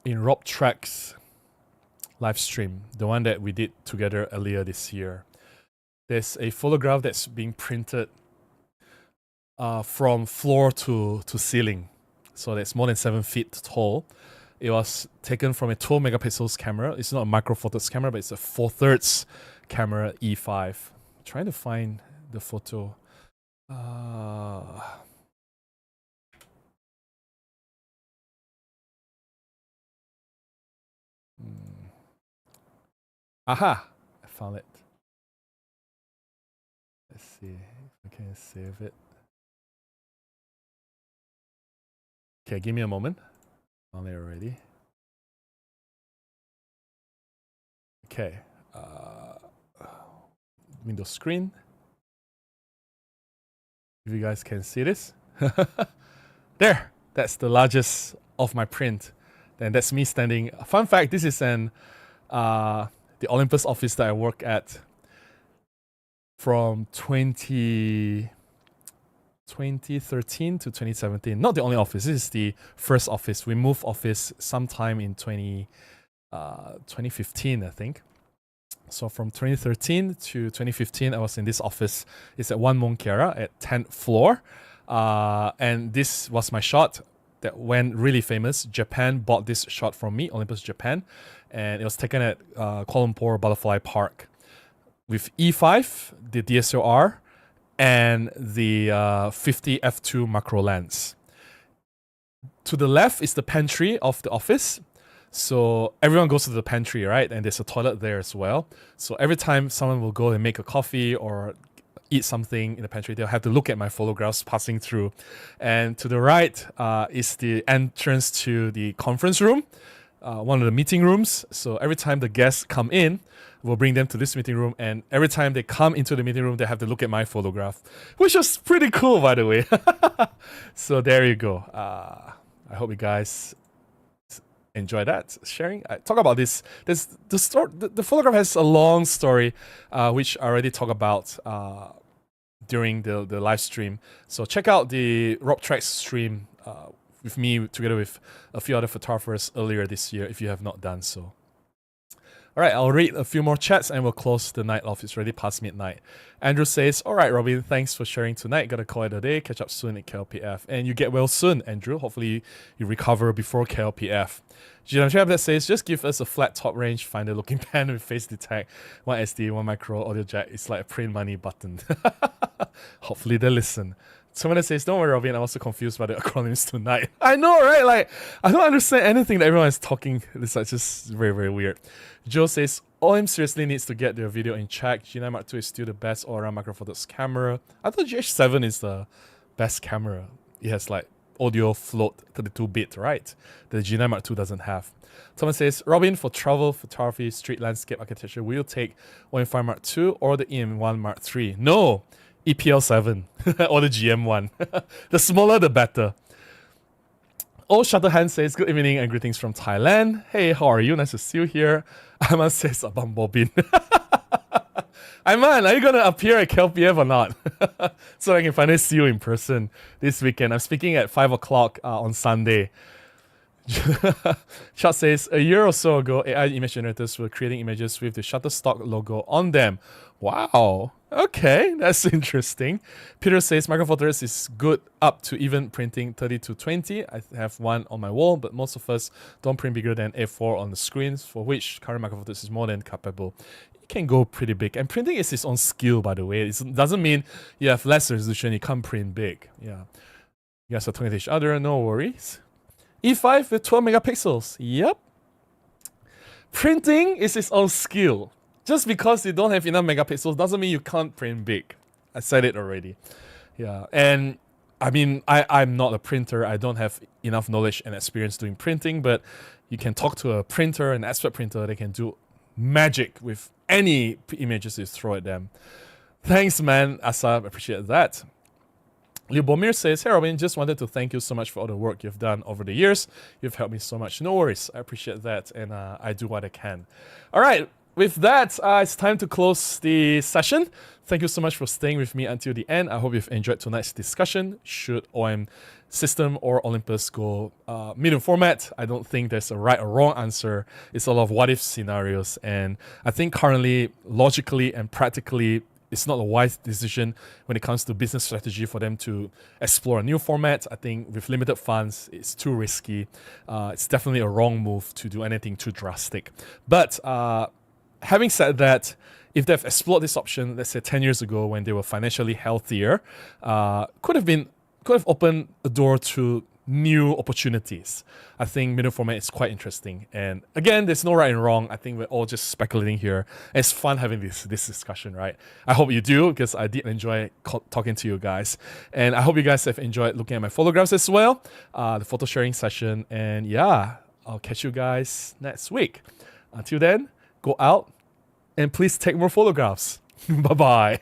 Rob Track's live stream, the one that we did together earlier this year. There's a photograph that's being printed from floor to ceiling. So that's more than 7 feet tall. It was taken from a 12 megapixels camera. It's not a micro four thirds camera, but it's a 4/3 camera E5. I'm trying to find the photo. Aha! I found it. Let's see if I can save it. Okay, give me a moment. On there already. Okay. Windows screen. If you guys can see this. There! That's the largest of my print. Then that's me standing. Fun fact, this is an the Olympus office that I work at from 2013 to 2017. Not the only office. This is the first office. We moved office sometime in 2015, I think. So from 2013 to 2015, I was in this office. It's at 1 Mont Kiara at 10th floor. And this was my shot that went really famous. Japan bought this shot from me, Olympus Japan. And it was taken at Kuala Lumpur Butterfly Park with E5, the DSLR, and the 50 f2 macro lens. To the left is the pantry of the office. So everyone goes to the pantry, right? And there's a toilet there as well. So every time someone will go and make a coffee or eat something in the pantry, they'll have to look at my photographs passing through. And to the right is the entrance to the conference room, one of the meeting rooms. So every time the guests come in, we'll bring them to this meeting room, and every time they come into the meeting room, they have to look at my photograph, which was pretty cool, by the way. So there you go. I hope you guys enjoy that sharing. I talk about this. The photograph has a long story, which I already talked about during the live stream. So check out the Rob Track's stream with me together with a few other photographers earlier this year, if you have not done so. All right, I'll read a few more chats and we'll close the night off. It's already past midnight. Andrew says, all right, Robin, thanks for sharing tonight. Gotta call it a day. Catch up soon at KLPF. And you get well soon, Andrew. Hopefully you recover before KLPF. Jinam that says, just give us a flat top range finder looking pen with face detect, 1 SD, 1 micro, audio jack. It's like a print money button. Hopefully they listen. Someone that says, don't worry, Robin, I'm also confused by the acronyms tonight. I know, right? Like, I don't understand anything that everyone is talking. It's like just very, very weird. Joe says, OM seriously needs to get their video in check. G9 Mark II is still the best all-around micro four thirds camera. I thought GH7 is the best camera. It has like audio float 32-bit, right? The G9 Mark II doesn't have. Someone says, Robin, for travel, photography, street landscape architecture, will you take OM5 Mark II or the EM1 Mark III? No! EPL7 or the GM1. The smaller, the better. Old Shutterhand says, good evening and greetings from Thailand. Hey, how are you? Nice to see you here. Aiman says, Abang Bobin. Aiman, are you going to appear at KLPF or not? So I can finally see you in person this weekend. I'm speaking at 5 o'clock on Sunday. Chat says, a year or so ago, AI image generators were creating images with the Shutterstock logo on them. Wow. Okay, that's interesting. Peter says, Micro Four Thirds is good up to even printing 30 to 20. I have one on my wall, but most of us don't print bigger than A4 on the screens, for which current Micro Four Thirds is more than capable. You can go pretty big. And printing is its own skill, by the way. It doesn't mean you have less resolution, you can't print big. Yeah. You guys are talking to each other, no worries. E5 with 12 megapixels. Yep. Printing is its own skill. Just because you don't have enough megapixels doesn't mean you can't print big. I said it already. Yeah, and I mean, I'm not a printer. I don't have enough knowledge and experience doing printing, but you can talk to a printer, an expert printer. They can do magic with any images you throw at them. Thanks, man. Asab, appreciate that. Liu Bomir says, "Hey Robin, just wanted to thank you so much for all the work you've done over the years. You've helped me so much. No worries. I appreciate that, and I do what I can." All right, with that, it's time to close the session. Thank you so much for staying with me until the end. I hope you've enjoyed tonight's discussion. Should OM system or Olympus go medium format? I don't think there's a right or wrong answer. It's a lot of what if scenarios, and I think currently, logically and practically, it's not a wise decision when it comes to business strategy for them to explore a new format. I think with limited funds, it's too risky. It's definitely a wrong move to do anything too drastic. But having said that, if they've explored this option, let's say 10 years ago when they were financially healthier, could have opened the door to new opportunities. I think middle format is quite interesting. And again, there's no right and wrong. I think we're all just speculating here. It's fun having this discussion, right? I hope you do, because I did enjoy talking to you guys. And I hope you guys have enjoyed looking at my photographs as well, the photo sharing session. And yeah, I'll catch you guys next week. Until then, go out and please take more photographs. Bye-bye.